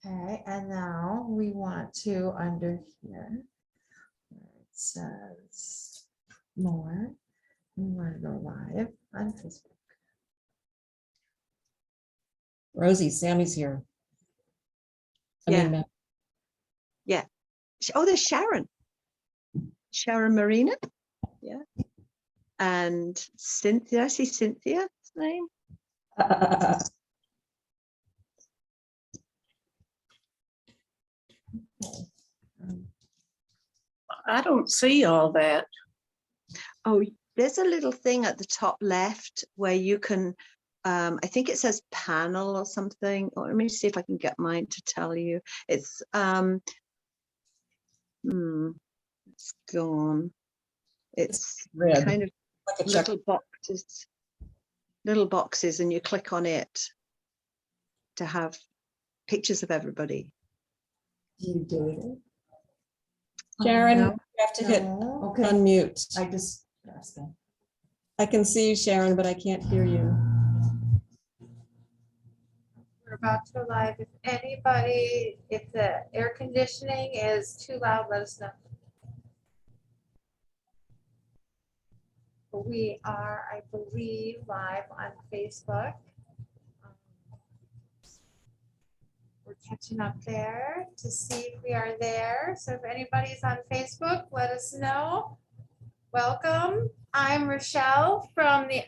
Okay, and now we want to under here, where it says more, we want to go live on Facebook. Rosie, Sammy's here. Yeah. Yeah. Oh, there's Sharon. Sharon Marina. Yeah. And Cynthia. I see Cynthia's name. I don't see all that. Oh, there's a little thing at the top left where you can, I think it says panel or something. Oh, let me see if I can get mine to tell you. It's it's gone. It's Red, kind of like a check. little boxes, and you click on it to have pictures of everybody. You do it. Sharon, No, you have to hit okay. unmute. I just pressed them. I can see you, Sharon, but I can't hear you. We're about to go live. If anybody, if the air conditioning is too loud, let us know. We are, I believe, live on Facebook. We're catching up there to see if we are there. So if anybody's on Facebook, let us know. Welcome. I'm Rochelle from the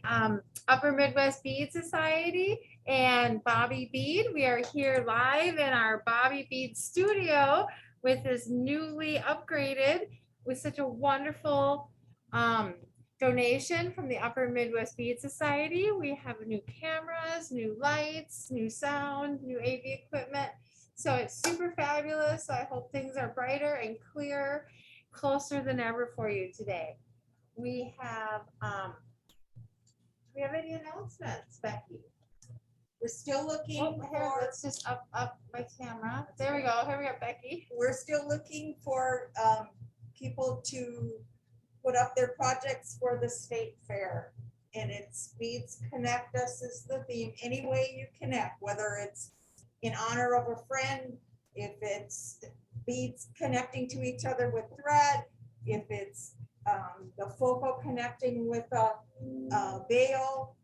Upper Midwest Bead Society and Bobby Bead. We are here live in our Bobby Bead studio with this newly upgraded with such a wonderful donation from the Upper Midwest Bead Society. We have new cameras, new lights, new sound, new AV equipment. So it's super fabulous. So I hope things are brighter and clearer, closer than ever for you today. We have, do we have any announcements, Becky? We're still looking Here, let's just up my camera. There we go. Here we go, Becky. we're still looking for people to put up their projects for the state fair. And it's Beads Connect Us is the theme. Any way you connect, whether it's in honor of a friend, if it's beads connecting to each other with thread, if it's the focal connecting with a veil,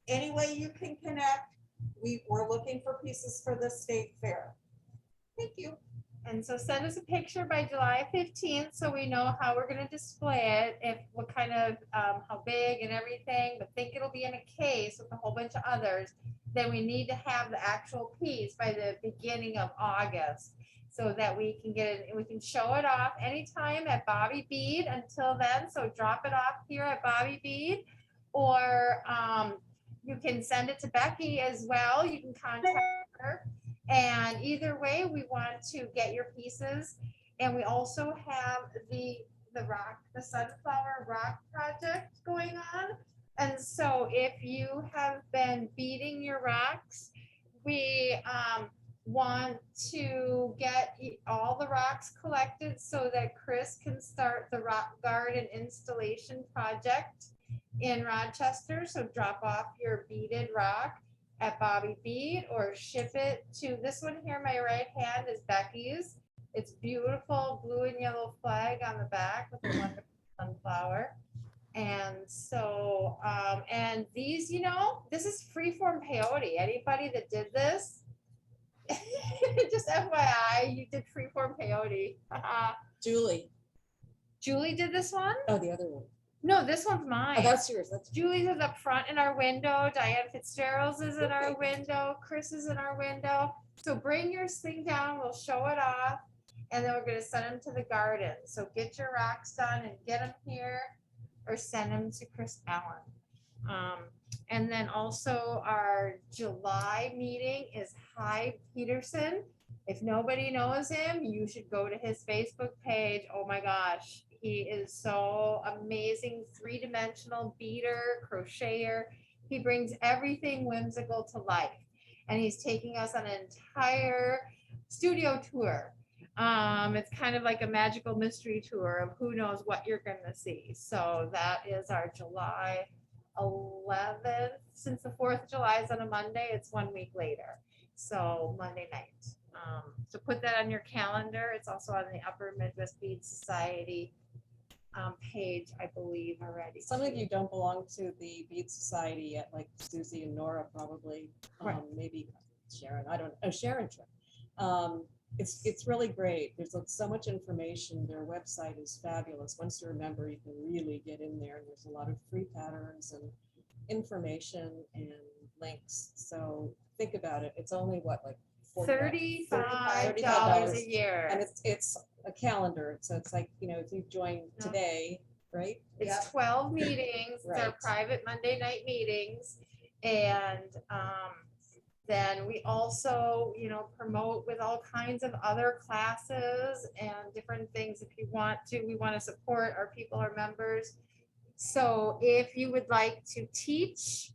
any way you can connect, we're looking for pieces for the state fair. Thank you. And so send us a picture by July 15th so we know how we're going to display it, if what kind of, how big and everything, but think it'll be in a case with a whole bunch of others. Then we need to have the actual piece by the beginning of August so that we can get it, and we can show it off anytime at Bobby Bead until then. So drop it off here at Bobby Bead, or you can send it to Becky as well. You can contact her. And either way, we want to get your pieces. And we also have the sunflower rock project going on. And so if you have been beading your rocks, we want to get all the rocks collected so that Chris can start the rock garden installation project in Rochester. So drop off your beaded rock at Bobby Bead or ship it to this one here. My right hand is Becky's. It's beautiful blue and yellow flag on the back with a wonderful sunflower. And so, and these, you know, this is Freeform Peyote. Anybody that did this, just FYI, you did Freeform Peyote. Julie. Julie did this one? Oh, the other one. No, this one's mine. Oh, that's yours. That's Julie's is up front in our window. Diane Fitzgerald's is in our window. Chris is in our window. So bring your thing down. We'll show it off. And then we're going to send them to the garden. So get your rocks done and get them here or send them to Chris Allen. And then also our July meeting is Hyde Peterson. If nobody knows him, you should go to his Facebook page. Oh my gosh. He is so amazing, three-dimensional beader, crocheter. He brings everything whimsical to life. And he's taking us on an entire studio tour. It's kind of like a magical mystery tour of who knows what you're going to see. So that is our July 11th. Since the 4th of July is on a Monday, it's 1 week later. So Monday night. So put that on your calendar. It's also on the Upper Midwest Bead Society page, I believe already. Some of you don't belong to the Bead Society yet, like Susie and Nora probably, Right. maybe Sharon, I don't know, Sharon. It's really great. There's like so much information. Their website is fabulous. Once you're a member, you can really get in there, and there's a lot of free patterns and information and links. So think about it. It's only what, like $35 a year. and it's a calendar. So it's like, you know, if you join today, right? It's Yep. 12 meetings. It's our Right. private Monday night meetings. And then we also, you know, promote with all kinds of other classes and different things if you want to. We want to support our people, our members. So if you would like to teach,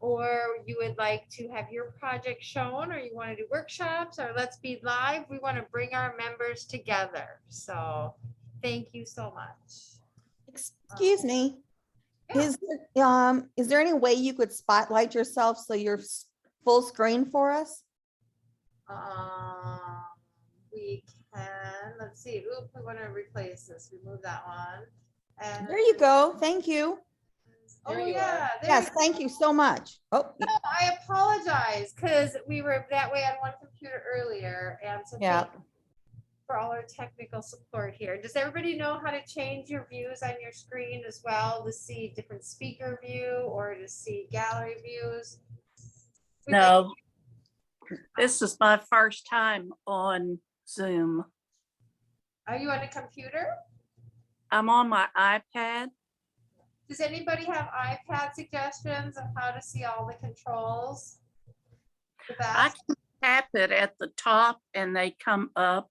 or you would like to have your project shown, or you want to do workshops, or Let's Be Live, we want to bring our members together. So thank you so much. Excuse me. Yeah. Is there any way you could spotlight yourself so you're full screen for us? We can, let's see, oop, we want to replace this, remove that one. And There you go. Thank you. oh There you yeah, there Yes, you thank you so much. Oh, go. I apologize, because we were that way on one computer earlier, and so yeah. thank you for all our technical support here. Does everybody know how to change your views on your screen as well, to see different speaker view or to see gallery views? We'd like- No. This is my first time on Zoom. Are you on a computer? I'm on my iPad. Does anybody have iPad suggestions of how to see all the controls? The I best? can tap it at the top and they come up.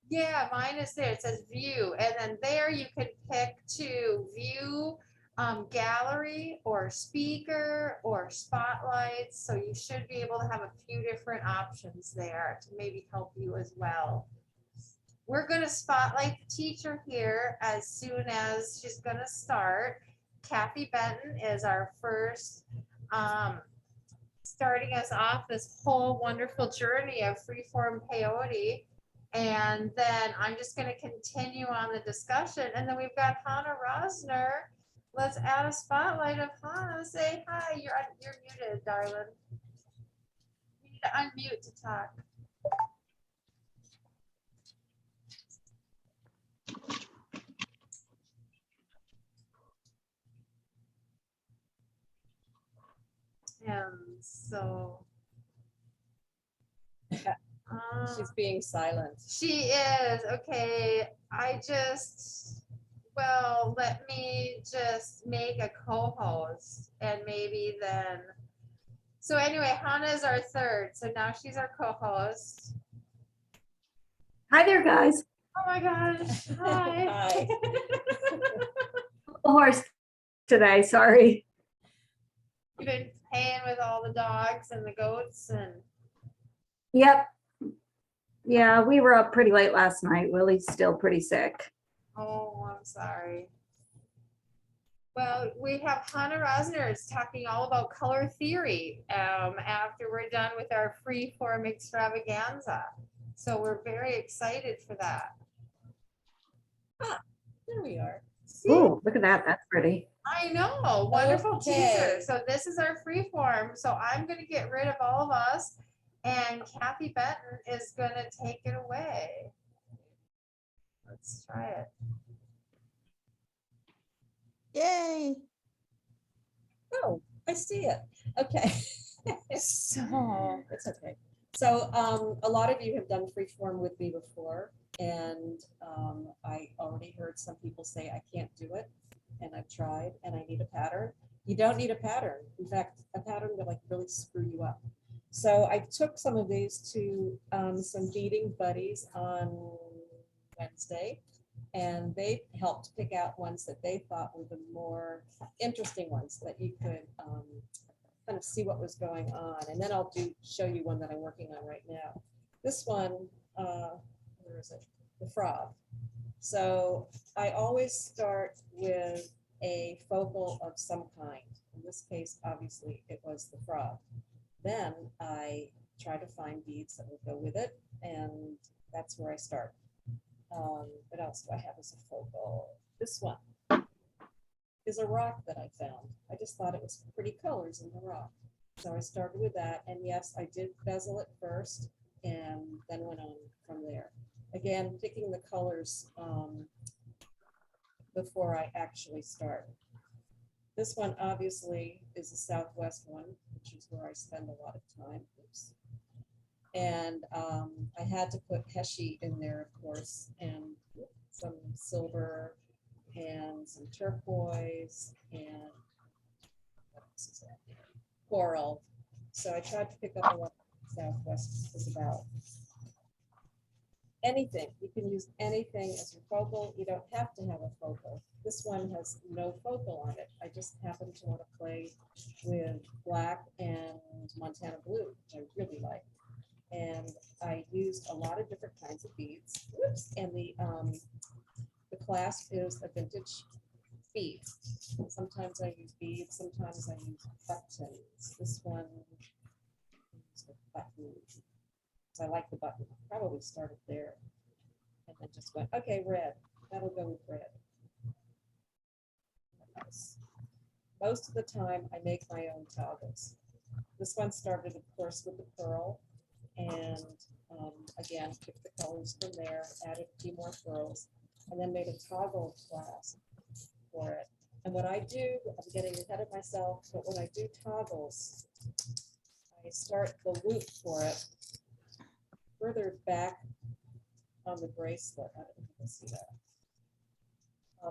Yeah, mine is there. It says view, and then there you can pick to view gallery or speaker or spotlights. So you should be able to have a few different options there to maybe help you as well. We're going to spotlight the teacher here as soon as she's going to start. Cathy Benton is our first, starting us off this whole wonderful journey of Freeform Peyote. And then I'm just going to continue on the discussion. And then we've got Hannah Rosner. Let's add a spotlight of Hannah. Say hi. You're muted, darling. You need to unmute to talk. And so She's being silent. she is. Okay. Well, let me just make a co-host and maybe then. So anyway, Hannah is our third. So now she's our co-host. Hi there, guys. Oh my gosh. Hi. Hi. A horse today, sorry. You've been playing with all the dogs and the goats and Yep. Yeah, we were up pretty late last night. Willie's still pretty sick. oh, I'm sorry. Well, we have Hannah Rosner is talking all about color theory after we're done with our Freeform extravaganza. So we're very excited for that. There we are. See? Ooh, look at that. That's pretty. I know, wonderful Okay. teaser. So this is our Freeform. So I'm gonna get rid of all of us and Cathy Benton is gonna take it away. Let's try it. Yay. Oh, I see it. Okay. So It's okay. So a lot of you have done Freeform with me before, and I already heard some people say I can't do it, and I've tried, and I need a pattern. You don't need a pattern. In fact, a pattern will like really screw you up. So I took some of these to some beading buddies on Wednesday, and they helped pick out ones that they thought were the more interesting ones that you could kind of see what was going on. And then I'll show you one that I'm working on right now. This one, where is it? The frog. So I always start with a focal of some kind. In this case, obviously, it was the frog. Then I try to find beads that will go with it, and that's where I start. What else do I have as a focal? This one is a rock that I found. I just thought it was pretty colors in the rock. So I started with that, and yes, I did bezel it first and then went on from there. Again, picking the colors before I actually start. This one obviously is the Southwest one, which is where I spend a lot of time. Oops. And I had to put Heshy in there, of course, and some silver and some turquoise and what else is that? Coral. So I tried to pick up a lot of Southwest is about. Anything, you can use anything as your focal. You don't have to have a focal. This one has no focal on it. I just happen to want to play with black and Montana blue, which I really like. And I used a lot of different kinds of beads. Whoops. And the clasp is a vintage bead. Sometimes I use beads, sometimes I use buttons. This one is a button. So I like the button. Probably started there and then just went, okay, red. That'll go with red. Nice. Most of the time I make my own toggles. This one started, of course, with the pearl, and again, picked the colors from there, added a few more pearls, and then made a toggle clasp for it. And what I do, I'm getting ahead of myself, but when I do toggles, I start the loop for it further back on the bracelet. I don't know if you can see that.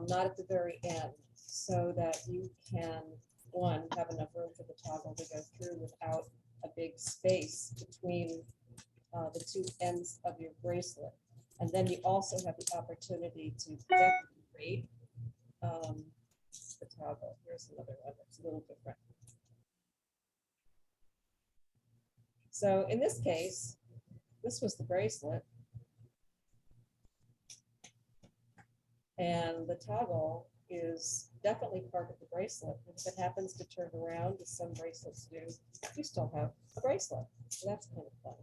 Not at the very end, so that you can, one, have enough room for the toggle to go through without a big space between the two ends of your bracelet. And then you also have the opportunity to decorate the toggle. Here's another one that's a little different. So in this case, this was the bracelet. And the toggle is definitely part of the bracelet. If it happens to turn around, as some bracelets do, you still have a bracelet. So that's kind of fun.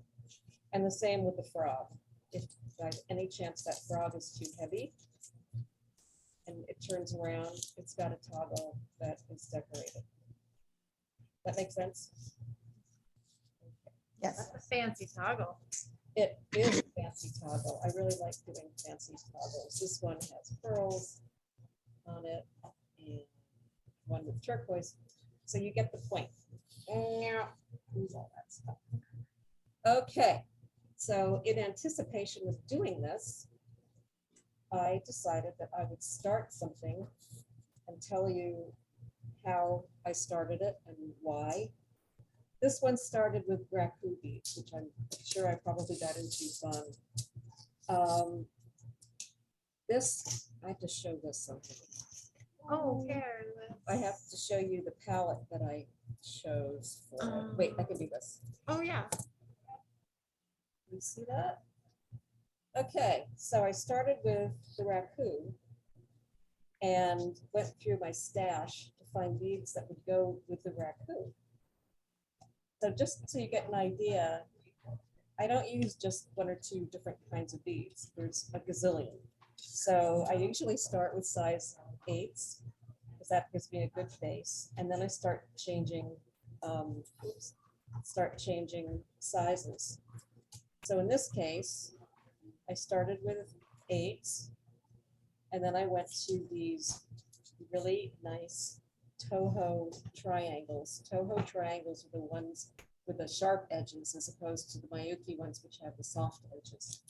And the same with the frog. If by any chance that frog is too heavy and it turns around, it's got a toggle that is decorated. That makes sense? Yes. That's a fancy toggle. It is a fancy toggle. I really like doing fancy toggles. This one has pearls on it and one with turquoise. So you get the point. Lose all that stuff. Okay, so in anticipation of doing this, I decided that I would start something and tell you how I started it and why. This one started with raku beads, which I'm sure I probably got into fun. This, I have to show this something. Oh, here. I have to show you the palette that I chose for it. Wait, I can do this. Oh, yeah. You see that? Okay, so I started with the raku and went through my stash to find beads that would go with the raku. So just so you get an idea, I don't use just one or two different kinds of beads. There's a gazillion. So I usually start with size 8s because that gives me a good base. And then I start changing sizes. So in this case, I started with 8s, and then I went to these really nice Toho triangles. Toho triangles are the ones with the sharp edges as opposed to the Miyuki ones which have the soft edges.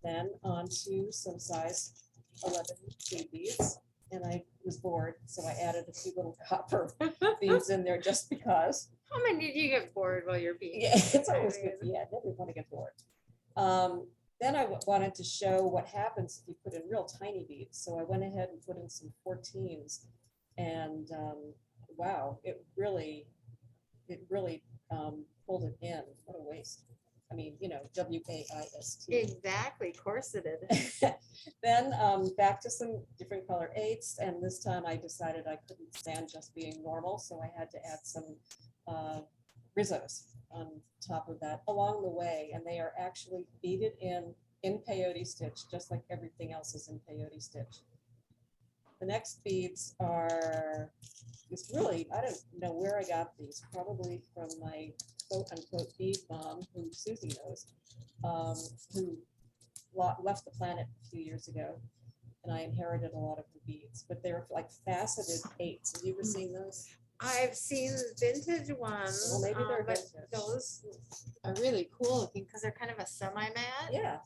Then on to some size 11 bead beads, and I was bored, so I added a few little copper beads in there just because. How many did you get bored while you're being? Yeah, it's always good. Yeah, never want to get bored. Then I wanted to show what happens if you put in real tiny beads. So I went ahead and put in some 14s, and wow, it really pulled it in. What a waste. I mean, you know, WAIST. Exactly, of course it is. Then back to some different color 8s, and this time I decided I couldn't stand just being normal, so I had to add some rizzos on top of that along the way, and they are actually beaded in peyote stitch, just like everything else is in peyote stitch. The next beads are, it's really, I don't know where I got these, probably from my quote unquote bead mom, who Susie knows, who left the planet a few years ago, and I inherited a lot of the beads, but they're like faceted eights. Have you ever seen those? I've seen vintage ones. Well, maybe they're but vintage. those are really cool looking because they're kind of a semi-matte. Yeah.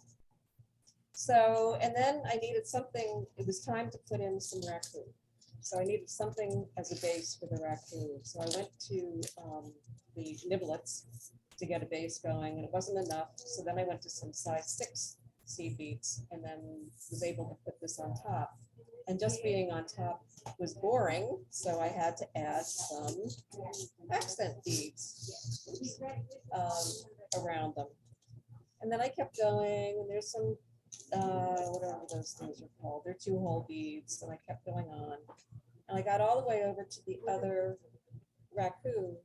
So, and then I needed something, it was time to put in some raccoon. So I needed something as a base for the raccoon. So I went to the Niblets to get a base going, and it wasn't enough. So then I went to some size 6 seed beads and then was able to put this on top. And just being on top was boring, so I had to add some accent beads around them. And then I kept going, and there's some, whatever those things are called, they're 2-hole beads, and I kept going on. And I got all the way over to the other raccoon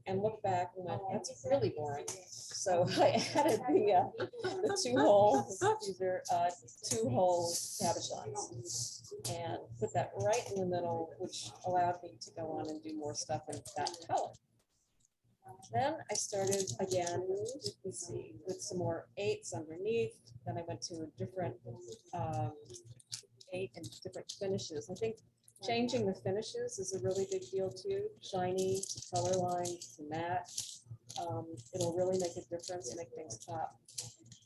and looked back and went, that's really boring. So I added the 2-hole, these are 2-hole cabochons, and put that right in the middle, which allowed me to go on and do more stuff in that color. Then I started again, let's see, with some more 8s underneath. Then I went to a different 8 and different finishes. I think changing the finishes is a really big deal too. Shiny to color line to matte. It'll really make a difference and make things pop.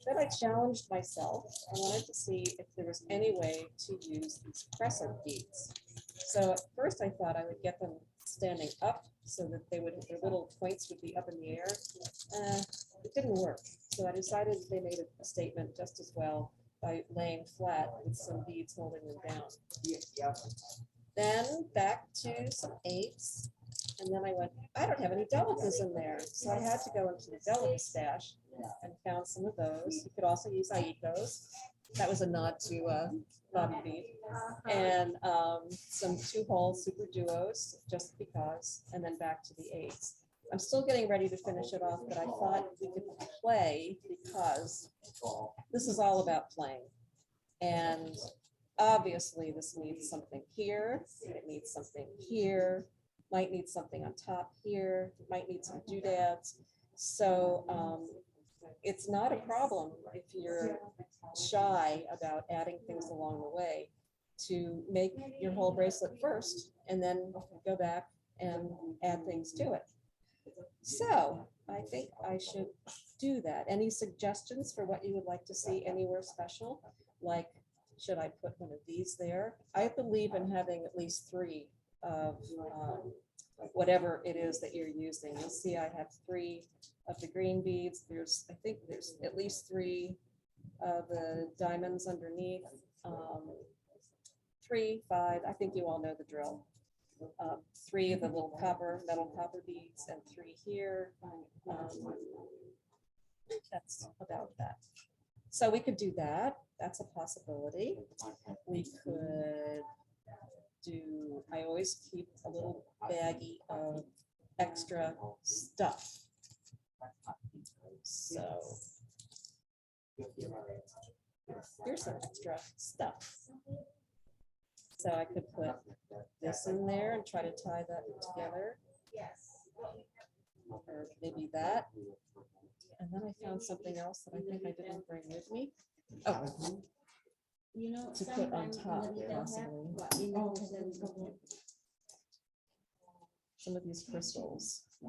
Then I challenged myself. I wanted to see if there was any way to use these crescent beads. So at first I thought I would get them standing up so that they would, their little points would be up in the air. It didn't work. So I decided they made a statement just as well by laying flat with some beads holding them down. Then back to some 8s. And then I went, I don't have any delicas in there. So I had to go into the delica stash and found some of those. You could also use Aikos. That was a nod to Bobby Bead. And some 2-hole super duos, just because, and then back to the 8s. I'm still getting ready to finish it off, but I thought we could play because this is all about playing. And obviously this needs something here, it needs something here, might need something on top here, might need some doodads. So it's not a problem if you're shy about adding things along the way to make your whole bracelet first and then go back and add things to it. So I think I should do that. Any suggestions for what you would like to see anywhere special? Like, should I put one of these there? I believe in having at least 3 of whatever it is that you're using. You'll see I have 3 of the green beads. I think there's at least 3 of the diamonds underneath. 3, 5, I think you all know the drill. 3 of the little metal copper beads, and 3 here. That's about that. So we could do that. That's a possibility. We could do, I always keep a little baggie of extra stuff. So here's some extra stuff. So I could put this in there and try to tie that together. Or maybe that. And then I found something else that I think I didn't bring with me. Oh, to put on top, possibly. Some of these crystals. I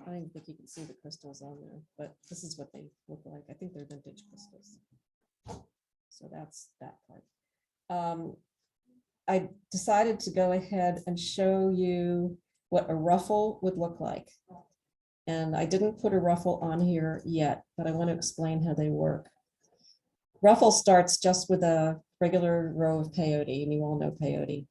don't think you can see the crystals on there, but this is what they look like. I think they're vintage crystals. So that's that part. I decided to go ahead and show you what a ruffle would look like. And I didn't put a ruffle on here yet, but I want to explain how they work. Ruffle starts just with a regular row of peyote, and you all know peyote.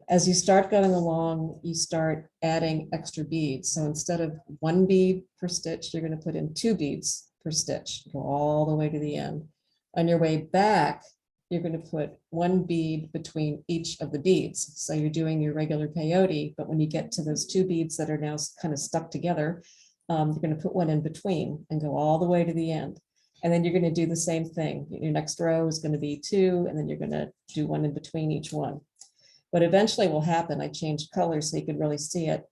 As you start going along, you start adding extra beads. So instead of 1 bead per stitch, you're going to put in 2 beads per stitch, go all the way to the end. On your way back, you're going to put one bead between each of the beads. So you're doing your regular peyote, but when you get to those two beads that are now kind of stuck together, you're going to put one in between and go all the way to the end. And then you're going to do the same thing. Your next row is going to be two, and then you're going to do one in between each one. What eventually will happen, I changed colors so you could really see it,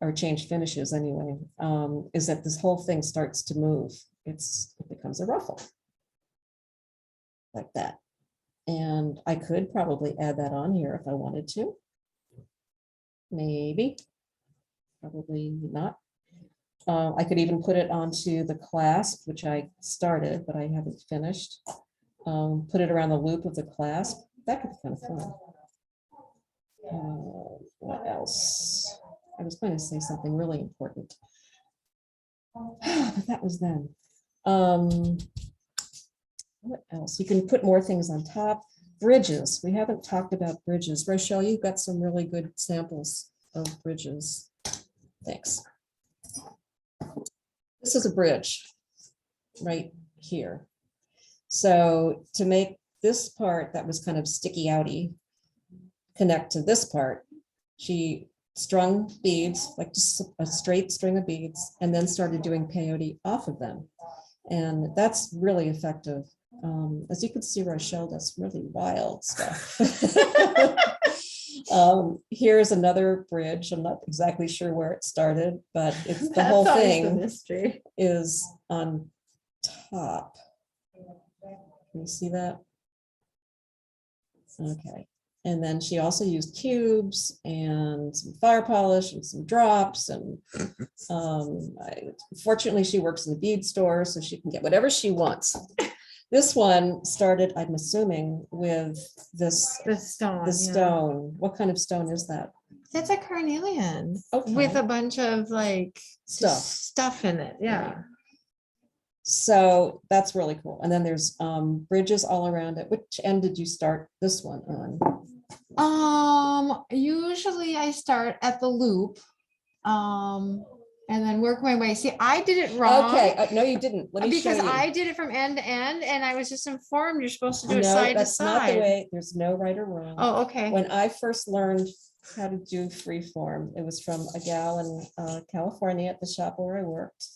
or change finishes anyway, is that this whole thing starts to move. It becomes a ruffle like that. And I could probably add that on here if I wanted to. Maybe, probably not. I could even put it onto the clasp, which I started, but I haven't finished. Put it around the loop of the clasp. That could be kind of fun. What else? I was going to say something really important, but that was then. What else? You can put more things on top. Bridges. We haven't talked about bridges. Rochelle, you've got some really good samples of bridges. Thanks. This is a bridge right here. So to make this part that was kind of sticky outy connect to this part, she strung beads, like just a straight string of beads, and then started doing peyote off of them. And that's really effective. As you can see, Rochelle does really wild stuff. Here's another bridge. I'm not exactly sure where it started, but it's the whole thing mystery. is on top. Can you see that? Okay. And then she also used cubes and some fire polish and some drops. And fortunately, she works in the bead store, so she can get whatever she wants. This one started, I'm assuming, with this The stone. the yeah. stone. What kind of stone is that? That's a carnelian Okay. with a bunch of like Stuff. stuff in it. Yeah. So that's really cool. And then there's bridges all around it. Which end did you start this one on? Usually I start at the loop, and then work my way. See, I did it wrong. Okay, no, you didn't. Let me show Because you. I did it from end to end, and I was just informed you're supposed to do it No, side to that's not the side. way. There's no right or wrong. Oh, okay. When I first learned how to do freeform, it was from a gal in California at the shop where I worked.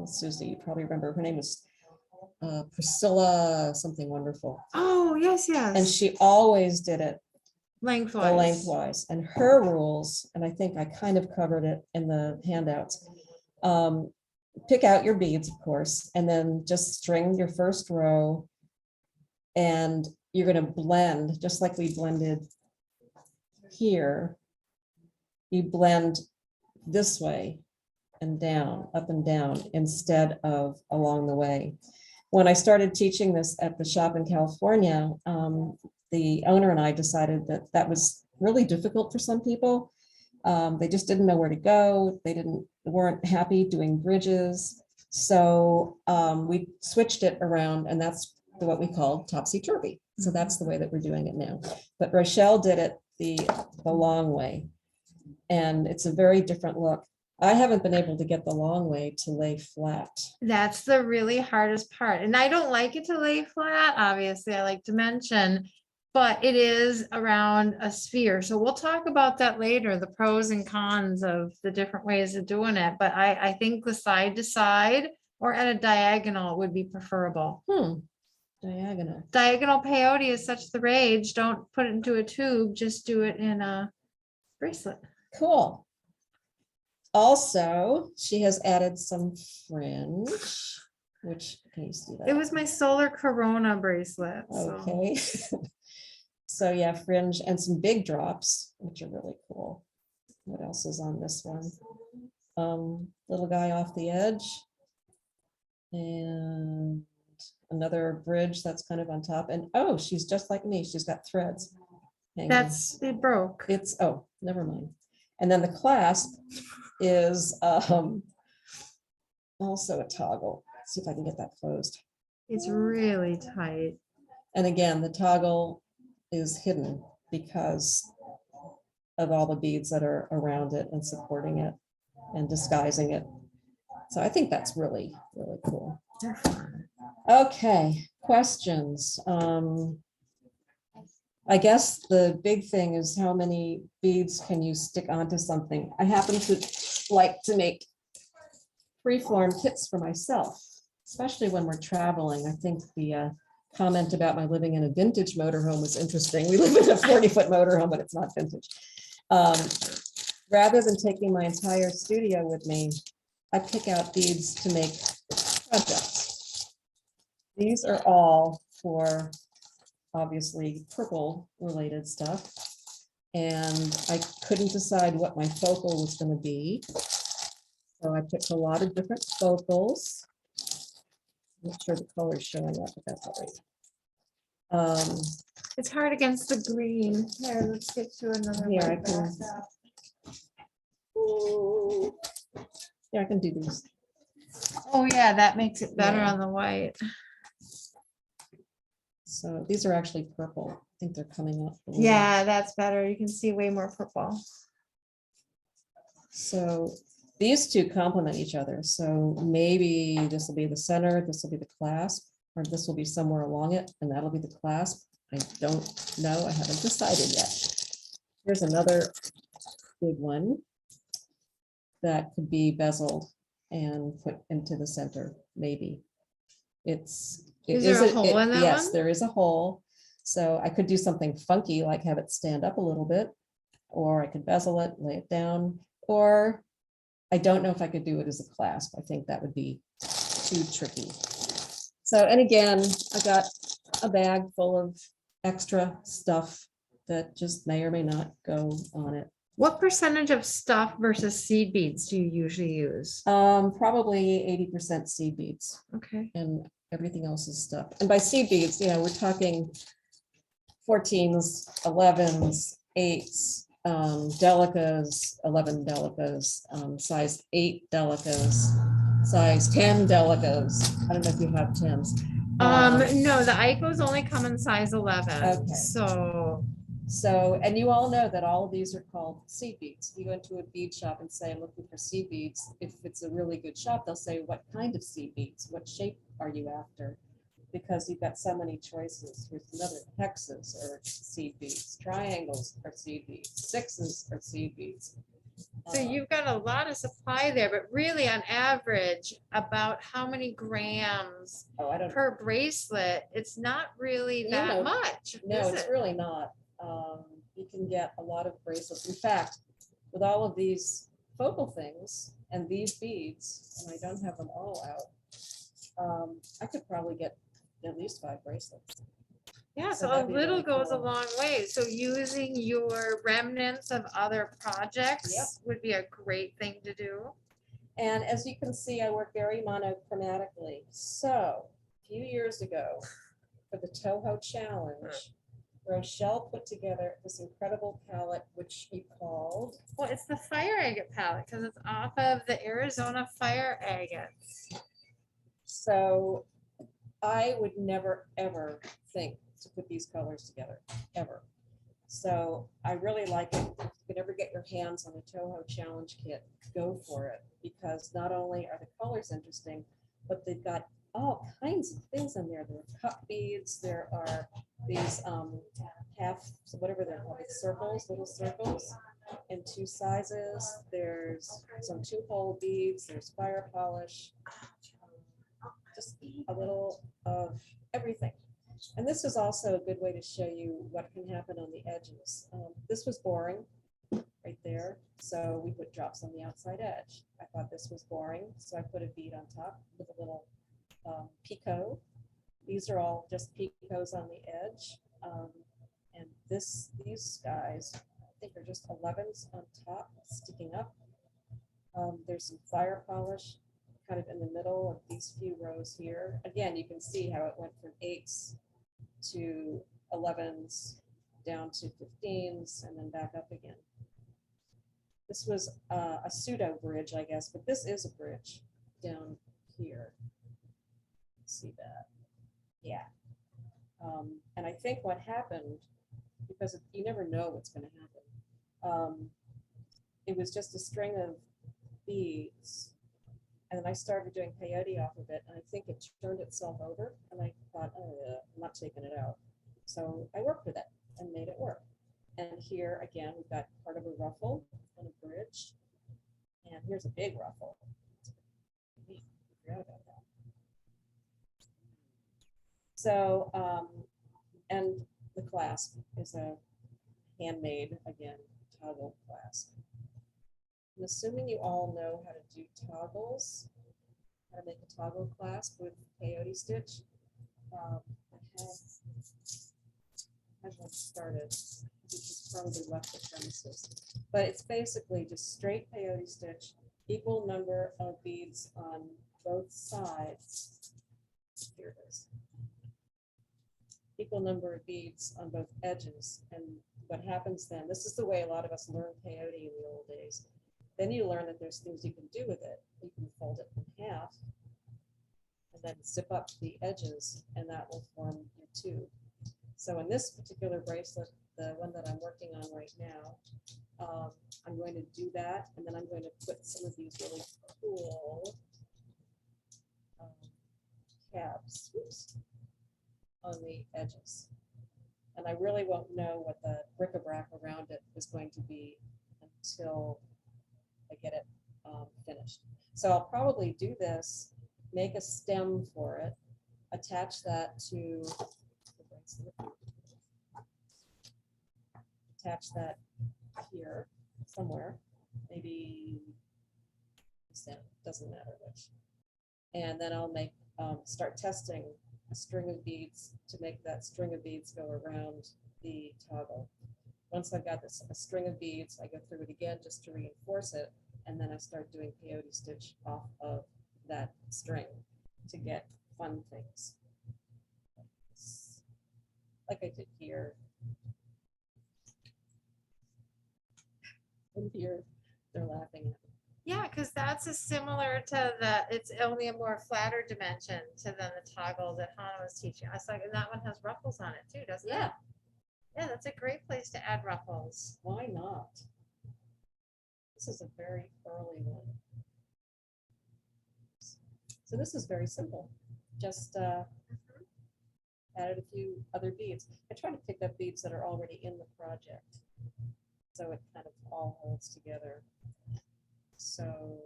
Susie, you probably remember, her name was Priscilla something wonderful. Oh, yes, yes. And she always did it lengthwise. lengthwise. And her rules, and I think I kind of covered it in the handouts, pick out your beads, of course, and then just string your first row, and you're going to blend just like we blended here. You blend this way and down, up and down, instead of along the way. When I started teaching this at the shop in California, the owner and I decided that that was really difficult for some people. They just didn't know where to go. They weren't happy doing bridges. So we switched it around, and that's what we called Topsy-Turvy. So that's the way that we're doing it now. But Rochelle did it the long way, and it's a very different look. I haven't been able to get the long way to lay flat. That's the really hardest part. And I don't like it to lay flat, obviously, I like dimension, but it is around a sphere. So we'll talk about that later, the pros and cons of the different ways of doing it. But I think the side to side or at a diagonal would be preferable. Diagonal. Diagonal peyote is such the rage. Don't put it into a tube, just do it in a bracelet. Cool. Also, she has added some fringe, which, can you see that? It was my solar corona bracelet. So. Okay. So yeah, fringe and some big drops, which are really cool. What else is on this one? Little guy off the edge. And another bridge that's kind of on top. And oh, she's just like me. She's got threads. It broke. It's, oh, never mind. And then the clasp is also a toggle. Let's see if I can get that closed. It's really tight. And again, the toggle is hidden because of all the beads that are around it and supporting it and disguising it. So I think that's really, really cool. Okay, questions. I guess the big thing is how many beads can you stick onto something? I happen to like to make freeform kits for myself, especially when we're traveling. I think the comment about my living in a vintage motorhome was interesting. We live in a 40-foot motorhome, but it's not vintage. Rather than taking my entire studio with me, I pick out beads to make projects. These are all for obviously purple related stuff. And I couldn't decide what my focal was going to be. So I picked a lot of different focals. I'm not sure the color is showing up, but that's all right. It's hard against the green. Here, let's get to another Here, I one. can, yeah, I can do these. Oh, yeah, that makes it better Yeah. on the white. So these are actually purple. I think they're coming up. a little. Yeah, that's better. You can see way more purple. So these two complement each other. So maybe this will be the center, this will be the clasp, or this will be somewhere along it, and that'll be the clasp. I don't know. I haven't decided yet. Here's another big one that could be bezeled and put into the center, maybe. Is there a hole in that yes, one? there is a hole. So I could do something funky, like have it stand up a little bit, or I could bezel it, lay it down, or I don't know if I could do it as a clasp. I think that would be too tricky. So, and again, I got a bag full of extra stuff that just may or may not go on it. What percentage of stuff versus seed beads do you usually use? Probably 80% seed beads. Okay. And everything else is stuff. And by seed beads, you know, we're talking 14s, 11s, 8s, delicas, 11 delicas, size 8 delicas, size 10 delicas. I don't know if you have 10s. No, the Icos only come in size 11. Okay. So, And you all know that all of these are called seed beads. You go into a bead shop and say, I'm looking for seed beads. If it's a really good shop, they'll say, what kind of seed beads? What shape are you after? Because you've got so many choices. There's another hexes are seed beads, triangles are seed beads, sixes are seed beads. so you've got a lot of supply there, but really on average, about how many grams Oh, I don't know. per bracelet? It's not really You that know, much. No, is it's it? really not. You can get a lot of bracelets. In fact, with all of these focal things and these beads, and I don't have them all out, I could probably get at least 5 bracelets. Yeah, So so a that'd be little really goes a cool. long way. So using your remnants of other projects Yep. would be a great thing to do. And as you can see, I work very monochromatically. So a few years ago, for the Toho Challenge, Rochelle put together this incredible palette, which we called, Well, it's the fire agate palette because it's off of the Arizona fire agates. so I would never, ever think to put these colors together, ever. So I really like it. If you could ever get your hands on the Toho Challenge kit, go for it, because not only are the colors interesting, but they've got all kinds of things in there. There are cup beads, there are these so whatever they're called, circles, little circles in 2 sizes. There's some 2-hole beads, there's fire polish, just a little of everything. And this is also a good way to show you what can happen on the edges. This was boring right there. So we put drops on the outside edge. I thought this was boring, so I put a bead on top with a little Picot. These are all just Picots on the edge. And these guys, I think are just 11s on top, sticking up. There's some fire polish kind of in the middle of these few rows here. Again, you can see how it went from 8s to 11s down to 15s and then back up again. This was a pseudo bridge, I guess, but this is a bridge down here. See that? Yeah. And I think what happened, because you never know what's going to happen, it was just a string of beads. And then I started doing peyote off of it, and I think it turned itself over. And I thought, oh, yeah, I'm not taking it out. So I worked with it. and made it work. And here again, we've got part of a ruffle and a bridge. And here's a big ruffle. Neat. Forgot about that. So, and the clasp is a handmade, again, toggle clasp. I'm assuming you all know how to do toggles, how to make a toggle clasp with peyote stitch. I have one started, which is probably left the premises, but it's basically just straight peyote stitch, equal number of beads on both sides. Here it is. Equal number of beads on both edges. And what happens then, this is the way a lot of us learned peyote in the old days. Then you learn that there's things you can do with it. You can fold it in half and then zip up the edges, and that will form your tube. So in this particular bracelet, the one that I'm working on right now, I'm going to do that, and then I'm going to put some of these really cool tabs, oops, on the edges. And I really won't know what the bric-a-brac around it is going to be until I get it finished. So I'll probably do this, make a stem for it, attach that to the bracelet, attach that here somewhere, maybe doesn't matter which. And then I'll make start testing a string of beads to make that string of beads go around the toggle. Once I've got this a string of beads, I go through it again just to reinforce it, and then I start doing peyote stitch off of that string to get fun things. Like I did here. And here, they're laughing at me. Yeah, because that's a similar to the, it's only a more flatter dimension to than the toggle that Hannah was teaching us. Like, and that one has ruffles on it too, doesn't it? Yeah, Yeah, that's a great place to add ruffles. why not? This is a very early one. So this is very simple. Just added a few other beads. I try to pick up beads that are already in the project, so it kind of all holds together. So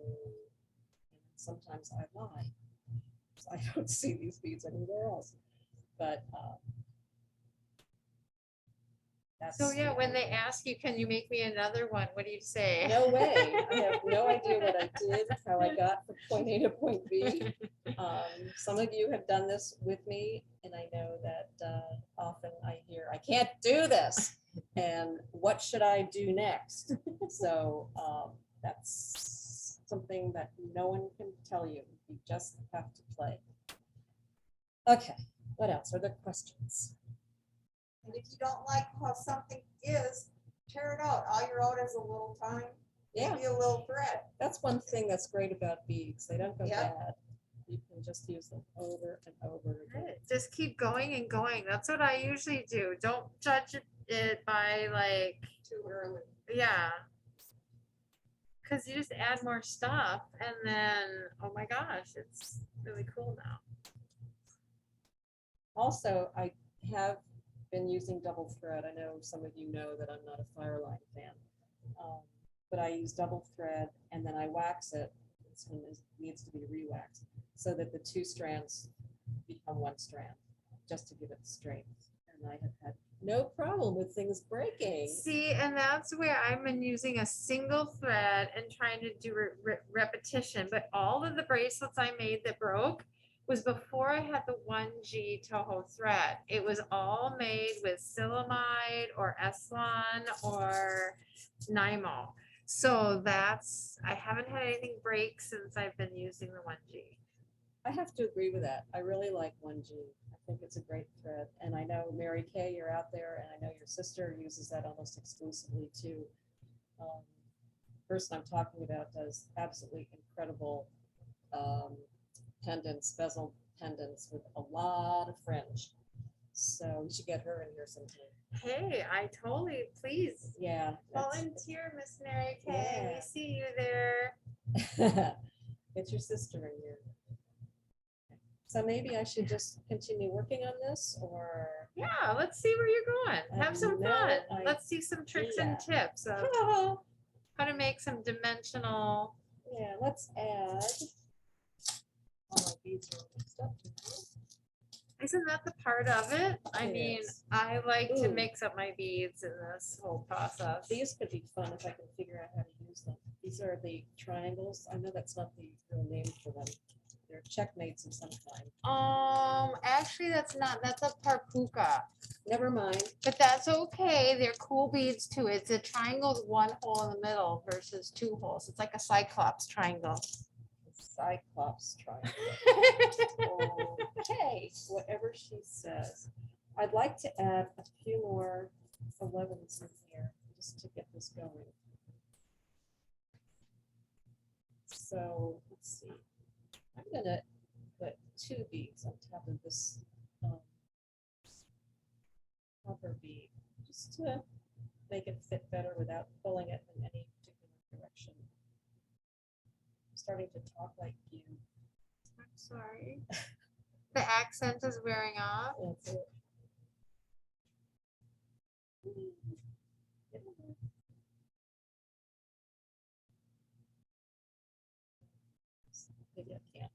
sometimes I lie. I don't see these beads anywhere else. But that's So yeah, when they ask you, can you make me another one? What do you say? no way. I have no idea what I did, how I got from point A to point B. Some of you have done this with me, and I know that often I hear, I can't do this, and what should I do next? So that's something that no one can tell you. You just have to play. Okay, what else? Are there questions? And if you don't like how something is, tear it out. All you're out is a little time, Yeah, maybe a little thread. that's one thing that's great about beads. They don't go Yep. bad. You can just use them over and over again. Just keep going and going. That's what I usually do. Don't judge it by like, Too early. yeah. Because you just add more stuff and then, oh my gosh, it's really cool now. Also, I have been using double thread. I know some of you know that I'm not a Fireline fan, but I use double thread and then I wax it. This one needs to be re-waxed so that the two strands become one strand, just to give it strength. And I have had no problem with things breaking. See, and that's where I've been using a single thread and trying to do repetition. But all of the bracelets I made that broke was before I had the 1G Toho thread. It was all made with silamide or Eslon or Nymo. So that's, I haven't had anything break since I've been using the 1G. I have to agree with that. I really like 1G. I think it's a great thread. And I know Mary Kay, you're out there, and I know your sister uses that almost exclusively too. Person I'm talking about does absolutely incredible pendants, bezel pendants with a lot of fringe. So you should get her in here sometime. Hey, I totally, please Yeah. volunteer, Miss Mary Kay. Yeah. We see you there. Get your sister in here. So maybe I should just continue working on this, or Yeah, let's see where you're going. Have some No fun. Let's see some tricks and idea. tips of how to make some dimensional. Yeah, let's add. All my beads are mixed up now. Isn't that the part of it? I It mean, is. I like to Ooh. mix up my beads in this whole process. These could be fun if I can figure out how to use them. These are the triangles. I know that's not the real name for them. They're checkmates of some kind. Actually, that's a parpuka, Never mind. but that's okay. They're cool beads too. It's a triangle with one hole in the middle versus two holes. It's like a cyclops triangle. Cyclops triangle. Okay, whatever she says. I'd like to add a few more 11s in here just to get this going. So let's see. I'm gonna put 2 beads on top of this copper bead just to make it fit better without pulling it in any particular direction. I'm starting to talk like you. I'm sorry. The accent is wearing off. That's it. Maybe I can't.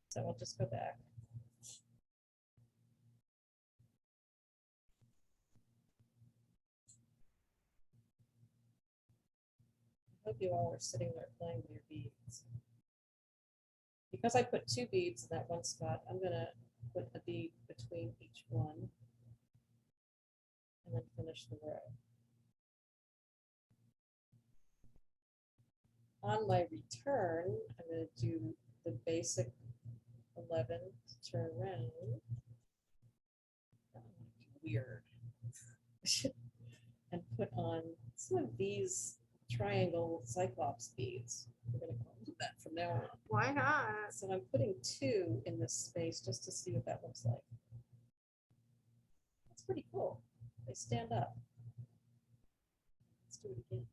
So I'll just go back. I hope you all are sitting there playing with your beads. Because I put 2 beads in that one spot, I'm gonna put a bead between each one and then finish the row. On my return, I'm going to do the basic 11 to turn around. Weird. And put on some of these triangle cyclops beads. We're going to call them that from now on. Why not? So I'm putting 2 in this space just to see what that looks like. That's pretty cool. They stand up. Let's do it again.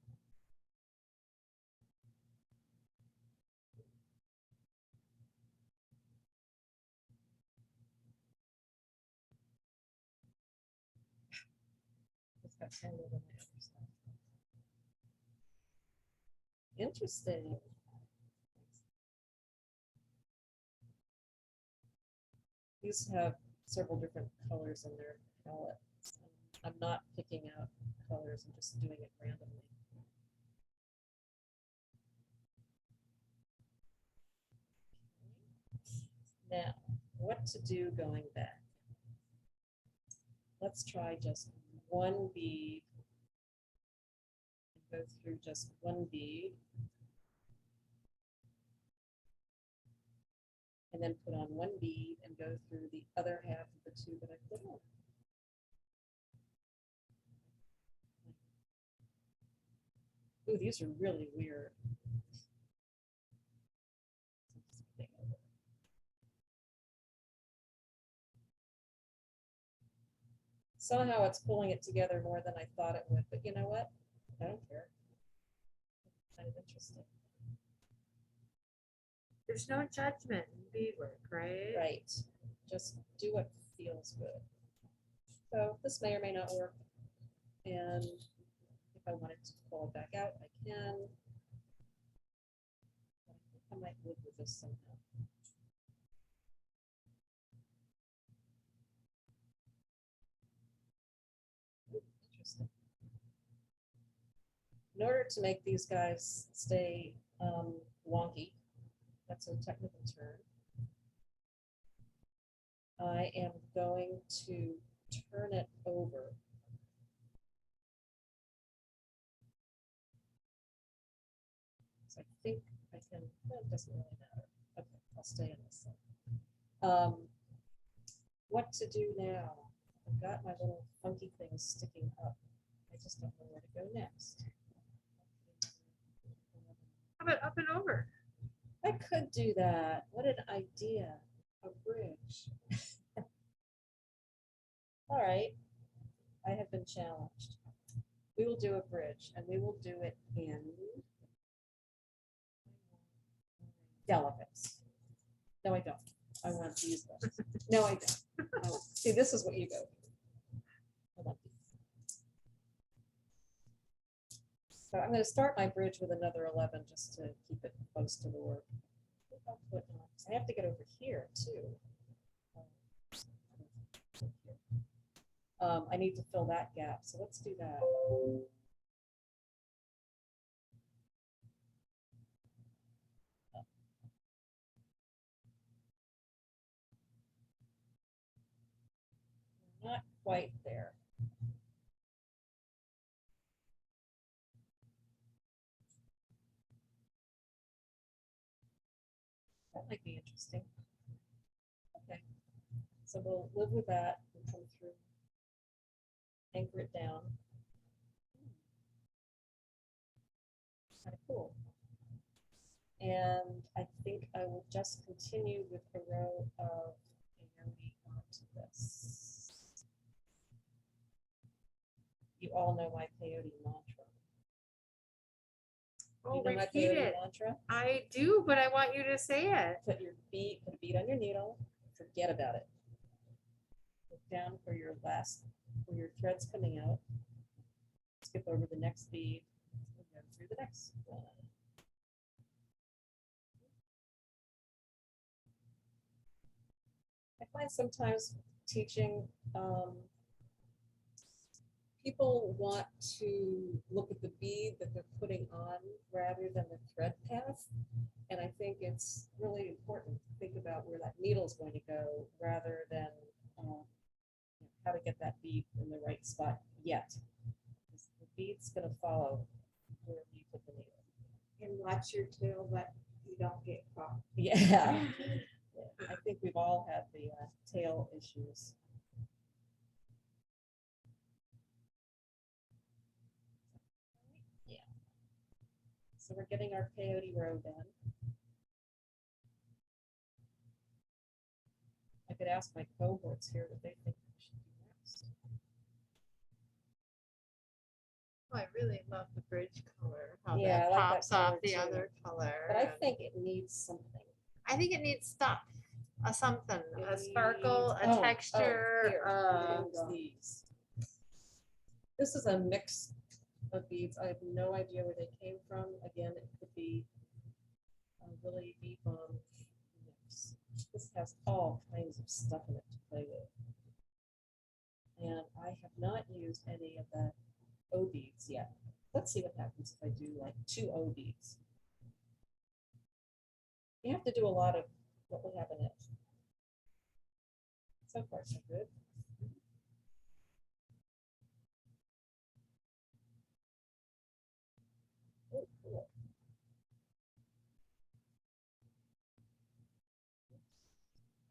Just got tangled in my other stuff. Interesting. These have several different colors in their palette. I'm not picking out colors, I'm just doing it randomly. Now, what to do going back? Let's try just one bead. Go through just one bead. And then put on one bead and go through the other half of the 2 that I put on. Ooh, these are really weird. Somehow it's pulling it together more than I thought it would, but you know what? I don't care. Kind of interesting. There's no judgment in beadwork, right? Right. Just do what feels good. So this may or may not work. And if I wanted to pull it back out, I can. I think I might live with this somehow. Interesting. In order to make these guys stay wonky, that's a technical term, I am going to turn it over. So I think I can, well, it doesn't really matter. Okay, I'll stay in this one. What to do now? I've got my little funky things sticking up. I just don't know where to go next. How about up and over? I could do that. What an idea. A bridge. All right. I have been challenged. We will do a bridge and we will do it in delegates. No, I don't. I want these ones. No, I don't. See, this is what you go. Hold on. So I'm going to start my bridge with another 11 just to keep it close to the work. I have to get over here too. I need to fill that gap, so let's do that. Not quite there. That might be interesting. Okay, so we'll live with that and come through. Anchor it down. Kind of cool. And I think I will just continue with a row of peyote onto this. You all know my peyote mantra. Oh, You know my repeat peyote it. mantra? I do, but I want you to say it. Put a bead on your needle, forget about it. Look down for your thread's coming out. Skip over the next bead and go through the next one. I find sometimes teaching, people want to look at the bead that they're putting on rather than the thread path. And I think it's really important to think about where that needle is going to go rather than how to get that bead in the right spot yet. Because the bead's going to follow where you put the needle. And watch your tail that you don't get caught. Yeah. I think we've all had the tail issues. Yeah. So we're getting our peyote row done. I could ask my cohorts here what they think we should do next. Oh, I really love the bridge color, how Yeah, that I like that pops off color the too. other color. But I and think it needs something. I think it needs stuff, something, It a sparkle, needs- a oh, texture. here's these. This is a mix of beads. I have no idea where they came from. Again, it could be a really deep mix. This has all kinds of stuff in it to play with. And I have not used any of the O beads yet. Let's see what happens if I do like 2 O beads. You have to do a lot of what we have in it. So far, so good. Oh, cool.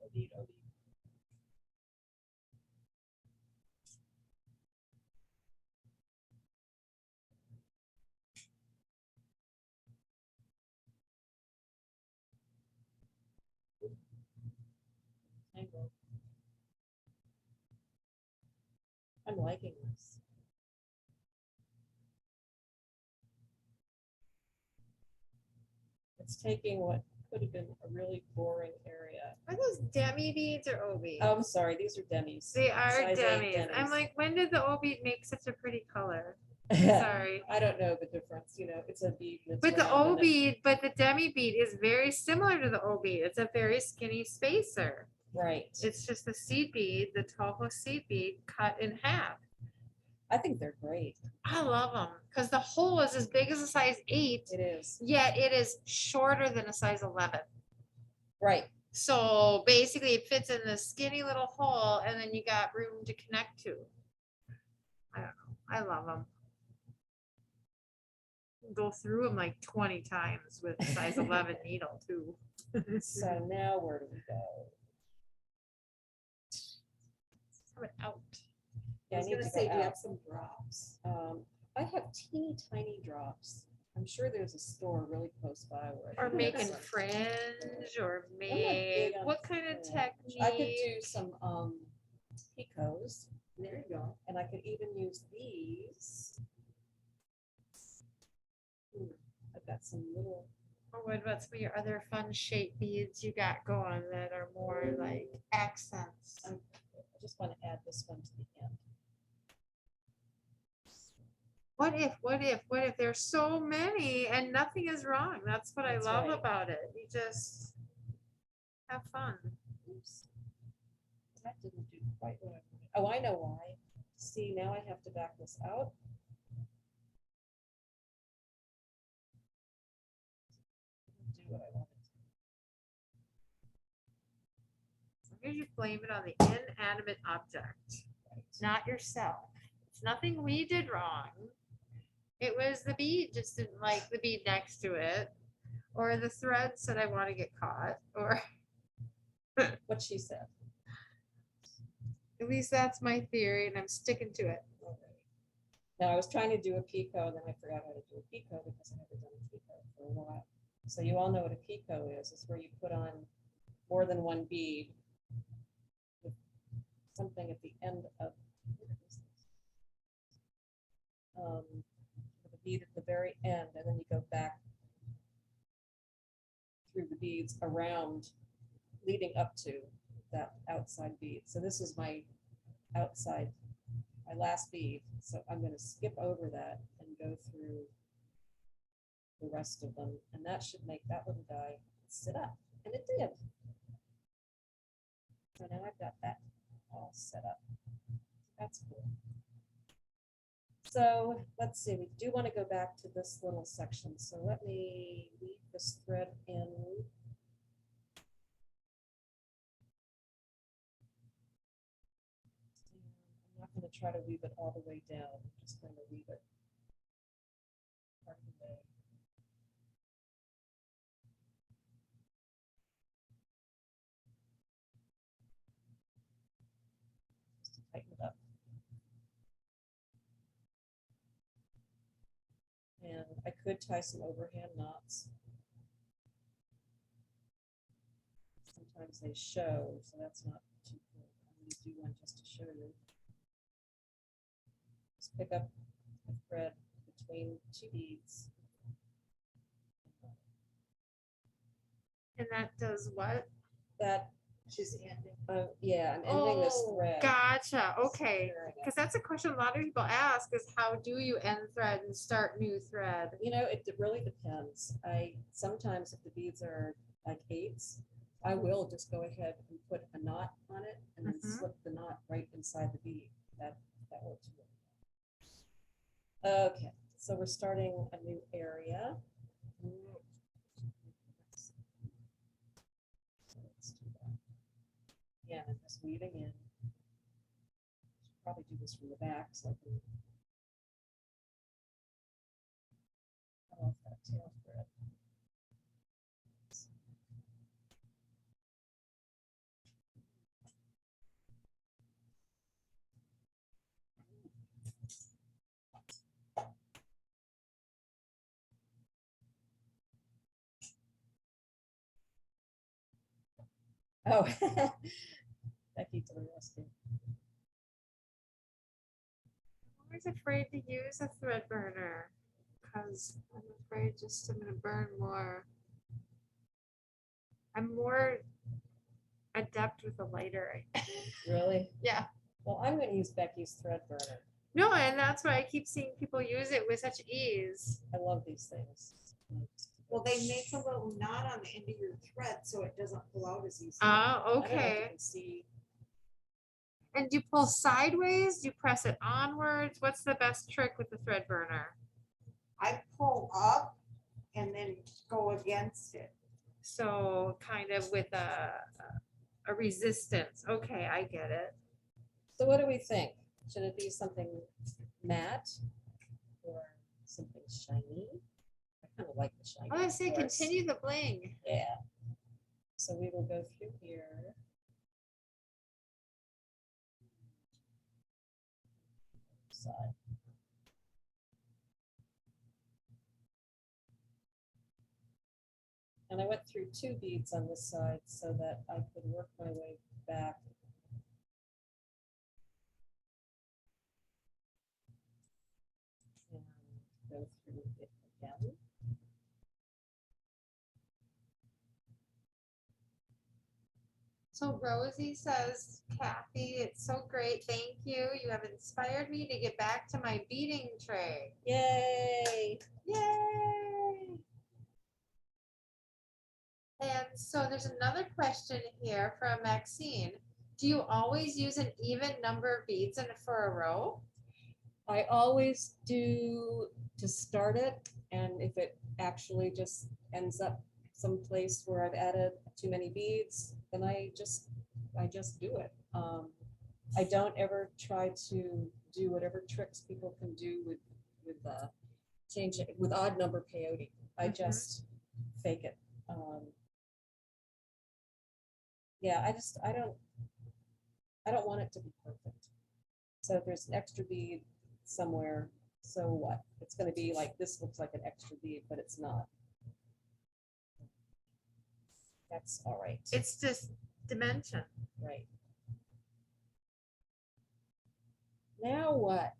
O bead, O bead. Tangle. I'm liking this. It's taking what could have been a really boring area. Are those demi beads or O beads? Oh, I'm sorry, these are demis. They are Size 8 demis. I'm demis. like, when did the O bead make such a pretty color? Sorry. I don't know the difference, you know, it's a bead. That's But the round O and it- bead, but the demi bead is very similar to the O bead. It's a very skinny spacer. Right. It's just the seed bead, the Toho seed bead cut in half. I think they're great. I love them because the hole is as big as a size 8, It is. yet it is shorter than a size 11. Right. So basically it fits in this skinny little hole and then you got room to connect to. I don't know. I love them. Go through them like 20 times with a size 11 needle too. So now where do we go? Have it out. Yeah, I was need gonna to say, go do you out. have some drops? I have teeny tiny drops. I'm sure there's a store really close by where I Or can get making some. fringe or I'm not big make on what kind of fringe. technique? I could do some Picots, There you go. and I could even use these. I've got some little, Or what about some of your other fun shape beads you got going that are more like accents? I just want to add this one to the end. what if there's so many and nothing is wrong? That's what I That's love right. about it. You just have fun. Oops. That didn't do quite what I wanted. Oh, I know why. See, now I have to back this out. Do what I wanted. Sometimes you blame it on the inanimate object, Right. not yourself. It's nothing we did wrong. It was the bead just didn't like the bead next to it, or the thread said I want to get caught, or What she said. at least that's my theory, and I'm sticking to it. Now, I was trying to do a Picot, then I forgot how to do a Picot because I haven't done a Picot for a while. So you all know what a Picot is. It's where you put on more than one bead with something at the end of with a bead at the very end, and then you go back through the beads around, leading up to that outside bead. So this is my outside, my last bead. So I'm going to skip over that and go through the rest of them, and that should make that little guy sit up, and it did. So now I've got that all set up. That's cool. So let's see, we do want to go back to this little section. So let me weave this thread in. I'm not going to try to weave it all the way down. I'm just going to weave it part of the way. Just to tighten it up. And I could tie some overhand knots. Sometimes they show, so that's not too cool. I'm going to do one just to show you. Just pick up a thread between two beads. And that does what? That, She's ending. yeah, I'm ending this thread. Gotcha. Okay. There I go. Because that's a question a lot of people ask is how do you end thread and start new thread? You know, it really depends. Sometimes if the beads are like 8s, I will just go ahead and put a knot on it and then Mhm. slip the knot right inside the bead. That works really well. Okay, so we're starting a new area. So let's do that. Yeah, and just weaving in. Should probably do this from the back so I can cut off that tail thread. Oh, Becky to the rescue. I'm always afraid to use a thread burner because I'm afraid just I'm going to burn more. I'm more adept with a lighter. Really? Yeah. Well, I'm going to use Becky's thread burner. No, and that's why I keep seeing people use it with such ease. I love these things. Well, they make a little knot on the end of your thread so it doesn't pull out as easy. Oh, I don't know if you okay. can see. And do you pull sideways? Do you press it onwards? What's the best trick with the thread burner? I pull up and then go against it. So kind of with a resistance. Okay, I get it. So what do we think? Should it be something matte or something shiny? I kind of like the shiny. I say of course. continue the bling. Yeah. So we will go through here. Side. And I went through 2 beads on this side so that I could work my way back. And go through it again. So Rosie says, Kathy, it's so great. Thank you. You have inspired me to get back to my beading tray. Yay. Yay! And so there's another question here from Maxine. Do you always use an even number of beads for a row? I always do to start it, and if it actually just ends up someplace where I've added too many beads, then I just do it. I don't ever try to do whatever tricks people can do with change it with odd number peyote. I just fake it. Yeah, I don't want it to be perfect. So if there's an extra bead somewhere, so what? It's going to be like, this looks like an extra bead, but it's not. That's all right. It's just dimension. Right. Now what?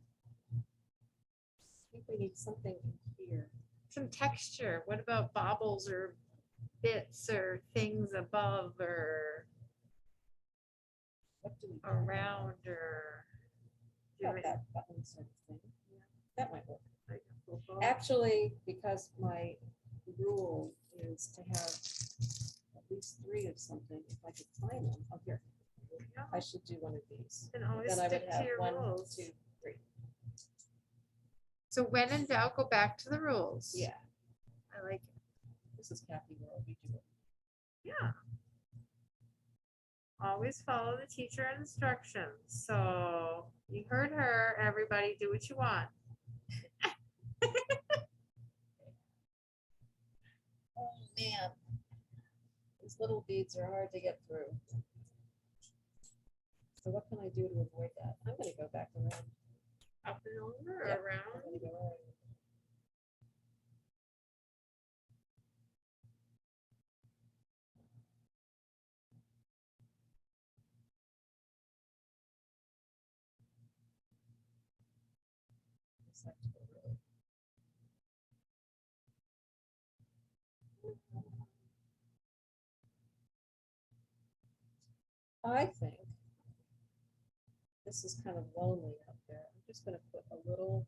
I think we need something in here. Some texture. What about bobbles or bits or things above or What do we around or do got it that button sort of thing? Yeah, that might work. like a football? Actually, because my rule is to have at least 3 of something, if I could find them. Oh, here. I should do one of these. And always Then I would stick to have your 1, rules. 2, 3. So when in doubt, go back to the rules. Yeah, I like it. this is Kathy World. We do it. Yeah. Always follow the teacher instructions. So you heard her, everybody do what you want. Oh man, these little beads are hard to get through. So what can I do to avoid that? I'm going to go back around. Up and over or Yep. I'm around. going to go around. Just like to go really. I think this is kind of lonely out there. I'm just going to put a little.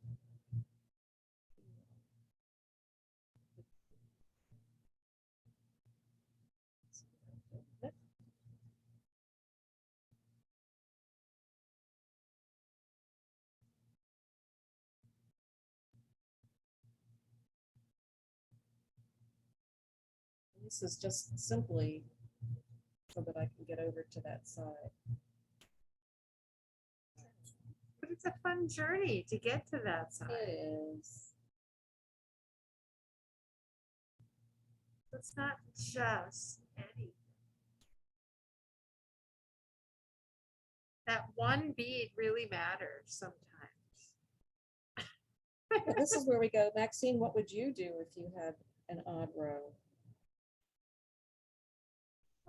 This is just simply so that I can get over to that side. But it's a fun journey to get to that side. It is. It's not just anything. That one bead really matters sometimes. But this is where we go. Maxine, what would you do if you had an odd row?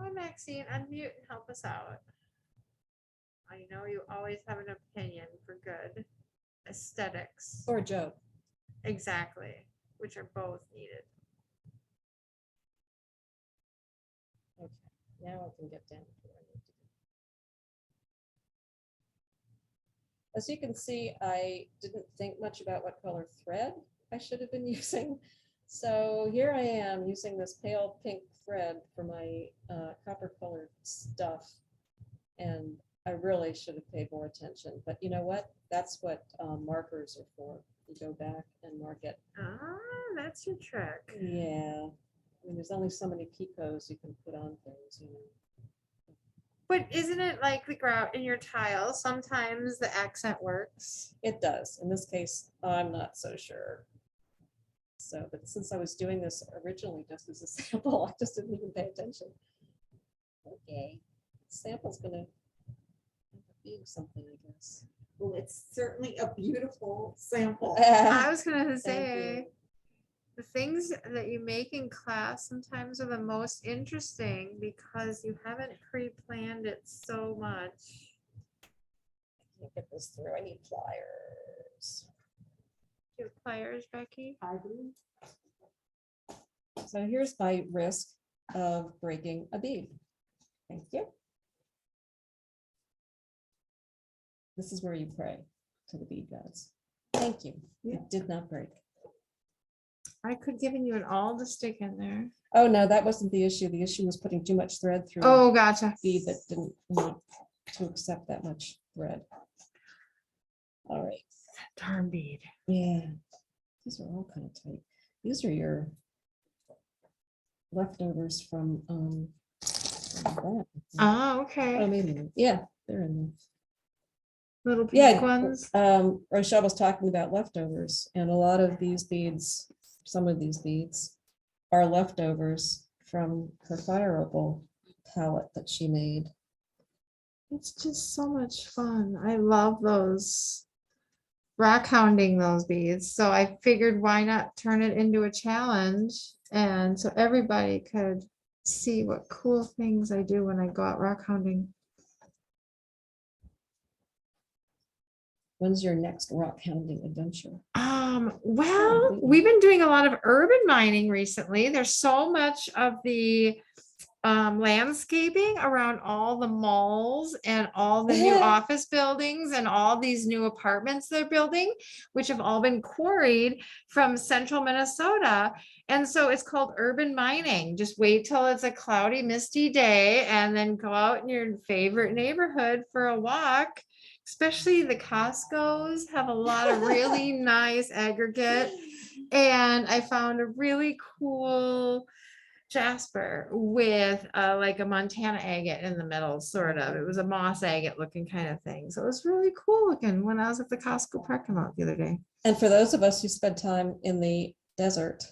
Hi, Maxine, unmute and help us out. I know you always have an opinion for good aesthetics. Or a joke? Exactly, which are both needed. Okay, now I can get down to where I need to go. As you can see, I didn't think much about what color thread I should have been using. So here I am using this pale pink thread for my copper colored stuff. And I really should have paid more attention, but you know what? That's what markers are for. You go back and mark it. Ah, that's your trick. Yeah. I mean, there's only so many picots you can put on things, you know. But isn't it like the grout in your tile? Sometimes the accent works. It does. In this case, I'm not so sure. So, but since I was doing this originally just as a sample, I just didn't even pay attention. Okay. Sample's gonna be something, I guess. Well, it's certainly a beautiful sample. I was gonna Thank say, you. the things that you make in class sometimes are the most interesting because you haven't pre-planned it so much. I can't get this through. I need pliers. Do you have pliers, Becky? I do. So here's my risk of breaking a bead. Thank you. This is where you pray to the bead gods. Thank you. It did not break. I could given you an all to stick in there. Oh, no, that wasn't the issue. The issue was putting too much thread through Oh, a gotcha. bead that didn't want to accept that much thread. All right. Darn bead. Yeah. These are all kind of tight. These are your leftovers from that. Oh, Oh, okay. maybe. Not. Yeah, they're in there. Little pink Yeah, ones. Rochelle was talking about leftovers, and a lot of these beads, some of these beads are leftovers from her fire opal palette that she made. It's just so much fun. I love those rock hounding those beads. So I figured why not turn it into a challenge, and so everybody could see what cool things I do when I go out rock hounding. When's your next rock hounding adventure? Well, Completely. we've been doing a lot of urban mining recently. There's so much of the landscaping around all the malls and all the new office buildings and all these new apartments they're building, which have all been quarried from central Minnesota. And so it's called urban mining. Just wait till it's a cloudy, misty day and then go out in your favorite neighborhood for a walk. Especially the Costco's have a lot of really nice aggregate. And I found a really cool jasper with like a Montana agate in the middle, sort of. It was a moss agate looking kind of thing. So it was really cool looking when I was at the Costco parking lot the other day. And for those of us who spend time in the desert,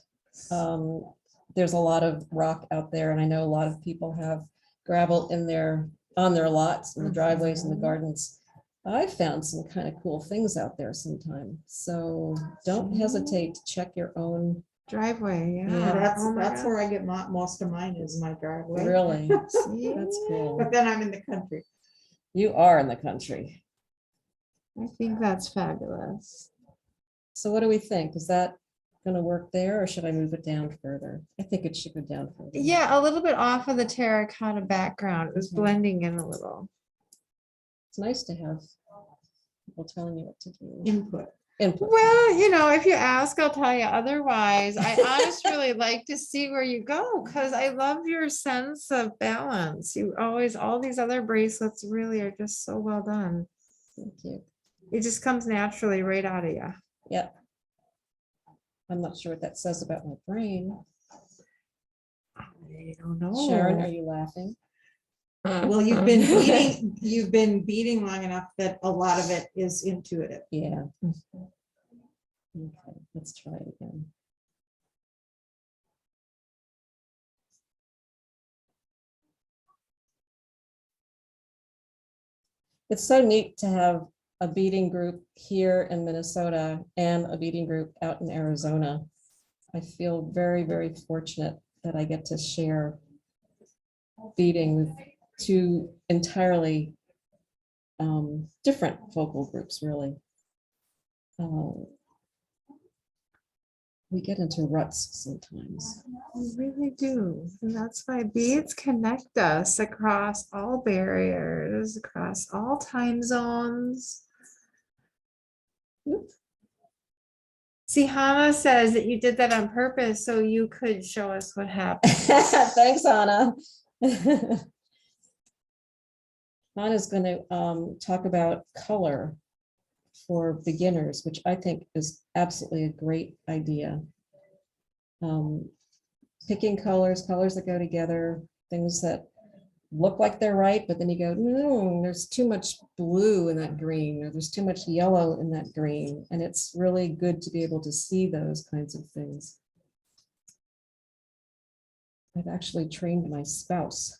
there's a lot of rock out there, and I know a lot of people have gravel in on their lots and the driveways and the gardens. I've found some kind of cool things out there sometimes. So don't hesitate to check your own Driveway, Yeah. yeah. That's, Oh my that's gosh. where I get most of mine is my driveway. really. See? That's cool. But then I'm in the country. You are in the country. I think that's fabulous. So what do we think? Is that going to work there, or should I move it down further? I think it should go down further. Yeah, a little bit off of the terracotta background. It was Mhm. blending in a little. It's nice to have people telling you what to do. Input. Input. Well, if you ask, I'll tell you otherwise. I honestly really like to see where you go because I love your sense of balance. You always, all these other bracelets really are just so well done. Thank you. It just comes naturally right out of you. Yep. I'm not sure what that says about my brain. I don't know. Sharon, are you laughing? Well, you've been beating long enough that a lot of it is intuitive. Yeah. Okay, let's try it again. It's so neat to have a beading group here in Minnesota and a beading group out in Arizona. I feel very, very fortunate that I get to share beading with two entirely different vocal groups, really. We get into ruts sometimes. We really do. And that's why beads connect us across all barriers, across all time zones. See, Hannah says that you did that on purpose so you could show us what happened. Thanks, Anna. Anna's going to talk about color for beginners, which I think is absolutely a great idea. Picking colors that go together, things that look like they're right, but then you go, no, there's too much blue in that green, or there's too much yellow in that green. And it's really good to be able to see those kinds of things. I've actually trained my spouse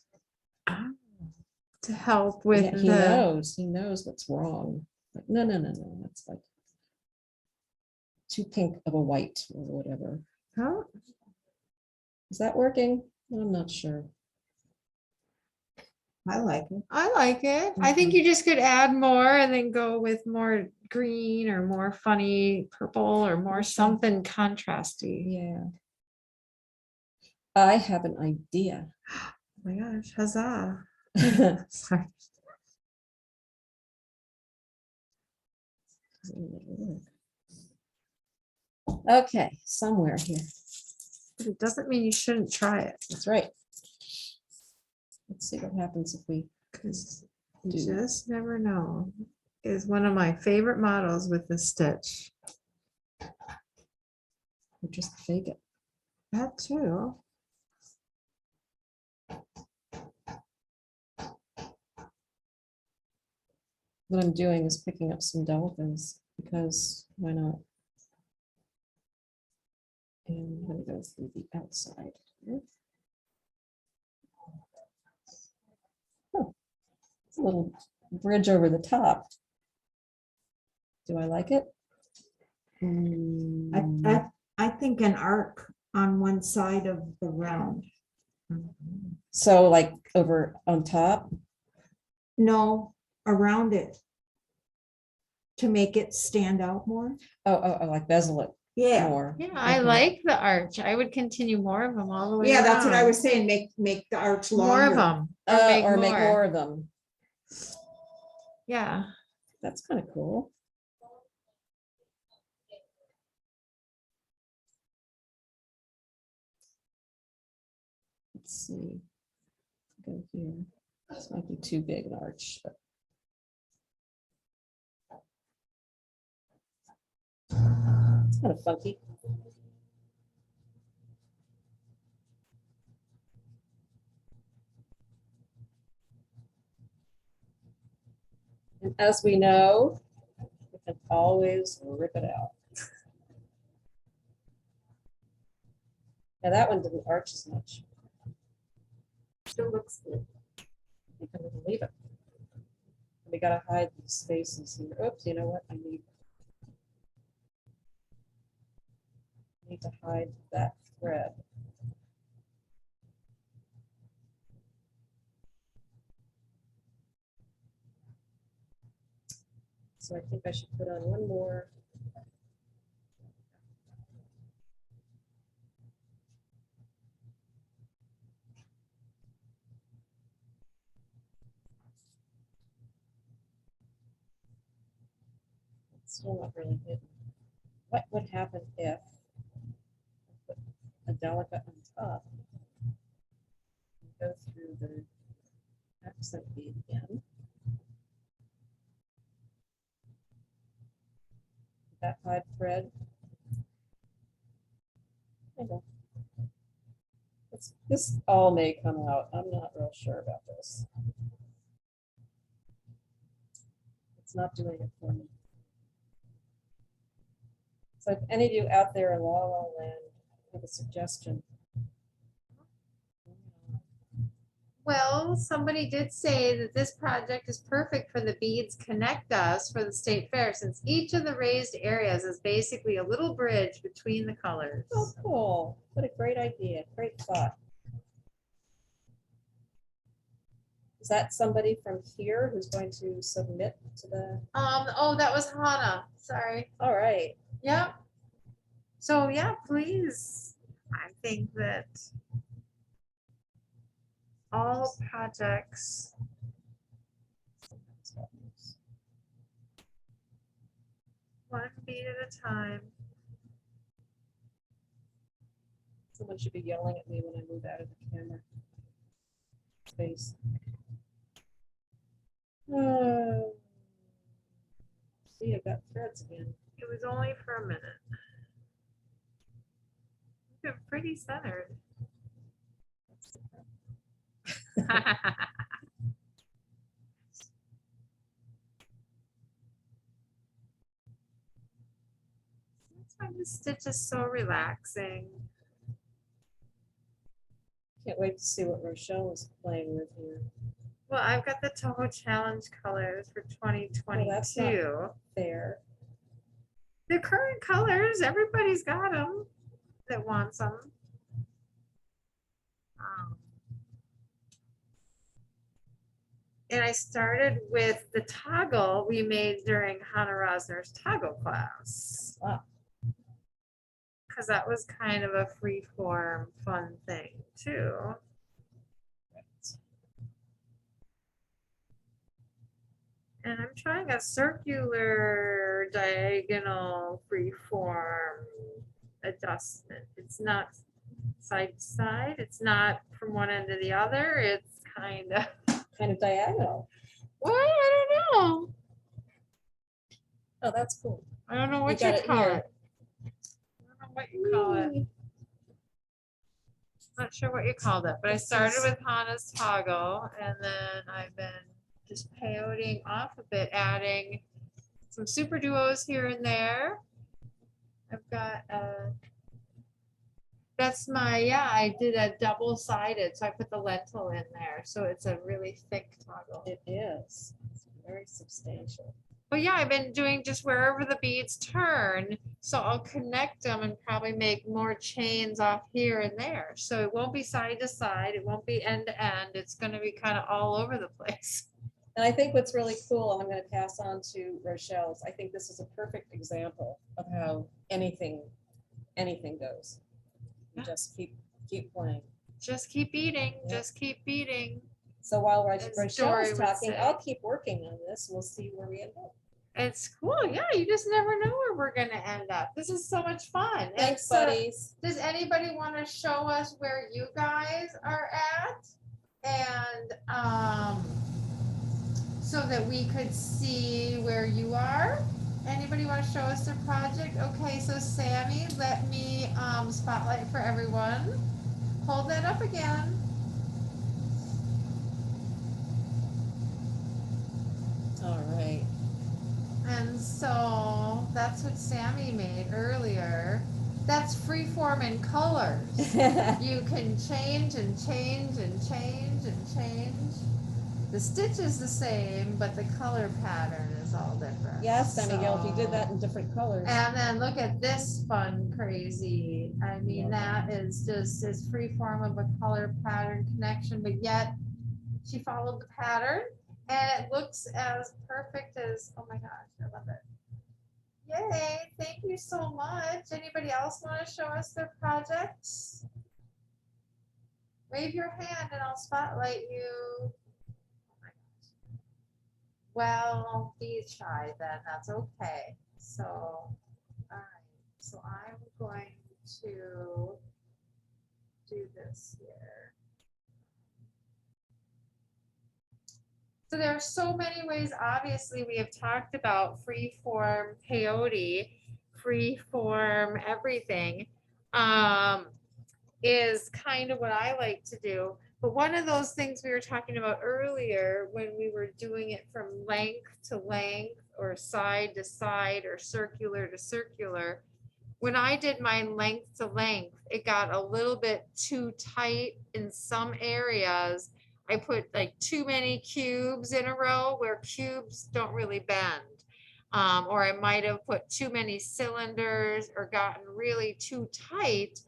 To help with yeah, he knows what's wrong. Like, no, that's like too pink of a white or whatever. Huh? Is that working? I'm not sure. I like it. I like it. I think you just could add more and then go with more green or more funny purple or more something contrasty. Yeah. I have an idea. Oh my gosh, huzzah. Sorry. Okay, somewhere here. But it doesn't mean you shouldn't try it, That's right. Let's see what happens if we because you do. just never know. Is one of my favorite models with the stitch. Or just fake it. That too. What I'm doing is picking up some delicas because why not? And I'm going to go through the outside here. Oh, it's a little bridge over the top. Do I like it? I think an arc on one side of the round. So like over on top? No, around it. To make it stand out more. Oh, like bezel it Yeah. more. Yeah, I Okay. like the arch. I would continue more of them all the way Yeah, that's what I around. was saying, make the arch More longer. of them. Or make more of them. Yeah. That's kind of cool. Let's see. Go here. This might be too big an arch. But it's kind of funky. And as we know, you can always rip it out. Now that one didn't arch as much. Still looks good. I think I'm gonna leave it. We gotta hide these spaces here. Oops, you know what? I need to hide that thread. So I think I should put on one more. It's still not really hidden. What would happen if I put a delicate on top? Go through the accent bead again. That hide thread. This all may come out. I'm not real sure about this. It's not doing it for me. So if any of you out there in La La Land have a suggestion. Well, somebody did say that this project is perfect for the Beads Connect Us for the State Fair, since each of the raised areas is basically a little bridge between the colors. Oh, cool. What a great idea. Great thought. Is that somebody from here who's going to submit to the? Oh, that was Hannah. Sorry. All right. Yep. So yeah, please. I think that all projects. One bead at a time. Someone should be yelling at me when I move out of the camera space. See, I've got threads again. It was only for a minute. You're pretty centered. That's why this stitch is so relaxing. Can't wait to see what Rochelle is playing with here. Well, I've got the Toho Challenge colors for 2022. that's not fair. The current colors, everybody's got them that wants them. And I started with the toggle we made during Hannah Rosner's toggle class. Wow. Because that was kind of a free form fun thing too. And I'm trying a circular diagonal freeform adjustment. It's not side to side. It's not from one end to the other. It's kind of, Kind of diagonal. well, I don't know. Oh, that's cool. I don't know You what got you it call here. it. I don't know what you call it. Not sure what you called it, but I started with Hana's toggle and then I've been just peyoting off a bit, adding some super duos here and there. I've got that's my, yeah, I did a double-sided, so I put the lentil in there, so it's a really thick toggle. It is. It's very substantial. But yeah, I've been doing just wherever the beads turn, so I'll connect them and probably make more chains off here and there. So it won't be side to side, it won't be end to end, it's gonna be kind of all over the place. And I think what's really cool, and I'm going to pass on to Rochelle's, I think this is a perfect example of how anything goes. You Yeah. just keep playing. Just keep beating, Yeah. just keep beating. So while As Dory Rochelle's would talking, say. I'll keep working on this. We'll see where we end up. It's cool, yeah, you just never know where we're gonna end up. This is so much fun. And Thanks, so, buddies. does anybody want to show us where you guys are at? And so that we could see where you are? Anybody want to show us their project? Okay, so Sammy, let me spotlight for everyone. Hold that up again. All right. And so that's what Sammy made earlier. That's freeform in colors. You can change and change and change and change. The stitch is the same, but the color pattern is all different. Yes, Miguel, if you did that So- in different colors. And then look at this fun, crazy. I mean, Yeah. that is just as freeform of a color pattern connection, but yet she followed the pattern and it looks as perfect as, oh my gosh, I love it. Yay, thank you so much. Anybody else want to show us their projects? Wave your hand and I'll spotlight you. Oh my gosh. Well, be shy then, that's okay. So, all right, so I'm going to do this here. So there are so many ways, obviously, we have talked about freeform peyote, freeform everything, is kind of what I like to do. But one of those things we were talking about earlier, when we were doing it from length to length, or side to side, or circular to circular, when I did mine length to length, it got a little bit too tight in some areas. I put like too many cubes in a row where cubes don't really bend. Or I might have put too many cylinders or gotten really too tight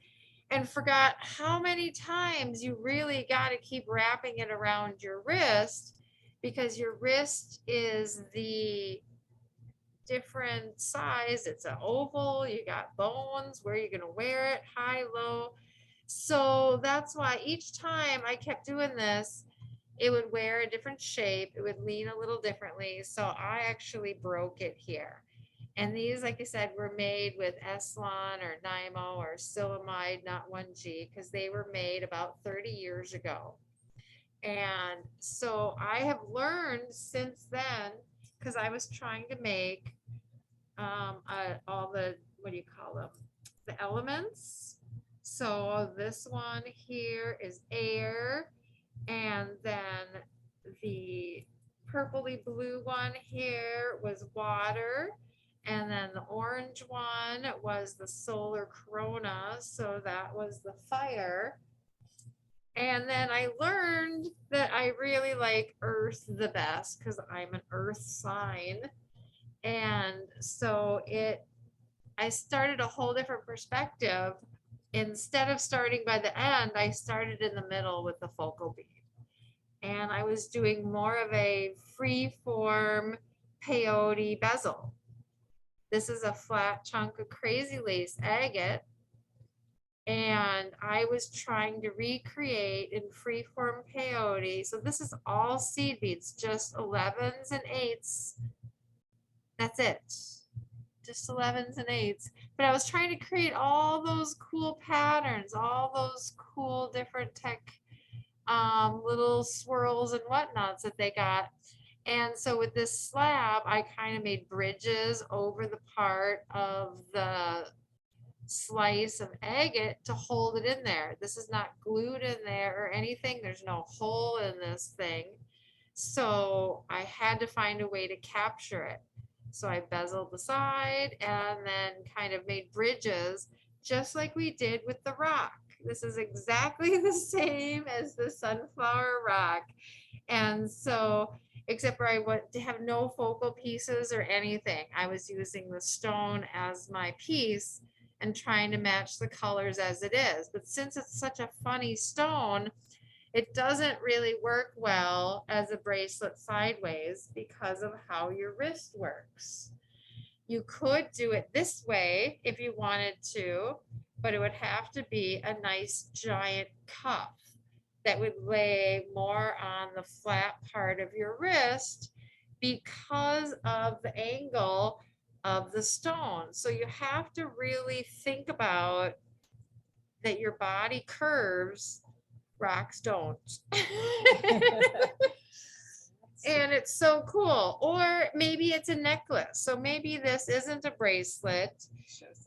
and forgot how many times you really got to keep wrapping it around your wrist, because your wrist is the different size. It's an oval, you got bones, where you're gonna wear it, high, low. So that's why each time I kept doing this, it would wear a different shape, it would lean a little differently. So I actually broke it here. And these, like I said, were made with Eslon or Nymo or Silamide, not 1G, because they were made about 30 years ago. And so I have learned since then, because I was trying to make all the, what do you call them? The elements. So this one here is air, and then the purpley blue one here was water, and then the orange one was the solar corona, so that was the fire. And then I learned that I really like earth the best because I'm an earth sign. And so I started a whole different perspective. Instead of starting by the end, I started in the middle with the focal bead. And I was doing more of a free form peyote bezel. This is a flat chunk of crazy lace agate. And I was trying to recreate in Freeform Peyote. So this is all seed beads, just 11s and 8s. That's it. Just 11s and 8s. But I was trying to create all those cool patterns, all those cool different tech little swirls and whatnots that they got. And so with this slab, I kind of made bridges over the part of the slice of agate to hold it in there. This is not glued in there or anything. There's no hole in this thing. So I had to find a way to capture it. So I bezeled the side and then kind of made bridges just like we did with the rock. This is exactly the same as the sunflower rock. And so, except for I went to have no focal pieces or anything. I was using the stone as my piece and trying to match the colors as it is. But since it's such a funny stone, it doesn't really work well as a bracelet sideways because of how your wrist works. You could do it this way if you wanted to, but it would have to be a nice giant cuff that would lay more on the flat part of your wrist because of the angle of the stone. So you have to really think about that your body curves, rocks don't. And it's so cool. Or maybe it's a necklace. So maybe this isn't a bracelet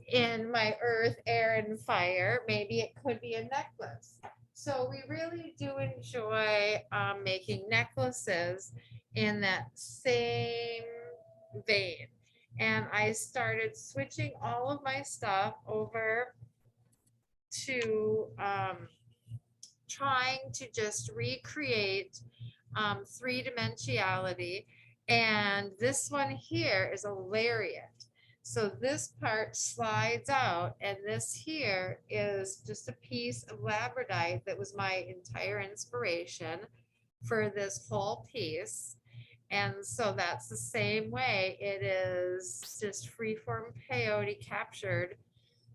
in my earth, air, and fire. Maybe it could be a necklace. So we really do enjoy making necklaces in that same vein. And I started switching all of my stuff over to trying to just recreate three-dimensionality. And this one here is a lariat. So this part slides out, and this here is just a piece of labradorite that was my entire inspiration for this whole piece. And so that's the same way. It is just freeform peyote captured,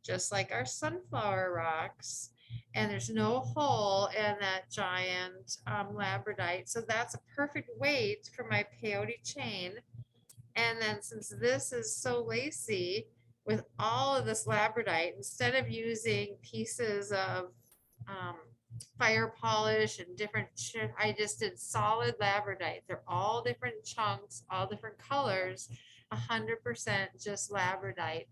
just like our sunflower rocks. And there's no hole in that giant labradorite. So that's a perfect weight for my peyote chain. And then since this is so lacy with all of this labradorite, instead of using pieces of fire polish and different shit, I just did solid labradorite. They're all different chunks, all different colors, 100% just labradorite.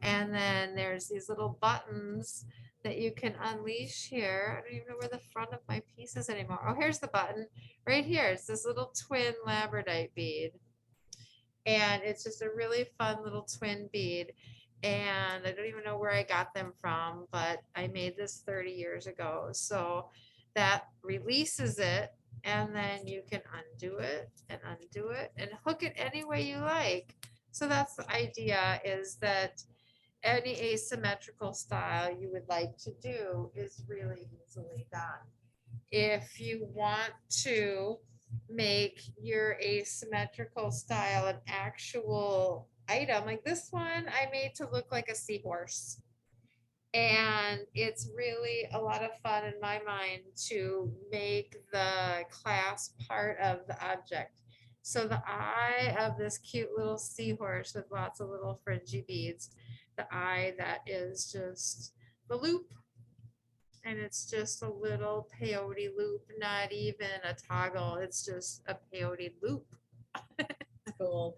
And then there's these little buttons that you can unleash here. I don't even know where the front of my piece is anymore. Oh, here's the button right here. It's this little twin labradorite bead. And it's just a really fun little twin bead. And I don't even know where I got them from, but I made this 30 years ago. So that releases it, and then you can undo it and hook it any way you like. So that's the idea, is that any asymmetrical style you would like to do is really easily done. If you want to make your asymmetrical style an actual item, like this one I made to look like a seahorse. And it's really a lot of fun in my mind to make the clasp part of the object. So the eye of this cute little seahorse with lots of little fringy beads, the eye that is just the loop. And it's just a little peyote loop, not even a toggle. It's just a peyote loop. Cool.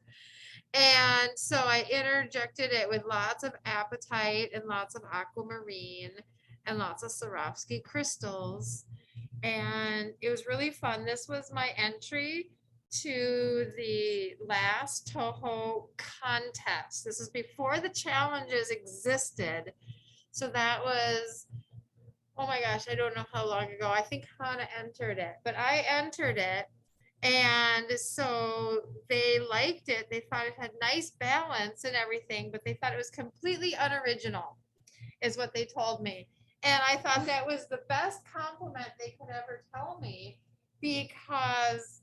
And so I interjected it with lots of apatite and lots of aquamarine and lots of Swarovski crystals. And it was really fun. This was my entry to the last Toho contest. This is before the challenges existed. So that was, oh my gosh, I don't know how long ago. I think Hannah entered it, but I entered it. And so they liked it. They thought it had nice balance and everything, but they thought it was completely unoriginal, is what they told me. And I thought that was the best compliment they could ever tell me, because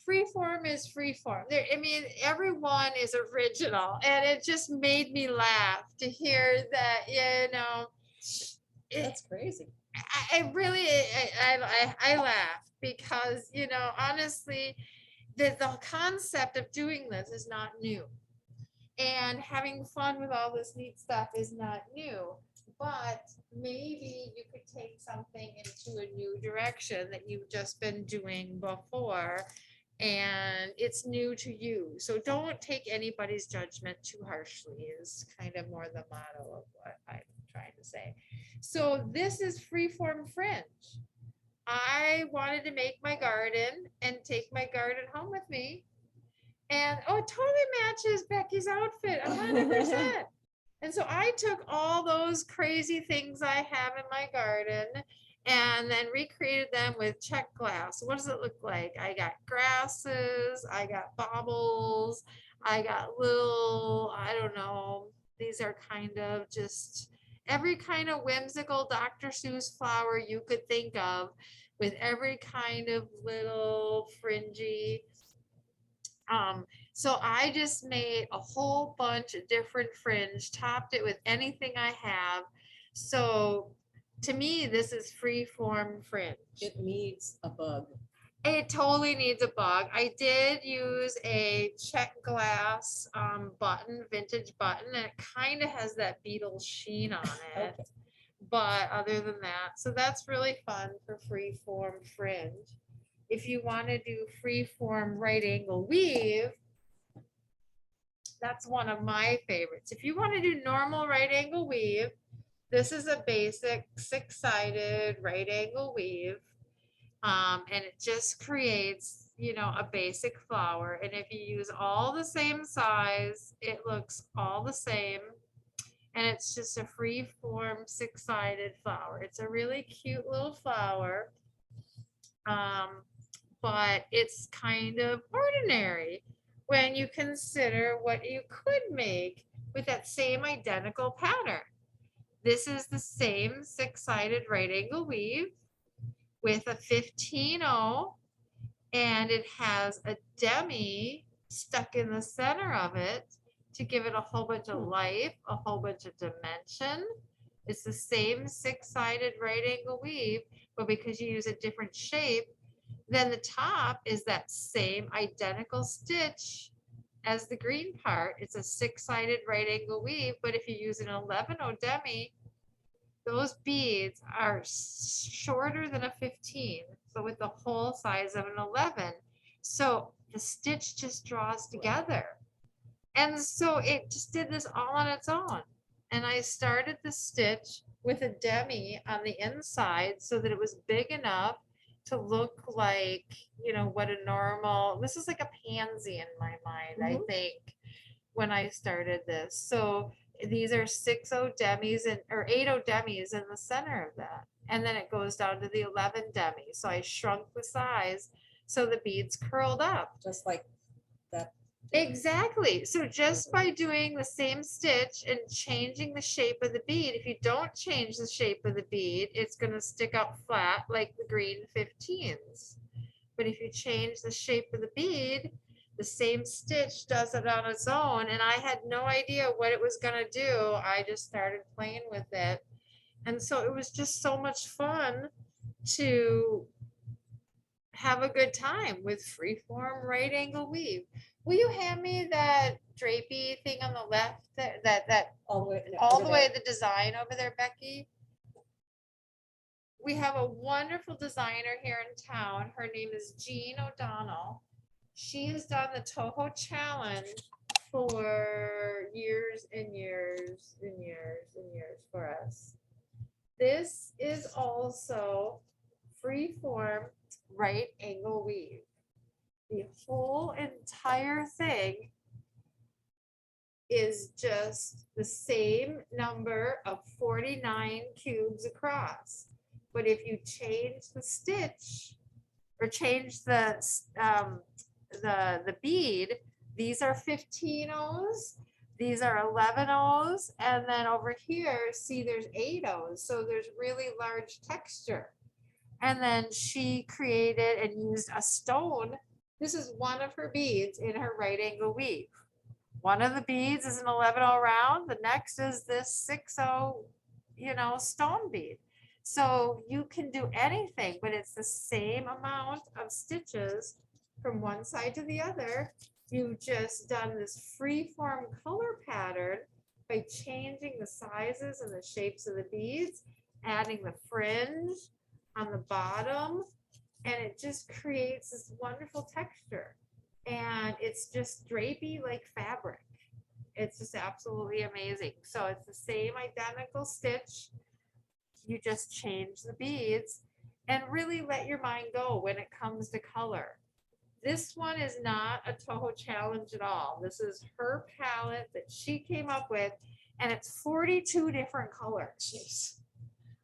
freeform is freeform. I mean, everyone is original, and it just made me laugh to hear that, you know, That's crazy. I really, I laugh because, you know, honestly, the concept of doing this is not new. And having fun with all this neat stuff is not new. But maybe you could take something into a new direction that you've just been doing before. And it's new to you. So don't take anybody's judgment too harshly is kind of more the motto of what I'm trying to say. So this is Freeform Fringe. I wanted to make my garden and take my garden home with me. And oh, it totally matches Becky's outfit, 100%. And so I took all those crazy things I have in my garden and then recreated them with check glass. What does it look like? I got grasses, I got baubles, I got little, I don't know, these are kind of just every kind of whimsical Dr. Seuss flower you could think of with every kind of little fringy. So I just made a whole bunch of different fringe, topped it with anything I have. So to me, this is Freeform Fringe. It needs a bug. It totally needs a bug. I did use a check glass button, vintage button, and it kind of has that beetle sheen on it. Okay. But other than that, so that's really fun for Freeform Fringe. If you want to do Freeform right angle weave, that's one of my favorites. If you want to do normal right angle weave, this is a basic 6-sided right angle weave. And it just creates, you know, a basic flower. And if you use all the same size, it looks all the same. And it's just a free form 6-sided flower. It's a really cute little flower. But it's kind of ordinary when you consider what you could make with that same identical pattern. This is the same 6-sided right angle weave with a 15-0, and it has a demi stuck in the center of it to give it a whole bunch of life, a whole bunch of dimension. It's the same 6-sided right angle weave, but because you use a different shape, then the top is that same identical stitch as the green part. It's a 6-sided right angle weave, but if you use an 11-0 demi, those beads are shorter than a 15, so with the whole size of an 11. So the stitch just draws together. And so it just did this all on its own. And I started the stitch with a demi on the inside so that it was big enough to look like, you know, what a normal, this is like a pansy in my mind, I think, when I started this. So these are 6-0 demis and or 8-0 demis in the center of that. And then it goes down to the 11 demi. So I shrunk the size so the beads curled up. Just like that. Exactly. So just by doing the same stitch and changing the shape of the bead, if you don't change the shape of the bead, it's going to stick out flat like the green 15s. But if you change the shape of the bead, the same stitch does it on its own. And I had no idea what it was going to do. I just started playing with it. And so it was just so much fun to have a good time with Freeform right angle weave. Will you hand me that drapey thing on the left, that All the way, all the way the design over there, Becky? We have a wonderful designer here in town. Her name is Jean O'Donnell. She has done the Toho Challenge for years and years and years and years for us. This is also Freeform right angle weave. The whole entire thing is just the same number of 49 cubes across. But if you change the stitch or change the bead, these are 15-0s, these are 11-0s, and then over here, see, there's 8-0s. So there's really large texture. And then she created and used a stone. This is one of her beads in her right angle weave. One of the beads is an 11-0 round. The next is this 6-0 stone bead. So you can do anything, but it's the same amount of stitches from one side to the other. You've just done this free-form color pattern by changing the sizes and the shapes of the beads, adding the fringe on the bottom, and it just creates this wonderful texture. And it's just drapey like fabric. It's just absolutely amazing. So it's the same identical stitch. You just change the beads and really let your mind go when it comes to color. This one is not a Toho challenge at all. This is her palette that she came up with, and it's 42 different colors. Jeez.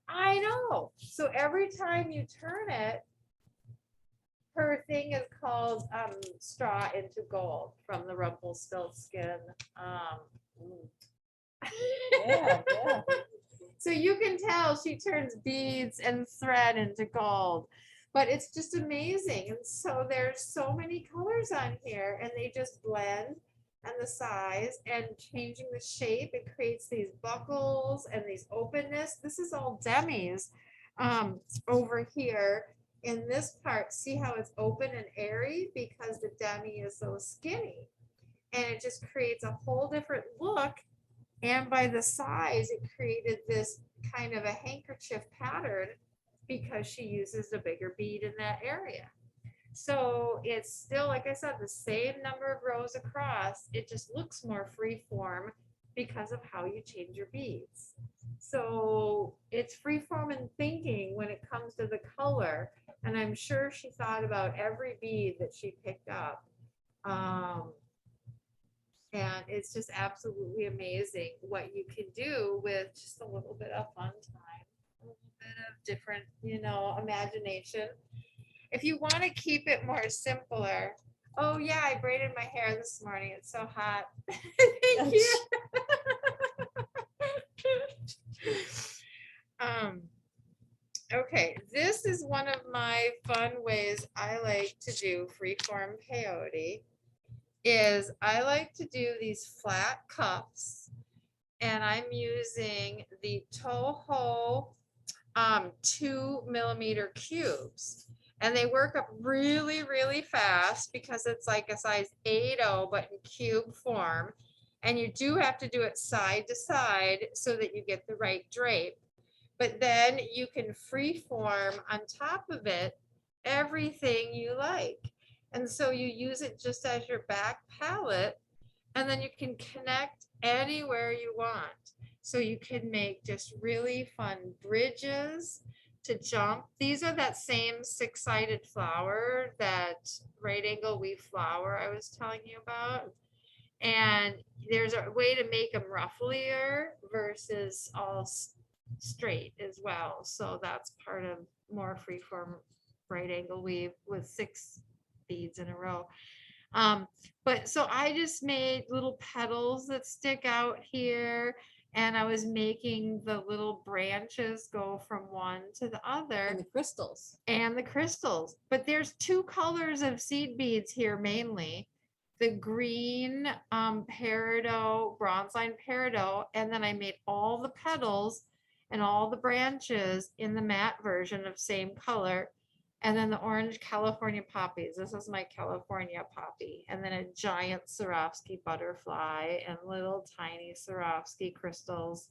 I know. So every time you turn it, her thing is called Straw into Gold from the Rumpelstiltskin. Yeah, yeah. So you can tell she turns beads and thread into gold, but it's just amazing. And so there's so many colors on here, and they just blend, and the size and changing the shape, it creates these buckles and these openness. This is all demis over here in this part. See how it's open and airy because the demi is so skinny, and it just creates a whole different look. And by the size, it created this kind of a handkerchief pattern because she uses a bigger bead in that area. So it's still, like I said, the same number of rows across. It just looks more free form because of how you change your beads. So it's free form in thinking when it comes to the color. And I'm sure she thought about every bead that she picked up. And it's just absolutely amazing what you can do with just a little bit of fun time, a little bit of different, imagination. If you want to keep it more simpler, oh yeah, I braided my hair this morning. It's so hot. Thank you. Okay, this is one of my fun ways I like to do freeform peyote. Is I like to do these flat cups, and I'm using the Toho 2mm cubes, and they work up really, really fast because it's like a size 8-0 but in cube form, and you do have to do it side to side so that you get the right drape, but then you can free form on top of it everything you like. And so you use it just as your back palette, and then you can connect anywhere you want. So you can make just really fun bridges to jump. These are that same 6-sided flower, that right angle weave flower I was telling you about. And there's a way to make them rufflier versus all straight as well. So that's part of more freeform right angle weave with 6 beads in a row. But so I just made little petals that stick out here, and I was making the little branches go from one to the other. And the crystals. And the crystals. But there's 2 colors of seed beads here mainly. The green peridot, bronze line peridot, and then I made all the petals and all the branches in the matte version of same color. And then the orange California poppies. This is my California poppy. And then a giant Swarovski butterfly and little tiny Swarovski crystals.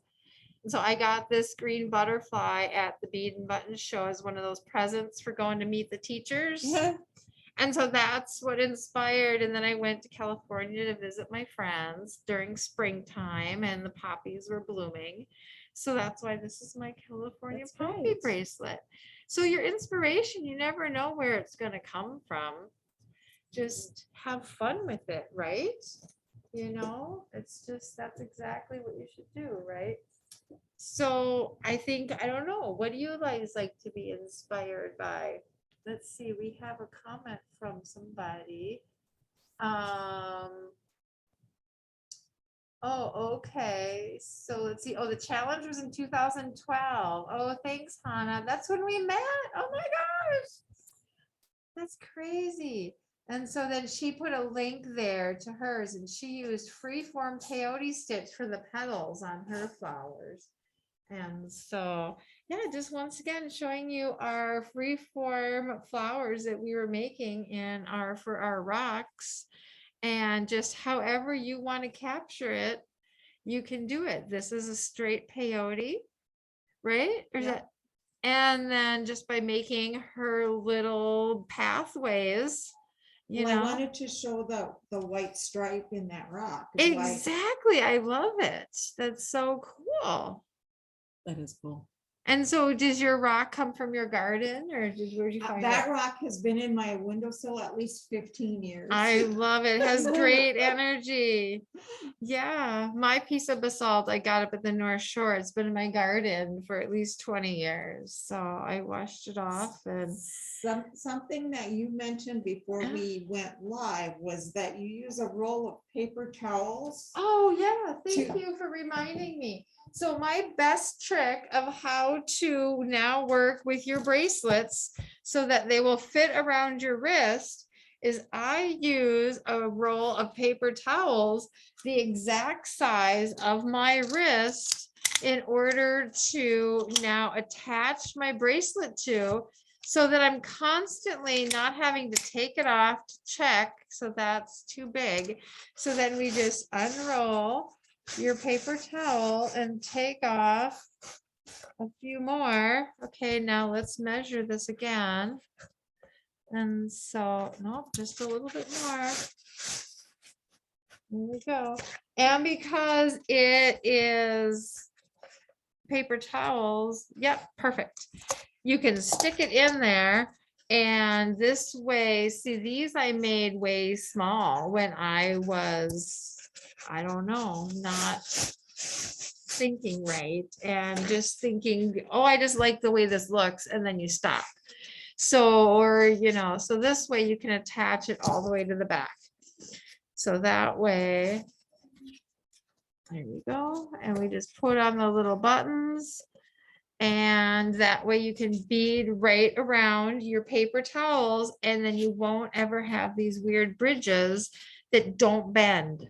And so I got this green butterfly at the Bead and Button show as one of those presents for going to meet the teachers. Yeah. And so that's what inspired. And then I went to California to visit my friends during springtime, and the poppies were blooming. So that's why this is my California That's poppy great. bracelet. So your inspiration, you never know where it's going to come from. Just have fun with it, right? It's just, that's exactly what you should do, right? So I think, I don't know, what do you guys like to be inspired by? Let's see, we have a comment from somebody. Oh, okay. So let's see. Oh, the challenge was in 2012. Oh, thanks, Hannah. That's when we met. Oh my gosh. That's crazy. And so then she put a link there to hers, and she used freeform peyote stitch for the petals on her flowers. And so, yeah, just once again, showing you our freeform flowers that we were making for our rocks. And just however you want to capture it, you can do it. This is a straight peyote, right? Or is Yeah. it? And then just by making her little pathways, you Well, I know. wanted to show the white stripe in that rock. is why- Exactly. I love it. That's so cool. That is cool. And so does your rock come from your garden or where'd you find That it? rock has been in my windowsill at least 15 years. I love it. It has great energy. Yeah, my piece of basalt, I got up at the North Shore. It's been in my garden for at least 20 years. So I washed it off and Something that you mentioned before we went live was that you use a roll of paper towels. oh yeah, thank To- you for reminding me. So my best trick of how to now work with your bracelets so that they will fit around your wrist is I use a roll of paper towels the exact size of my wrist in order to now attach my bracelet to, so that I'm constantly not having to take it off to check. So that's too big. So then we just unroll your paper towel and take off a few more. Okay, now let's measure this again. And so, no, just a little bit more. There we go. And because it is paper towels, yep, perfect. You can stick it in there. And this way, see, these I made way small when I was, I don't know, not thinking right. And just thinking, oh, I just like the way this looks. And then you stop. So, or, you know, so this way you can attach it all the way to the back. So that way, there we go. And we just put on the little buttons. And that way you can bead right around your paper towels, and then you won't ever have these weird bridges that don't bend.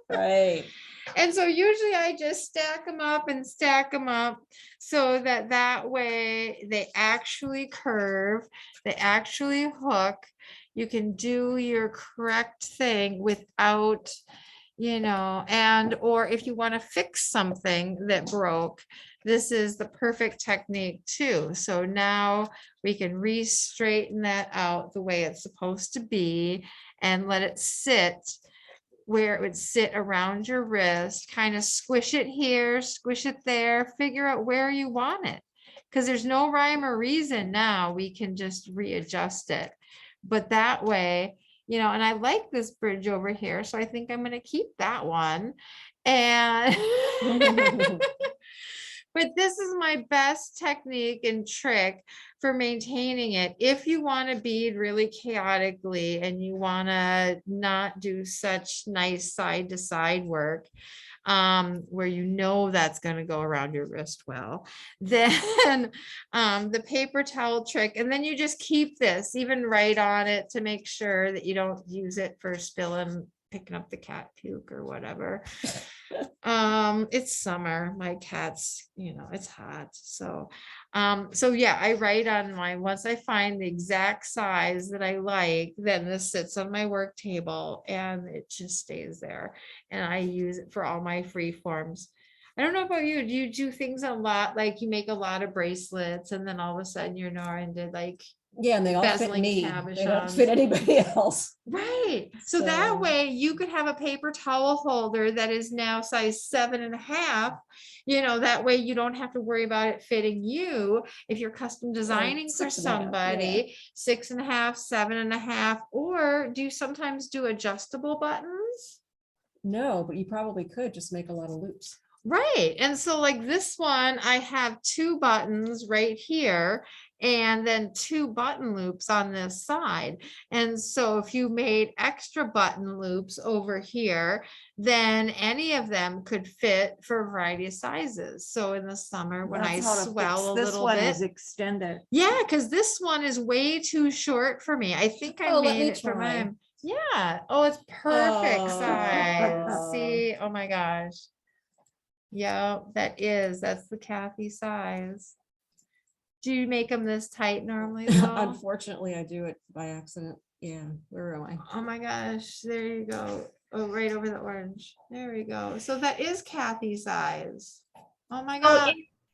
Right. And so usually I just stack them up and stack them up so that that way they actually curve, they actually hook. You can do your correct thing without, you know, and or if you want to fix something that broke, this is the perfect technique too. So now we can re-straighten that out the way it's supposed to be and let it sit where it would sit around your wrist, kind of squish it here, squish it there, figure out where you want it. Because there's no rhyme or reason now, we can just readjust it. But that way, you know, and I like this bridge over here, so I think I'm gonna keep that one. And but this is my best technique and trick for maintaining it. If you want to bead really chaotically and you want to not do such nice side to side work, where you know that's going to go around your wrist well, then the paper towel trick, and then you just keep this even right on it to make sure that you don't use it for spilling, picking up the cat puke or whatever. It's summer, my cats, you know, it's hot. So yeah, I write on my, once I find the exact size that I like, then this sits on my work table and it just stays there. And I use it for all my free forms. I don't know about you. Do you do things a lot? Like you make a lot of bracelets and then all of a sudden you're Nora did like, Yeah, and they all fit Bezeling me. They don't cabochons. fit anybody else. right. So that So- way you could have a paper towel holder that is now size 7.5. You know, that way you don't have to worry about it fitting you. If you're custom designing for 6.5, somebody, 6.5, 7.5, or do you sometimes do adjustable buttons? No, but you probably could just make a lot of loops. Right. And so like this one, I have 2 buttons right here and then 2 button loops on this side. And so if you made extra button loops over here, then any of them could fit for a variety of sizes. So in the summer when I swell a little bit, extended. yeah, because this one is way too short for me. I think I Oh, let made me it for try. mine. Yeah. Oh, it's perfect Oh. size. See, oh my gosh. Yeah, that's the Cathy size. Do you make them this tight normally though? Unfortunately, I do it by accident. Yeah, where am I? Oh my gosh, there you go. Oh, right over the orange. There we go. So that is Cathy size. Oh my Oh, God.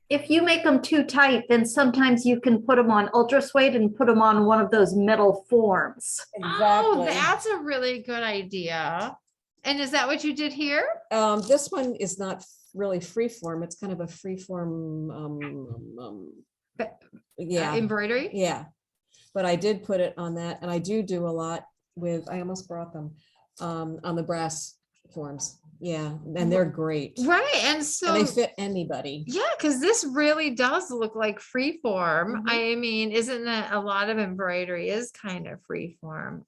if you make them too tight, then sometimes you can put them on ultra suede and put them on one of those metal forms. Oh, that's a really good idea. And is that what you did here? This one is not really free form. It's kind of a free form. But, Yeah, Embroidery? yeah. But I did put it on that, and I do a lot with. I almost brought them on the brass forms. Yeah, and they're great. Right. And And so they fit anybody. yeah, because this really does look like free form. Mhm. I mean, isn't it a lot of embroidery is kind of free form?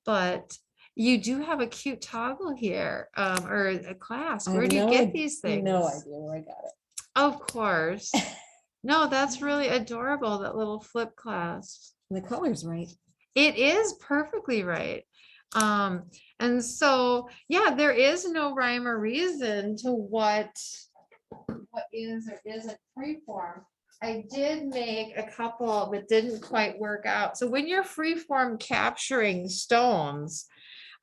But you do have a cute toggle here, or a clasp. I Where have do you no get id- these things? No idea where I got it. Of course. No, that's really adorable, that little flip clasp. And the color's right. It is perfectly right. And so, yeah, there is no rhyme or reason to what is or isn't freeform. I did make a couple that didn't quite work out. So when you're freeform capturing stones,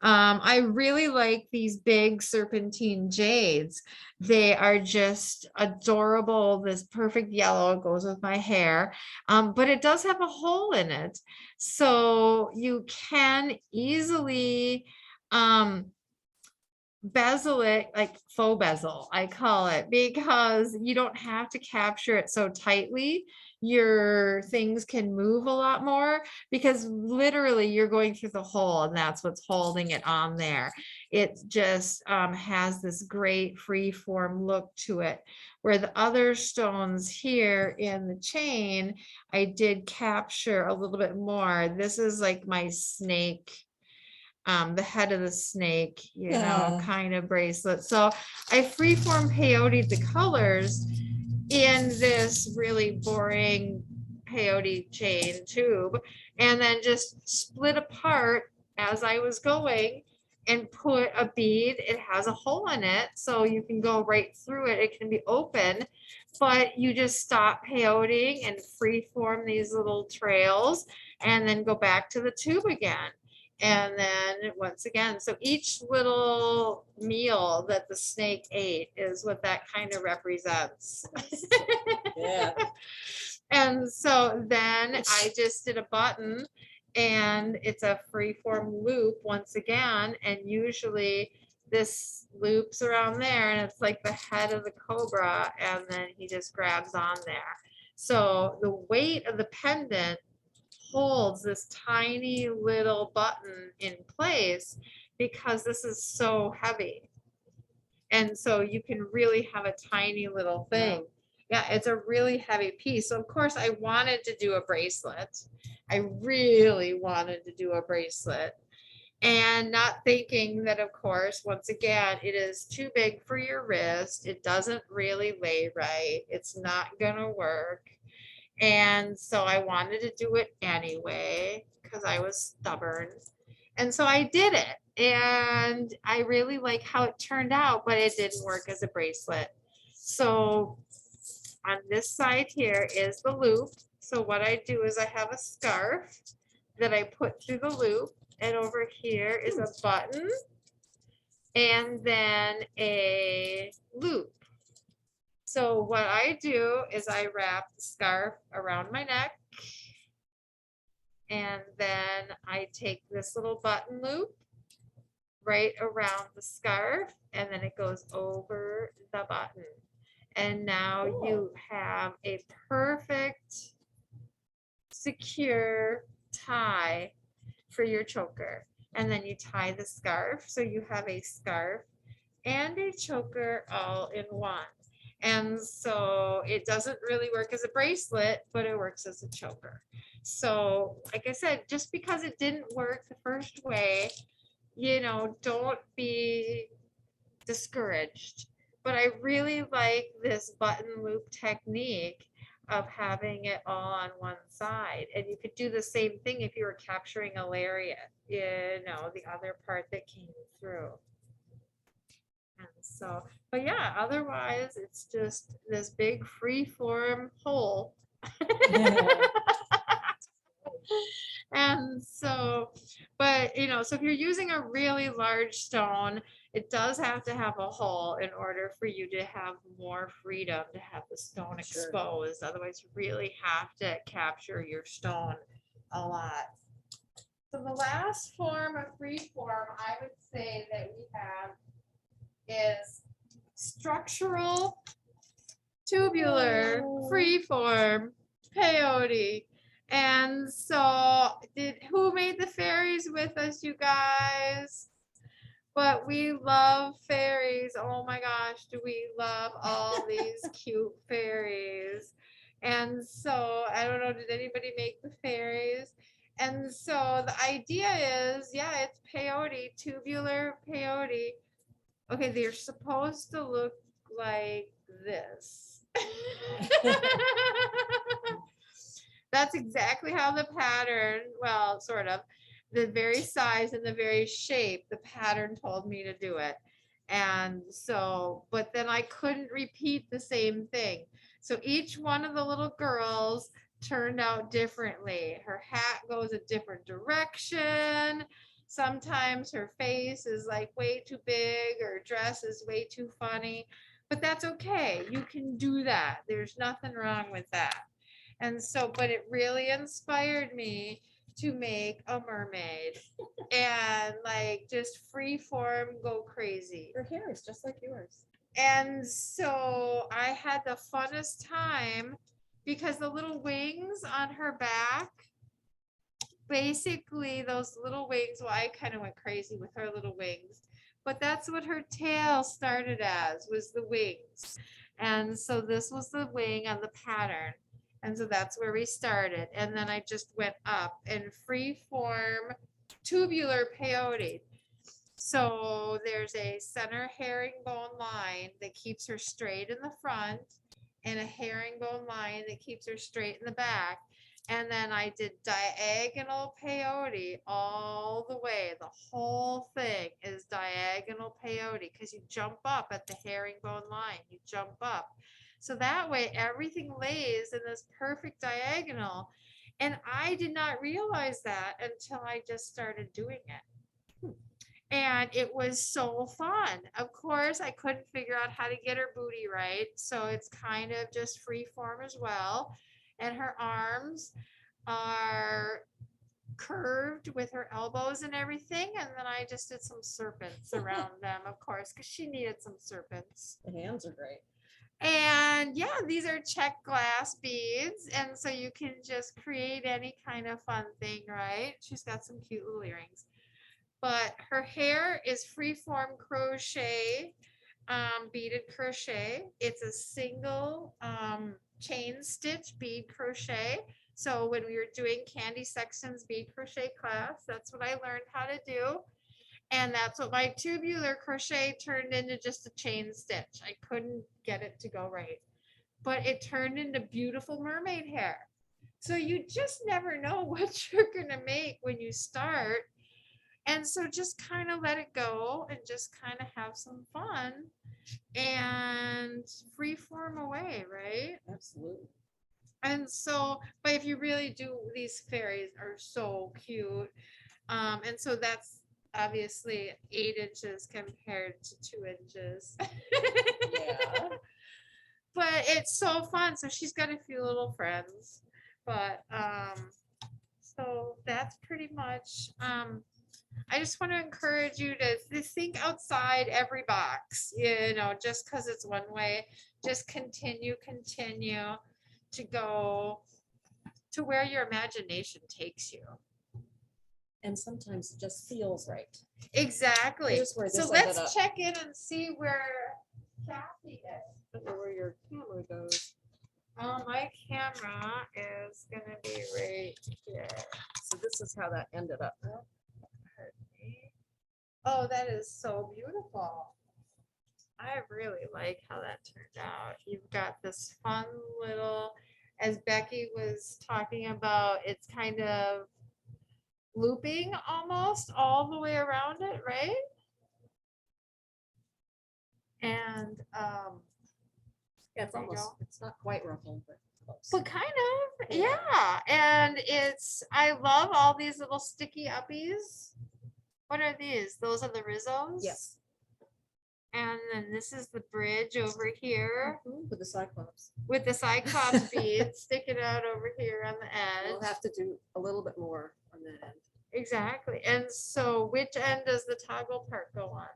I really like these big serpentine jades. They are just adorable. This perfect yellow goes with my hair, but it does have a hole in it. So you can easily bezel it, like faux bezel, I call it, because you don't have to capture it so tightly. Your things can move a lot more because literally you're going through the hole and that's what's holding it on there. It just has this great free form look to it, where the other stones here in the chain, I did capture a little bit more. This is like my snake, the head of the snake, you know, Yeah. kind of bracelet. So I freeform peyote the colors in this really boring peyote chain tube, and then just split apart as I was going and put a bead. It has a hole in it, so you can go right through it. It can be open, but you just stop peyoting and freeform these little trails and then go back to the tube again. And then once again, so each little meal that the snake ate is what that kind of represents. Yeah. And so then I just did a button, and it's a freeform loop once again. And usually this loops around there, and it's like the head of the cobra, and then he just grabs on there. So the weight of the pendant holds this tiny little button in place because this is so heavy. And so you can really have a tiny little thing. Yeah, it's a really heavy piece. So of course I wanted to do a bracelet. I really wanted to do a bracelet. And not thinking that, of course, once again, it is too big for your wrist. It doesn't really lay right. It's not gonna work. And so I wanted to do it anyway because I was stubborn. And so I did it. And I really like how it turned out, but it didn't work as a bracelet. So on this side here is the loop. So what I do is I have a scarf that I put through the loop. And over here is a button and then a loop. So what I do is I wrap the scarf around my neck, and then I take this little button loop right around the scarf, and then it goes over the button. And now you have a perfect, secure tie for your choker. And then you tie the scarf, so you have a scarf and a choker all in one. And so it doesn't really work as a bracelet, but it works as a choker. So like I said, just because it didn't work the first way, you know, don't be discouraged. But I really like this button loop technique of having it all on one side. And you could do the same thing if you were capturing a lariat, you know, the other part that came through. And so, but yeah, otherwise it's just this big free form hole. And so, but you know, so if you're using a really large stone, it does have to have a hole in order for you to have more freedom to have the stone Sure. exposed. Otherwise, you really have to capture your stone a lot. So the last form of free form I would say that we have is structural tubular freeform peyote. And so who made the fairies with us, you guys? But we love fairies. Oh my gosh, do we love all these cute fairies? And so I don't know, did anybody make the fairies? And so the idea is, yeah, it's peyote, tubular peyote. Okay, they're supposed to look like this. That's exactly how the pattern, well, sort of, the very size and the very shape, the pattern told me to do it. And so, but then I couldn't repeat the same thing. So each one of the little girls turned out differently. Her hat goes a different direction. Sometimes her face is like way too big, or dress is way too funny, but that's okay. You can do that. There's nothing wrong with that. And so, but it really inspired me to make a mermaid and like just free form, go crazy. Her hair is just like yours. And so I had the funnest time because the little wings on her back, basically those little wings, well, I kind of went crazy with her little wings, but that's what her tail started as, was the wings. And so this was the wing on the pattern. And so that's where we started. And then I just went up and free form tubular peyote. So there's a center herringbone line that keeps her straight in the front and a herringbone line that keeps her straight in the back. And then I did diagonal peyote all the way. The whole thing is diagonal peyote because you jump up at the herringbone line. You jump up. So that way everything lays in this perfect diagonal. And I did not realize that until I just started doing it. And it was so fun. Of course, I couldn't figure out how to get her booty right. So it's kind of just free form as well. And her arms are curved with her elbows and everything. And then I just did some serpents around them, of course, because she needed some serpents. The hands are great. And yeah, these are check glass beads. And so you can just create any kind of fun thing, right? She's got some cute little earrings. But her hair is freeform crochet, beaded crochet. It's a single chain stitch bead crochet. So when we were doing Candy Sexton's bead crochet class, that's what I learned how to do. And that's what my tubular crochet turned into, just a chain stitch. I couldn't get it to go right, but it turned into beautiful mermaid hair. So you just never know what you're gonna make when you start. And so just kind of let it go and just kind of have some fun and free form away, right? Absolutely. And so, but if you really do, these fairies are so cute. And so that's obviously 8 inches compared to 2 inches. Yeah. But it's so fun. So she's got a few little friends. But so that's pretty much I just want to encourage you to think outside every box, you know, just because it's one way, just continue to go to where your imagination takes you. And sometimes it just feels right. Exactly. Here's where So this ended let's up. check in and see where Cathy is. I don't know where your camera goes. My camera is gonna be right here. So this is how that ended up. Oh, that is so beautiful. I really like how that turned out. You've got this fun little, as Becky was talking about, it's kind of looping almost all the way around it, right? And, Yeah, it's There you almost, go. it's not quite ruffled, but close. but kind of, Yeah. yeah. And I love all these little sticky uppies. What are these? Those are the Rizzos? Yes. And then this is the bridge over here With the Cyclops. with the Cyclops beads sticking out over here on the We'll edge. have to do a little bit more on that end. Exactly. And so which end does the toggle part go on?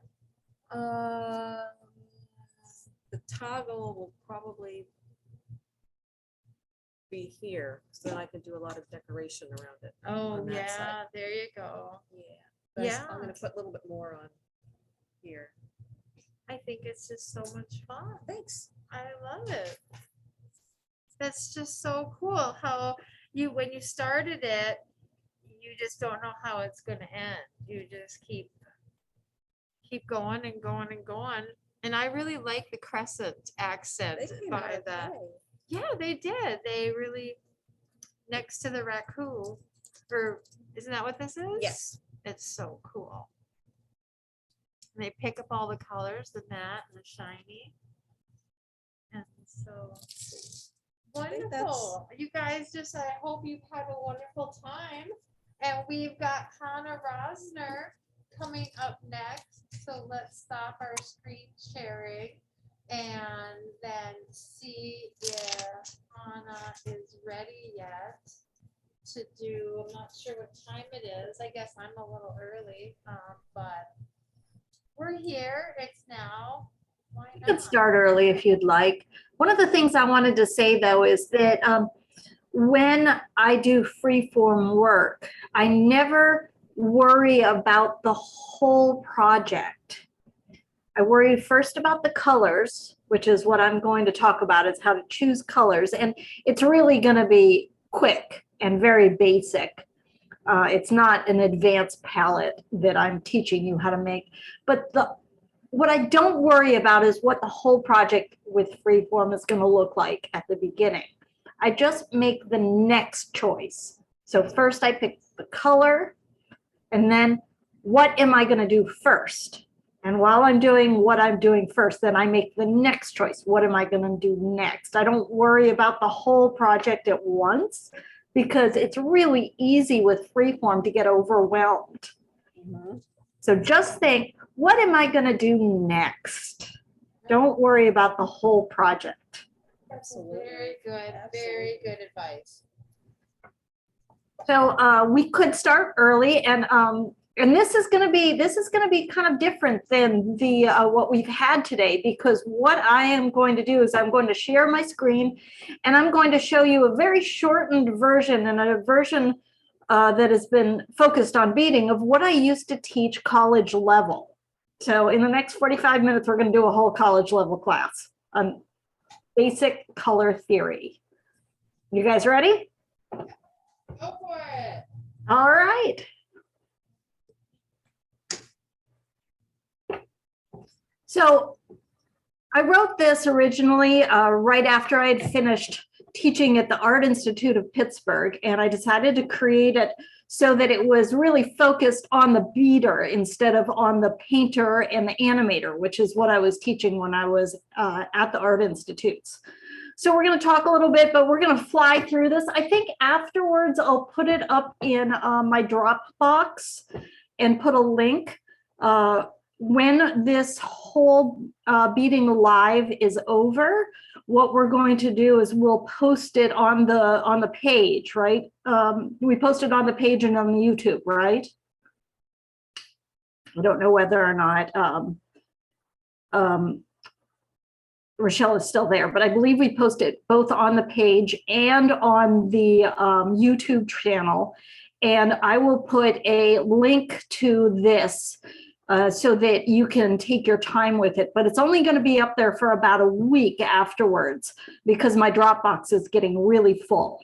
The toggle will probably be here, so then I can do a lot of decoration around it. Oh, on that side. yeah, there you go. Yeah. But Yeah. I'm gonna put a little bit more on here. I think it's just so much fun. Thanks. I love it. That's just so cool how when you started it, you just don't know how it's gonna end. You just keep going and going and going. And I really like the crescent accent by that. Yeah, they did. They really, next to the raccoon, or isn't that what this is? Yes. It's so cool. And they pick up all the colors, the matte and the shiny. And so think that's- wonderful. You guys I hope you've had a wonderful time. And we've got Hannah Rosner coming up next. So let's stop our screen sharing and then see if Hannah is ready yet to do. I'm not sure what time it is. I guess I'm a little early, but we're here. It's now. Why You not? could start early if you'd like. One of the things I wanted to say though is that when I do freeform work, I never worry about the whole project. I worry first about the colors, which is what I'm going to talk about, is how to choose colors. And it's really going to be quick and very basic. It's not an advanced palette that I'm teaching you how to make. But what I don't worry about is what the whole project with freeform is going to look like at the beginning. I just make the next choice. So first I pick the color, and then what am I going to do first? And while I'm doing what I'm doing first, then I make the next choice. What am I going to do next? I don't worry about the whole project at once because it's really easy with freeform to get overwhelmed. So just think, what am I going to do next? Don't worry about the whole project. Absolutely. Very good. Very good advice. So we could start early, and this is going to be kind of different than the what we've had today, because what I am going to do is I'm going to share my screen, and I'm going to show you a very shortened version and a version that has been focused on beading of what I used to teach college level. So in the next 45 minutes, we're going to do a whole college level class on basic color theory. You guys ready? Go for it. All right. So I wrote this originally right after I had finished teaching at the Art Institute of Pittsburgh, and I decided to create it so that it was really focused on the beader instead of on the painter and the animator, which is what I was teaching when I was at the Art Institutes. So we're going to talk a little bit, but we're going to fly through this. I think afterwards I'll put it up in my Dropbox and put a link. When this whole beading live is over, what we're going to do is we'll post it on the page, right? We post it on the page and on YouTube, right? I don't know whether or not Rochelle is still there, but I believe we post it both on the page and on the YouTube channel. And I will put a link to this so that you can take your time with it. But it's only going to be up there for about a week afterwards because my Dropbox is getting really full.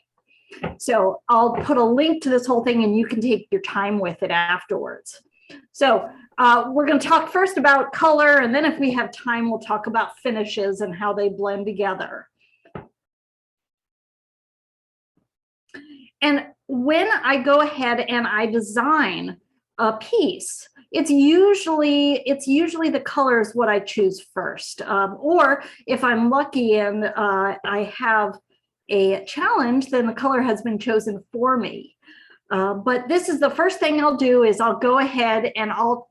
So I'll put a link to this whole thing and you can take your time with it afterwards. So we're going to talk first about color, and then if we have time, we'll talk about finishes and how they blend together. And when I go ahead and I design a piece, it's usually the colors what I choose first. Or if I'm lucky and I have a challenge, then the color has been chosen for me. But this is the first thing I'll do is I'll go ahead and I'll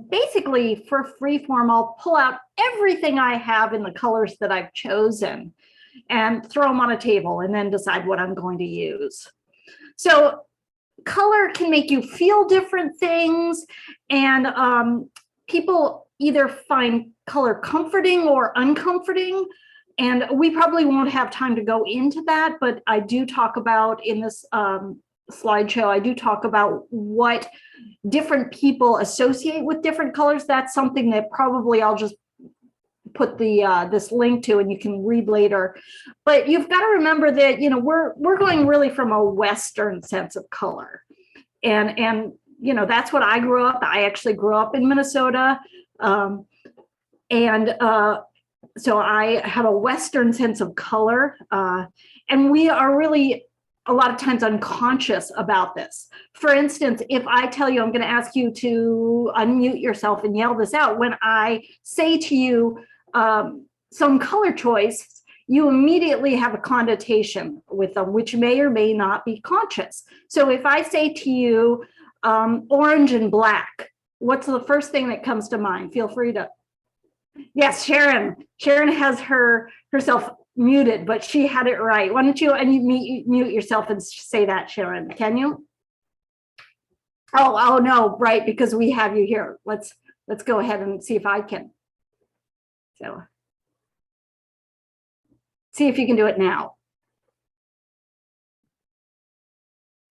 basically for Freeform, I'll pull out everything I have in the colors that I've chosen and throw them on a table and then decide what I'm going to use. So color can make you feel different things, and people either find color comforting or uncomforting. And we probably won't have time to go into that, but I do talk about in this slideshow, I do talk about what different people associate with different colors. That's something that probably I'll just put the this link to and you can read later. But you've got to remember that, you know, we're going really from a Western sense of color. And you know, that's what I grew up. I actually grew up in Minnesota. So I have a Western sense of color. And we are really a lot of times unconscious about this. For instance, if I tell you, I'm going to ask you to unmute yourself and yell this out. When I say to you some color choice, you immediately have a connotation with them, which may or may not be conscious. So if I say to you, orange and black, what's the first thing that comes to mind? Feel free to. Yes, Sharon. Sharon has herself muted, but she had it right. Why don't you mute yourself and say that, Sharon? Can you? Oh no, right, because we have you here. Let's go ahead and see if I can. So see if you can do it now.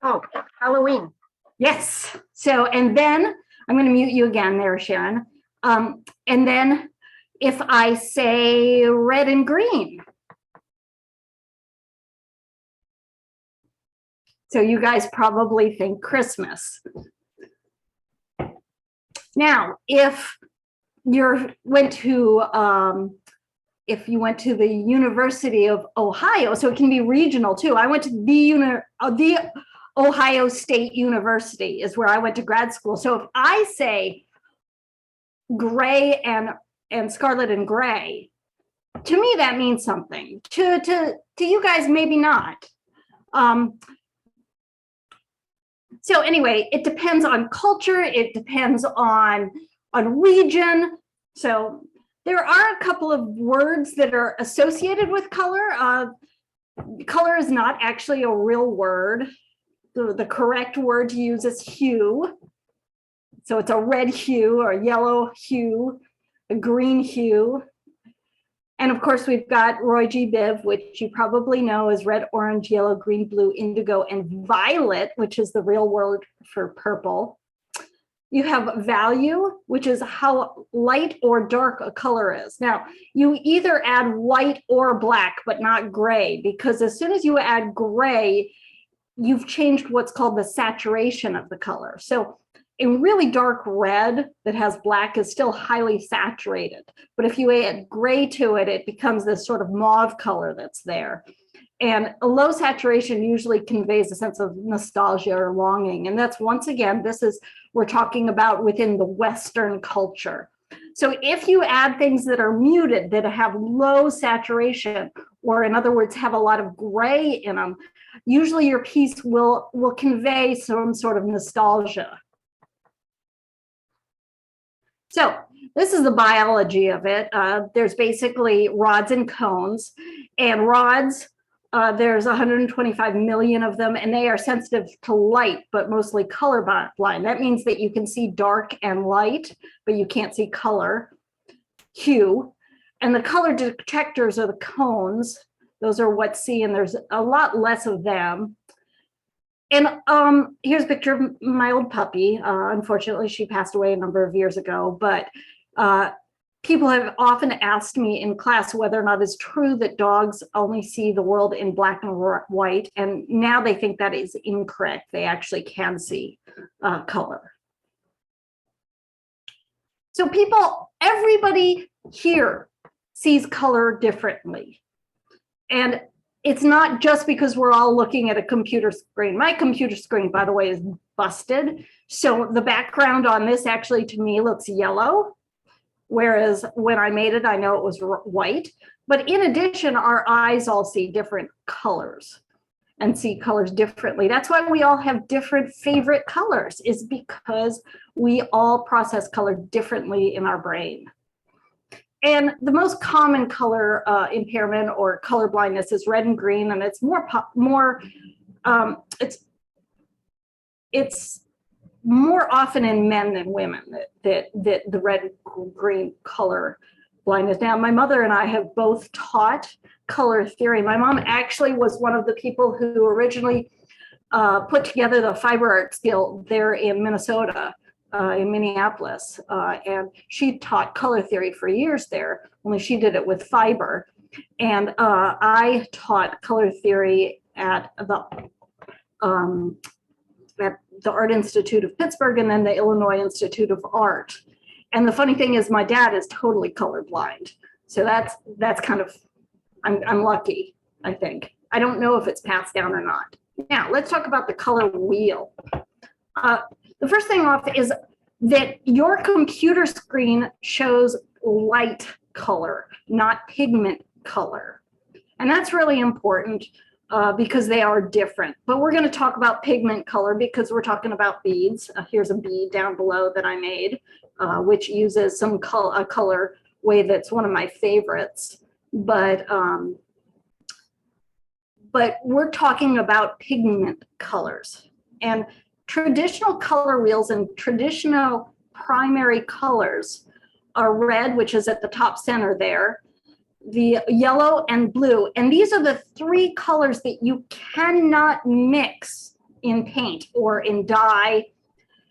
Oh, Halloween. Yes. So, and then I'm going to mute you again there, Sharon. And then if I say red and green. So you guys probably think Christmas. Now, if you went to the University of Ohio, so it can be regional too. I went to the Ohio State University is where I went to grad school. So if I say gray and scarlet and gray, to me that means something. To you guys, maybe not. So anyway, it depends on culture. It depends on region. So there are a couple of words that are associated with color. Color is not actually a real word. The correct word to use is hue. So it's a red hue or a yellow hue, a green hue. And of course, we've got Roy G. Biv, which you probably know is red, orange, yellow, green, blue, indigo, and violet, which is the real word for purple. You have value, which is how light or dark a color is. Now, you either add white or black, but not gray, because as soon as you add gray, you've changed what's called the saturation of the color. So a really dark red that has black is still highly saturated. But if you add gray to it, it becomes this sort of mauve color that's there. And a low saturation usually conveys a sense of nostalgia or longing. And that's, once again, we're talking about within the Western culture. So if you add things that are muted, that have low saturation, or in other words, have a lot of gray in them, usually your piece will convey some sort of nostalgia. So this is the biology of it. There's basically rods and cones, and rods, there's 125 million of them, and they are sensitive to light, but mostly color blind. That means that you can see dark and light, but you can't see color, hue. And the color detectors are the cones. Those are what see, and there's a lot less of them. And here's a picture of my old puppy. Unfortunately, she passed away a number of years ago, but people have often asked me in class whether or not it's true that dogs only see the world in black and white. And now they think that is incorrect. They actually can see color. So everybody here sees color differently. And it's not just because we're all looking at a computer screen. My computer screen, by the way, is busted. So the background on this actually to me looks yellow, whereas when I made it, I know it was white. But in addition, our eyes all see different colors and see colors differently. That's why we all have different favorite colors, is because we all process color differently in our brain. And the most common color impairment or color blindness is red and green, and it's it's more often in men than women that the red and green color blindness. Now, my mother and I have both taught color theory. My mom actually was one of the people who originally put together the Fiber Arts Guild there in Minnesota, in Minneapolis. And she taught color theory for years there, only she did it with fiber. And I taught color theory at the Art Institute of Pittsburgh and then the Illinois Institute of Art. And the funny thing is my dad is totally colorblind. So that's kind of, I'm lucky, I think. I don't know if it's passed down or not. Now, let's talk about the color wheel. The first thing off is that your computer screen shows light color, not pigment color. And that's really important because they are different. But we're going to talk about pigment color because we're talking about beads. Here's a bead down below that I made, which uses some color way that's one of my favorites. But we're talking about pigment colors. And traditional color wheels and traditional primary colors are red, which is at the top center there, the yellow and blue. And these are the three colors that you cannot mix in paint or in dye.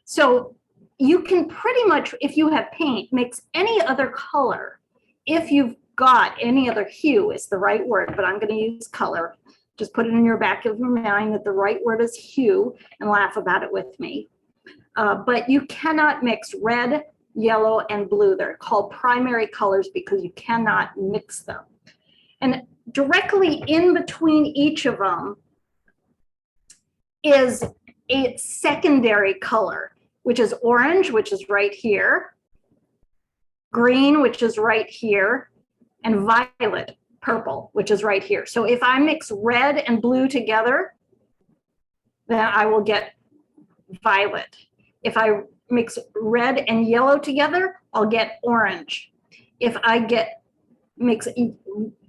So you can pretty much, if you have paint, mix any other color. If you've got any other hue is the right word, but I'm going to use color. Just put it in your back of your mind that the right word is hue and laugh about it with me. But you cannot mix red, yellow, and blue. They're called primary colors because you cannot mix them. And directly in between each of them is a secondary color, which is orange, which is right here, green, which is right here, and violet, purple, which is right here. So if I mix red and blue together, then I will get violet. If I mix red and yellow together, I'll get orange. If I mix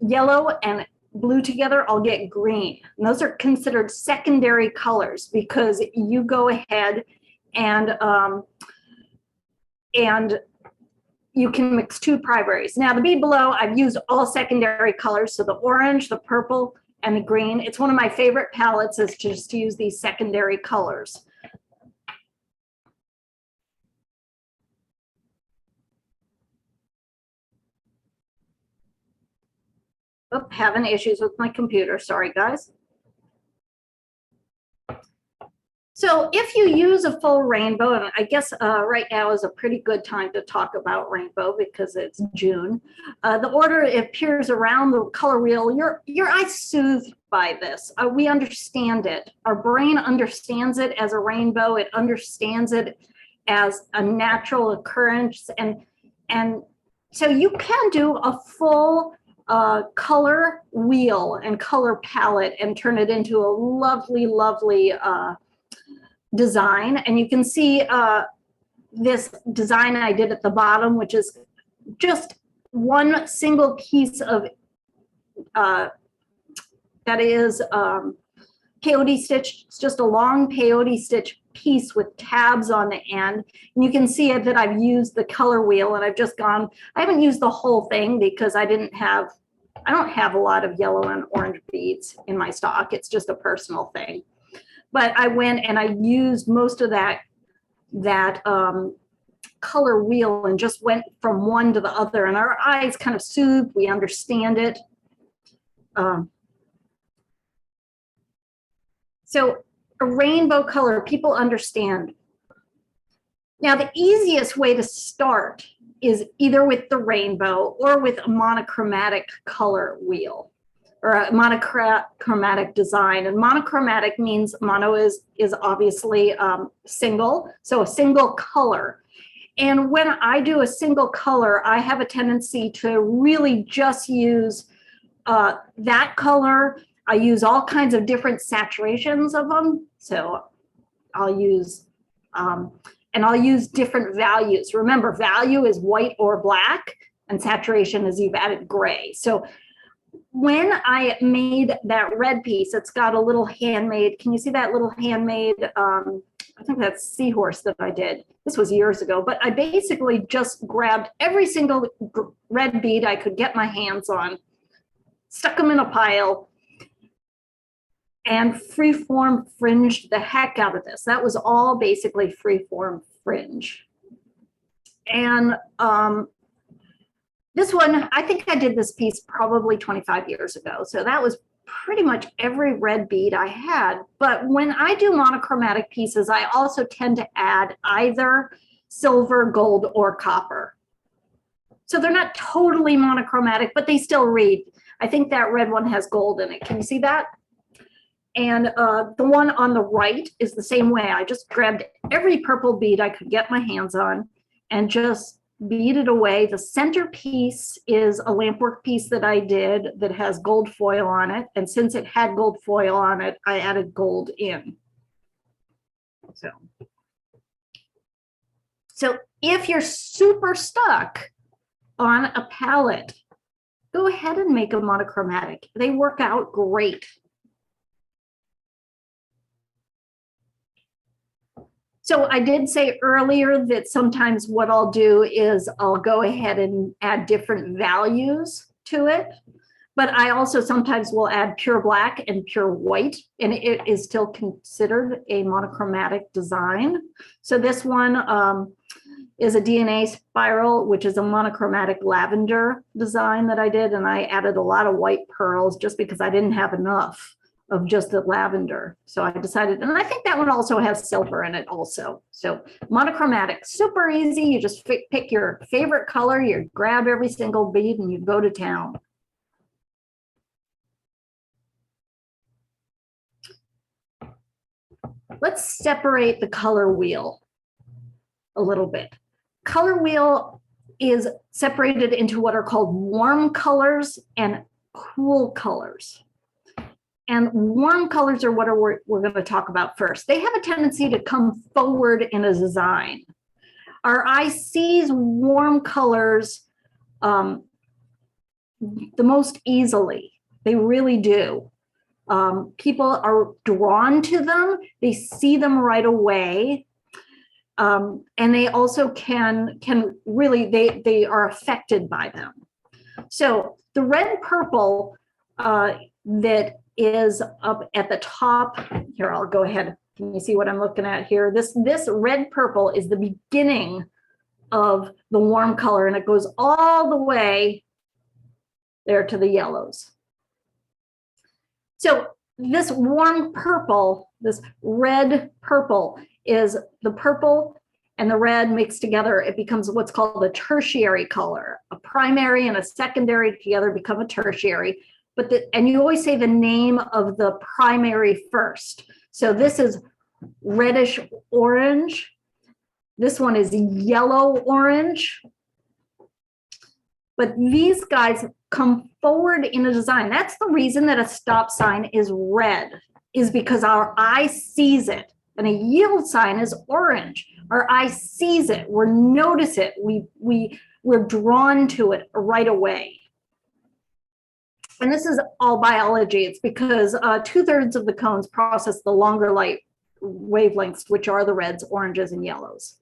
yellow and blue together, I'll get green. And those are considered secondary colors because you go ahead and you can mix two primaries. Now the bead below, I've used all secondary colors. So the orange, the purple, and the green. It's one of my favorite palettes is just to use these secondary colors. Oh, having issues with my computer. Sorry, guys. So if you use a full rainbow, and I guess right now is a pretty good time to talk about rainbow because it's June. The order it appears around the color wheel, your eyes soothed by this. We understand it. Our brain understands it as a rainbow. It understands it as a natural occurrence. And so you can do a full color wheel and color palette and turn it into a lovely, lovely design. And you can see this design I did at the bottom, which is just one single piece of that is peyote stitch. It's just a long peyote stitch piece with tabs on the end. And you can see it that I've used the color wheel and I've just gone, I haven't used the whole thing because I don't have a lot of yellow and orange beads in my stock. It's just a personal thing. But I went and I used most of that color wheel and just went from one to the other, and our eyes kind of soothe, we understand it. So a rainbow color, people understand. Now the easiest way to start is either with the rainbow or with a monochromatic color wheel. or a monochromatic design. And monochromatic means mono is obviously single, so a single color. And when I do a single color, I have a tendency to really just use that color. I use all kinds of different saturations of them. So I'll use, and I'll use different values. Remember, value is white or black, and saturation is you've added gray. So when I made that red piece, it's got a little handmade, can you see that little handmade, I think that's seahorse that I did. This was years ago, but I basically just grabbed every single red bead I could get my hands on, stuck them in a pile, and freeform fringed the heck out of this. That was all basically freeform fringe. And this one, I think I did this piece probably 25 years ago. So that was pretty much every red bead I had. But when I do monochromatic pieces, I also tend to add either silver, gold, or copper. So they're not totally monochromatic, but they still read. I think that red one has gold in it. Can you see that? And the one on the right is the same way. I just grabbed every purple bead I could get my hands on and just beaded away. The center piece is a lampwork piece that I did that has gold foil on it. And since it had gold foil on it, I added gold in. So if you're super stuck on a palette, go ahead and make a monochromatic. They work out great. So I did say earlier that sometimes what I'll do is I'll go ahead and add different values to it, but I also sometimes will add pure black and pure white, and it is still considered a monochromatic design. So this one is a DNA spiral, which is a monochromatic lavender design that I did, and I added a lot of white pearls just because I didn't have enough of just the lavender. So I decided, and I think that one also has silver in it also. So monochromatic, super easy. You just pick your favorite color, you grab every single bead and you go to town. Let's separate the color wheel a little bit. Color wheel is separated into what are called warm colors and cool colors. And warm colors are what we're going to talk about first. They have a tendency to come forward in a design. Our eye sees warm colors the most easily. They really do. People are drawn to them. They see them right away. And they also can really, they are affected by them. So the red purple that is up at the top here, I'll go ahead. Can you see what I'm looking at here? This red purple is the beginning of the warm color, and it goes all the way there to the yellows. So this warm purple, this red purple, is the purple and the red mixed together. It becomes what's called a tertiary color. A primary and a secondary together become a tertiary. And you always say the name of the primary first. So this is reddish orange. This one is yellow orange. But these guys come forward in a design. That's the reason that a stop sign is red, is because our eye sees it. And a yield sign is orange. Our eye sees it, we notice it, we're drawn to it right away. And this is all biology. It's because 2/3 of the cones process the longer light wavelengths, which are the reds, oranges, and yellows.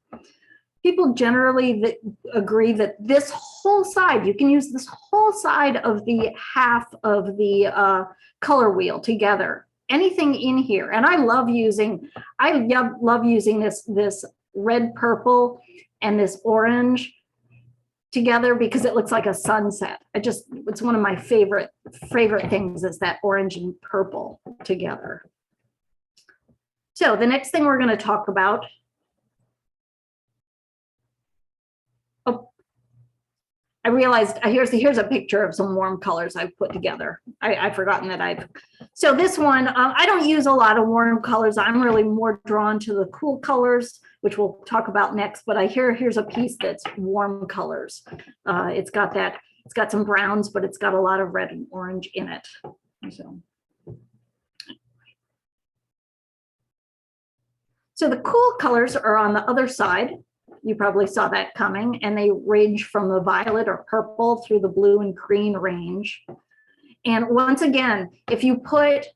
People generally agree that this whole side, you can use this whole side of the half of the color wheel together. Anything in here. And I love using this red purple and this orange together because it looks like a sunset. It's one of my favorite things is that orange and purple together. So the next thing we're going to talk about, I realized here's a picture of some warm colors I've put together. I've forgotten that so this one, I don't use a lot of warm colors. I'm really more drawn to the cool colors, which we'll talk about next, but here's a piece that's warm colors. It's got some browns, but it's got a lot of red and orange in it. So the cool colors are on the other side. You probably saw that coming, and they range from the violet or purple through the blue and green range. And once again, if you put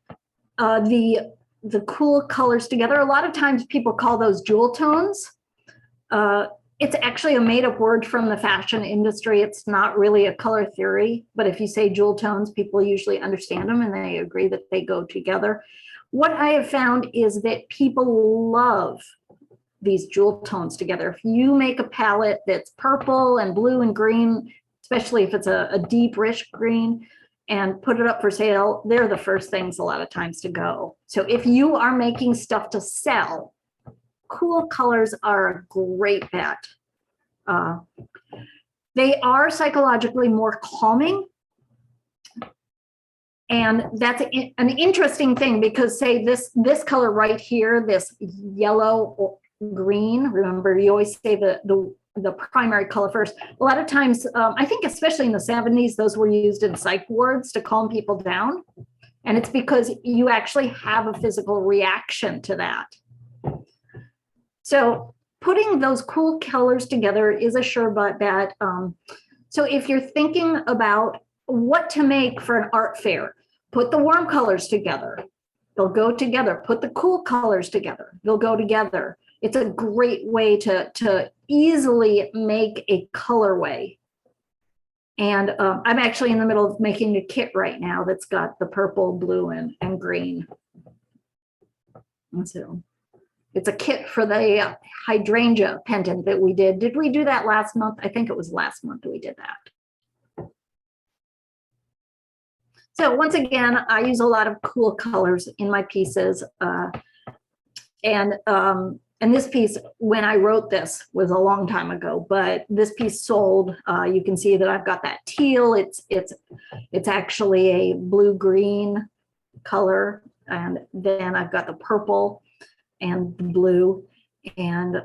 the cool colors together, a lot of times people call those jewel tones. It's actually a made-up word from the fashion industry. It's not really a color theory, but if you say jewel tones, people usually understand them and they agree that they go together. What I have found is that people love these jewel tones together. If you make a palette that's purple and blue and green, especially if it's a deep, rich green, and put it up for sale, they're the first things a lot of times to go. So if you are making stuff to sell, cool colors are a great bet. They are psychologically more calming. And that's an interesting thing because say this color right here, this yellow or green, remember you always say the primary color first. A lot of times, I think especially in the 70s, those were used in psych wards to calm people down. And it's because you actually have a physical reaction to that. So putting those cool colors together is a sure bet. So if you're thinking about what to make for an art fair, put the warm colors together. They'll go together. Put the cool colors together. They'll go together. It's a great way to easily make a colorway. And I'm actually in the middle of making a kit right now that's got the purple, blue, and green. And so it's a kit for the Hydrangea Pendant that we did. Did we do that last month? I think it was last month we did that. So once again, I use a lot of cool colors in my pieces. And this piece, when I wrote this, was a long time ago, but this piece sold. You can see that I've got that teal. It's actually a blue-green color. And then I've got the purple and the blue. And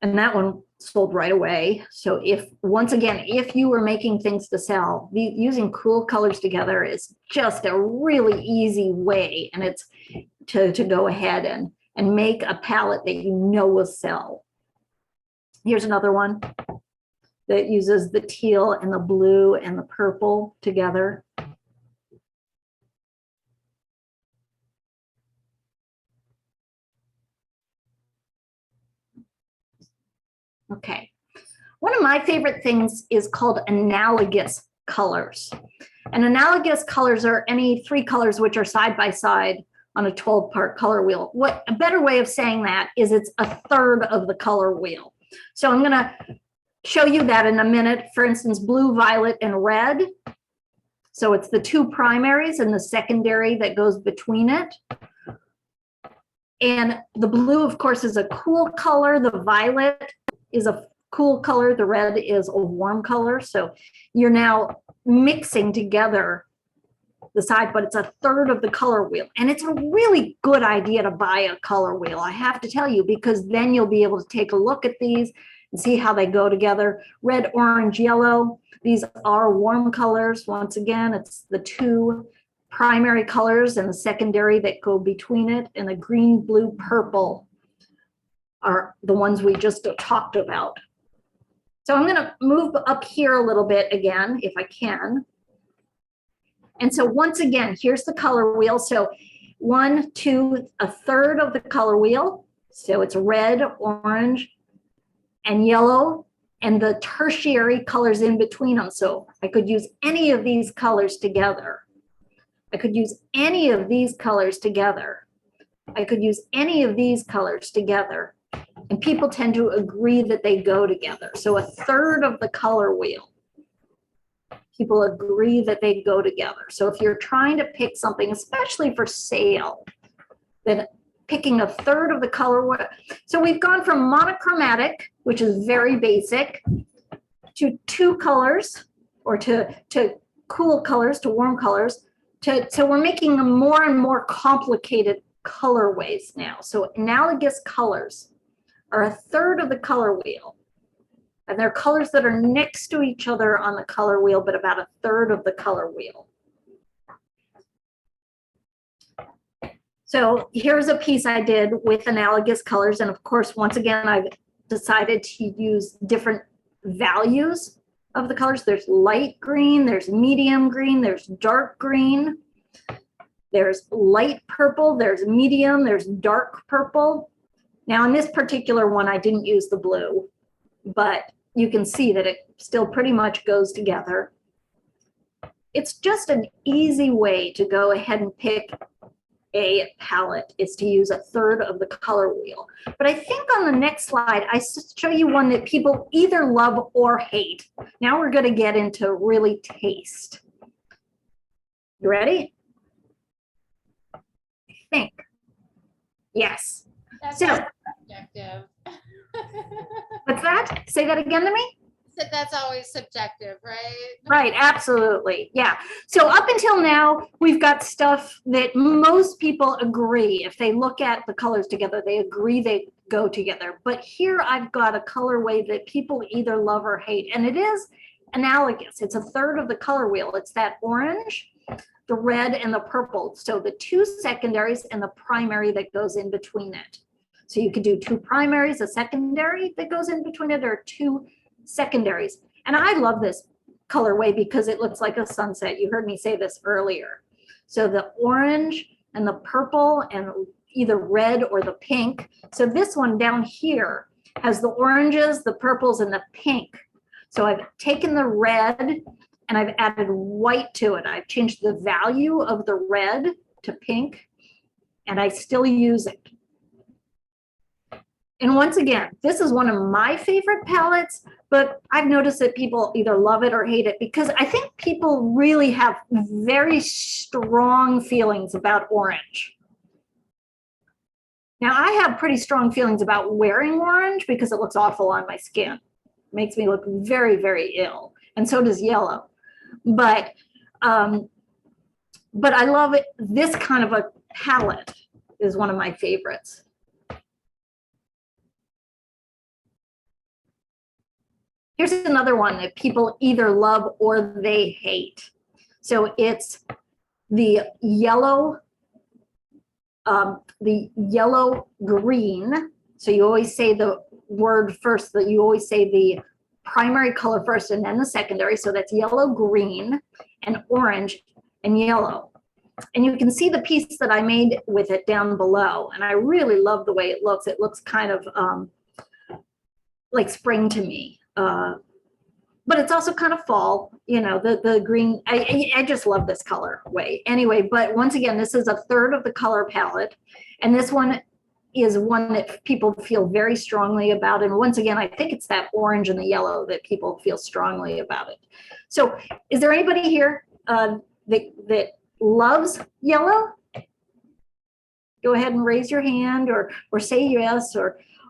that one sold right away. So once again, if you were making things to sell, using cool colors together is just a really easy way. And it's to go ahead and make a palette that you know will sell. Here's another one that uses the teal and the blue and the purple together. Okay. One of my favorite things is called analogous colors. And analogous colors are any three colors which are side by side on a 12-part color wheel. What a better way of saying that is it's a third of the color wheel. So I'm gonna show you that in a minute. For instance, blue, violet, and red. So it's the two primaries and the secondary that goes between it. And the blue, of course, is a cool color. The violet is a cool color. The red is a warm color. So you're now mixing together the side, but it's a third of the color wheel. And it's a really good idea to buy a color wheel, I have to tell you, because then you'll be able to take a look at these and see how they go together. Red, orange, yellow. These are warm colors. Once again, it's the two primary colors and the secondary that go between it. And the green, blue, purple are the ones we just talked about. So I'm going to move up here a little bit again, if I can. And so once again, here's the color wheel. So 1, 2, a third of the color wheel. So it's red, orange, and yellow, and the tertiary colors in between them. So I could use any of these colors together. I could use any of these colors together. I could use any of these colors together. And people tend to agree that they go together. So a third of the color wheel. People agree that they go together. So if you're trying to pick something, especially for sale, then picking a third of the color. So we've gone from monochromatic, which is very basic, to two colors, or to cool colors, to warm colors, so we're making more and more complicated colorways now. So analogous colors are a third of the color wheel. And they're colors that are next to each other on the color wheel, but about a third of the color wheel. So here's a piece I did with analogous colors. And of course, once again, I've decided to use different values of the colors. There's light green, there's medium green, there's dark green, there's light purple, there's medium, there's dark purple. Now in this particular one, I didn't use the blue, but you can see that it still pretty much goes together. It's just an easy way to go ahead and pick a palette, is to use a third of the color wheel. But I think on the next slide, I show you one that people either love or hate. Now we're going to get into really taste. You ready? I think. Yes. That's So, always subjective. what's that? Say that again to me. Said that's always subjective, right? Right, absolutely. Yeah. So up until now, we've got stuff that most people agree. If they look at the colors together, they agree they go together. But here I've got a colorway that people either love or hate, and it is analogous. It's a third of the color wheel. It's that orange, the red, and the purple. So the two secondaries and the primary that goes in between it. So you could do two primaries, a secondary that goes in between it, or two secondaries. And I love this colorway because it looks like a sunset. You heard me say this earlier. So the orange and the purple and either red or the pink. So this one down here has the oranges, the purples, and the pink. So I've taken the red and I've added white to it. I've changed the value of the red to pink, and I still use it. And once again, this is one of my favorite palettes, but I've noticed that people either love it or hate it because I think people really have very strong feelings about orange. Now, I have pretty strong feelings about wearing orange because it looks awful on my skin. It makes me look very, very ill, and so does yellow. But I love it. This kind of a palette is one of my favorites. Here's another one that people either love or they hate. So it's the yellow green. So you always say the word first, that you always say the primary color first and then the secondary. So that's yellow, green, and orange and yellow. And you can see the piece that I made with it down below. And I really love the way it looks. It looks kind of like spring to me. But it's also kind of fall, you know, the green. I just love this color way. Anyway, but once again, this is a third of the color palette. And this one is one that people feel very strongly about. And once again, I think it's that orange and the yellow that people feel strongly about it. So is there anybody here that loves yellow? Go ahead and raise your hand or say yes,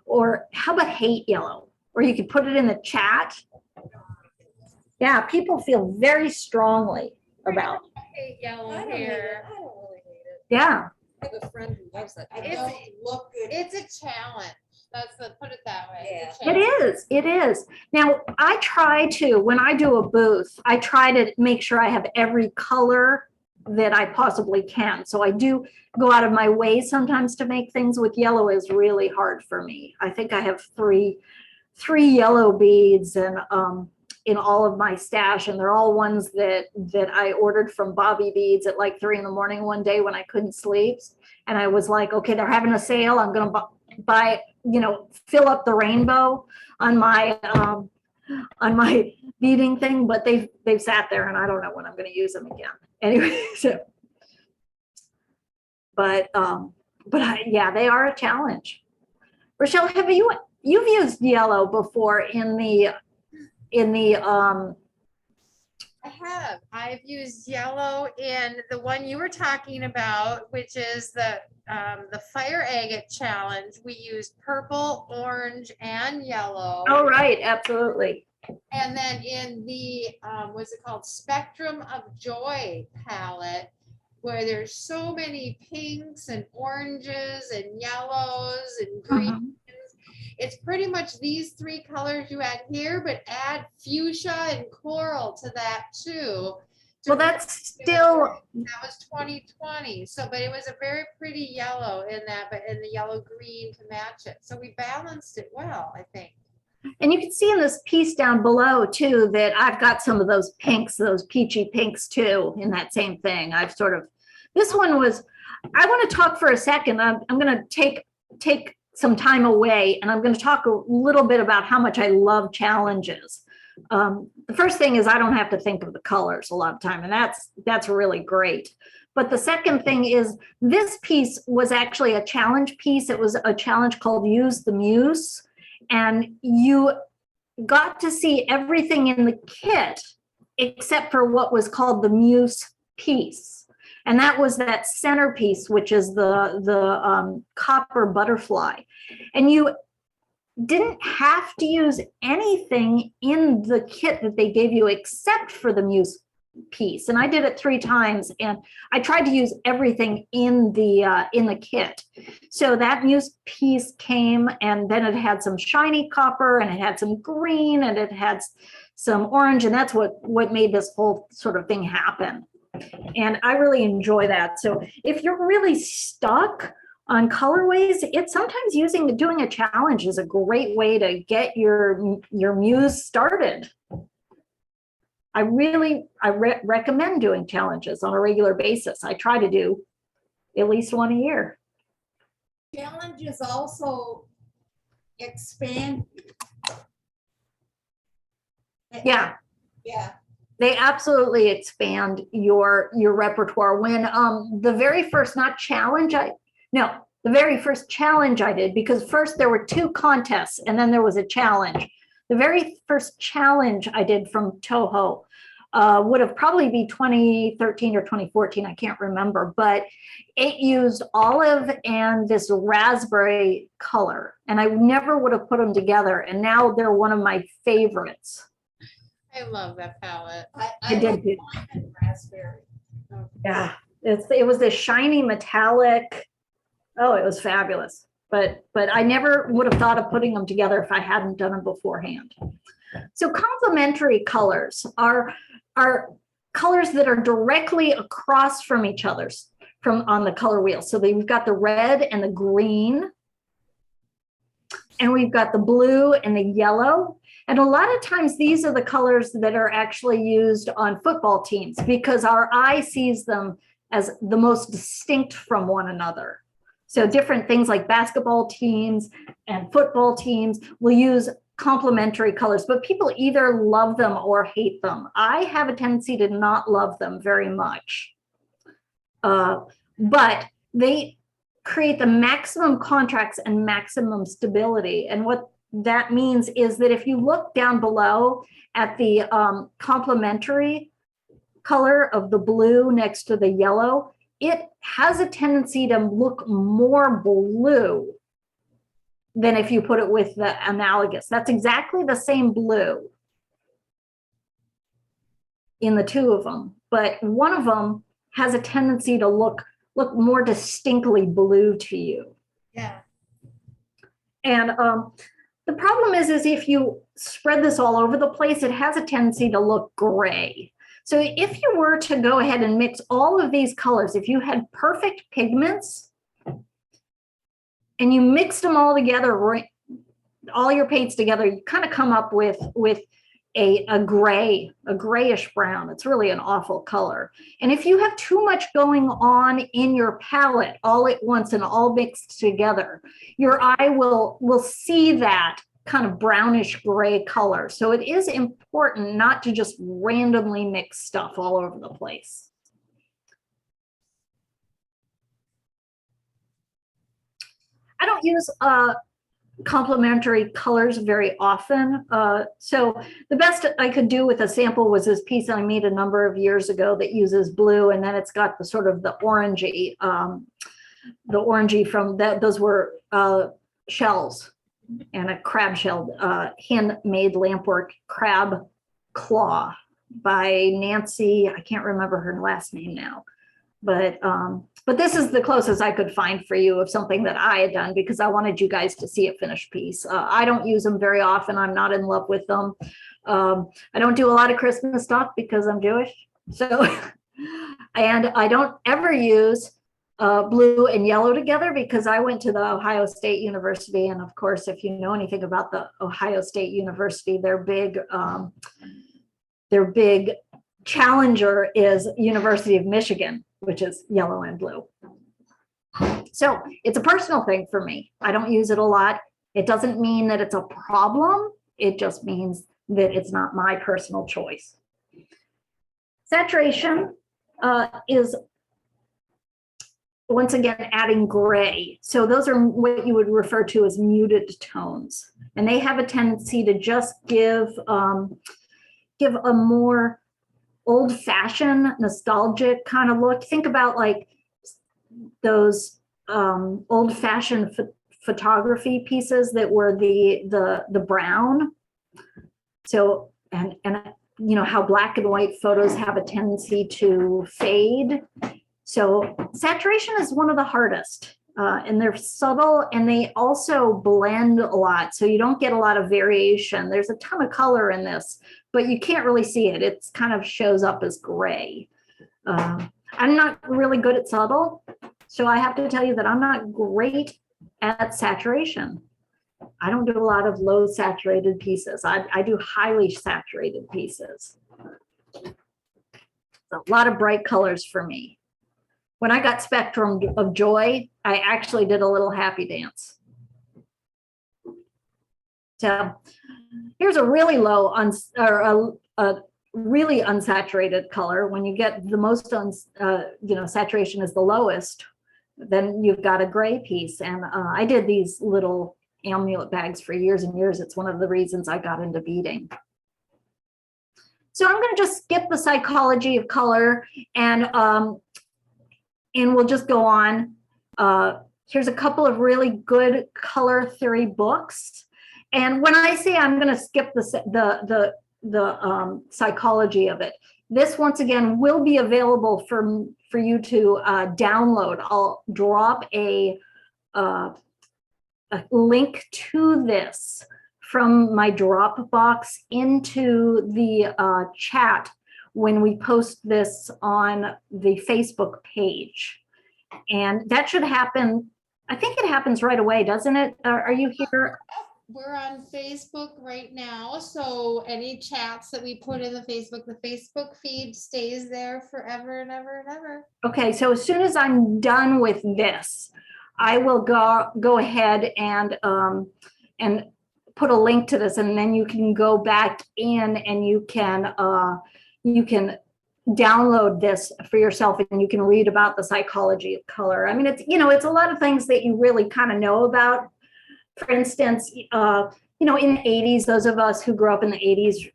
or how about hate yellow? Or you could put it in the chat. Yeah, people feel very strongly about. I hate yellow I don't hate it. hair. I don't really hate it. Yeah, I have a friend who loves it. I It's- don't look good. It's a challenge. Put it that way. It's a it challenge. is. It is. Now, I try to, when I do a booth, I try to make sure I have every color that I possibly can. So I do go out of my way sometimes to make things with yellow is really hard for me. I think I have three yellow beads and in all of my stash, and they're all ones that I ordered from Bobby Beads at like 3 in the morning one day when I couldn't sleep, and I was like, okay, they're having a sale, I'm gonna buy, you know, fill up the rainbow on my beading thing, but they've sat there and I don't know when I'm gonna use them again. Anyway, so but yeah, they are a challenge. Rochelle, have you've used yellow before in the I have. I've used yellow in the one you were talking about, which is the fire agate challenge. We used purple, orange, and yellow. oh, right, absolutely. And then in the, what's it called, Spectrum of Joy palette, where there's so many pinks and oranges and yellows and greens. It's pretty much these three colors you had here, but add fuchsia and coral to that too. Well, that's still, That was 2020. So, but it was a very pretty yellow in that, but in the yellow green to match it. So we balanced it well, I think. and you can see in this piece down below too, that I've got some of those pinks, those peachy pinks too, in that same thing. I've sort of, this one was, I want to talk for a second. I'm going to take some time away, and I'm going to talk a little bit about how much I love challenges. The first thing is I don't have to think of the colors a lot of time, and that's really great. But the second thing is this piece was actually a challenge piece. It was a challenge called Use the Muse, and you got to see everything in the kit except for what was called the Muse piece. And that was that centerpiece, which is the copper butterfly. And you didn't have to use anything in the kit that they gave you except for the Muse piece. And I did it 3 times, and I tried to use everything in the kit. So that Muse piece came, and then it had some shiny copper, and it had some green, and it had some orange, and that's what made this whole sort of thing happen. And I really enjoy that. So if you're really stuck on colorways, it's sometimes doing a challenge is a great way to get your muse started. I recommend doing challenges on a regular basis. I try to do at least one a year. Challenges also expand. Yeah. Yeah. They absolutely expand your repertoire. When the very first the very first challenge I did, because first there were 2 contests and then there was a challenge. The very first challenge I did from Toho would have probably been 2013 or 2014, I can't remember, but it used olive and this raspberry color, and I never would have put them together, and now they're one of my favorites. I love that palette. I did like too. lime and raspberry. Yeah, it was this shiny metallic. Oh, it was fabulous. But I never would have thought of putting them together if I hadn't done them beforehand. So complementary colors are colors that are directly across from each other's on the color wheel. So we've got the red and the green, and we've got the blue and the yellow. And a lot of times these are the colors that are actually used on football teams because our eye sees them as the most distinct from one another. So different things like basketball teams and football teams will use complementary colors, but people either love them or hate them. I have a tendency to not love them very much, but they create the maximum contrast and maximum stability. And what that means is that if you look down below at the complementary color of the blue next to the yellow, it has a tendency to look more blue than if you put it with the analogous. That's exactly the same blue in the 2 of them, but one of them has a tendency to look more distinctly blue to you. Yeah. And the problem is if you spread this all over the place, it has a tendency to look gray. So if you were to go ahead and mix all of these colors, if you had perfect pigments and you mixed them all together, all your paints together, you kind of come up with a grayish brown. It's really an awful color. And if you have too much going on in your palette all at once and all mixed together, your eye will see that kind of brownish gray color. So it is important not to just randomly mix stuff all over the place. I don't use complementary colors very often. So the best I could do with a sample was this piece I made a number of years ago that uses blue, and then it's got the sort of the orangey from that. Those were shells. and a crab shell, handmade lampwork crab claw by Nancy. I can't remember her last name now, but this is the closest I could find for you of something that I had done because I wanted you guys to see a finished piece. I don't use them very often. I'm not in love with them. I don't do a lot of Christmas stuff because I'm Jewish. So, and I don't ever use blue and yellow together because I went to the Ohio State University. And of course, if you know anything about the Ohio State University, their big challenger is University of Michigan, which is yellow and blue. So it's a personal thing for me. I don't use it a lot. It doesn't mean that it's a problem. It just means that it's not my personal choice. Saturation is, once again, adding gray. So those are what you would refer to as muted tones. And they have a tendency to just give a more old-fashioned, nostalgic kind of look. Think about like those old-fashioned photography pieces that were the brown. So, and you know how black and white photos have a tendency to fade. So saturation is one of the hardest, and they're subtle, and they also blend a lot. So you don't get a lot of variation. There's a ton of color in this, but you can't really see it. It's kind of shows up as gray. I'm not really good at subtle, so I have to tell you that I'm not great at saturation. I don't do a lot of low saturated pieces. I do highly saturated pieces. A lot of bright colors for me. When I got Spectrum of Joy, I actually did a little happy dance. So here's a really low a really unsaturated color. When you get the most saturation is the lowest, then you've got a gray piece. And I did these little amulet bags for years and years. It's one of the reasons I got into beading. So I'm going to just skip the psychology of color and we'll just go on. Here's a couple of really good color theory books. And when I say I'm going to skip the psychology of it, this once again will be available for you to download. I'll drop a link to this from my Dropbox into the chat when we post this on the Facebook page. And that should happen. I think it happens right away, doesn't it? Are you here? We're on Facebook right now. So any chats that we put in the Facebook feed stays there forever and ever and ever. Okay, so as soon as I'm done with this, I will go ahead and put a link to this, and then you can go back in and you can download this for yourself, and you can read about the psychology of color. I mean, it's a lot of things that you really kind of know about. For instance, in the 80s, those of us who grew up in the 80s,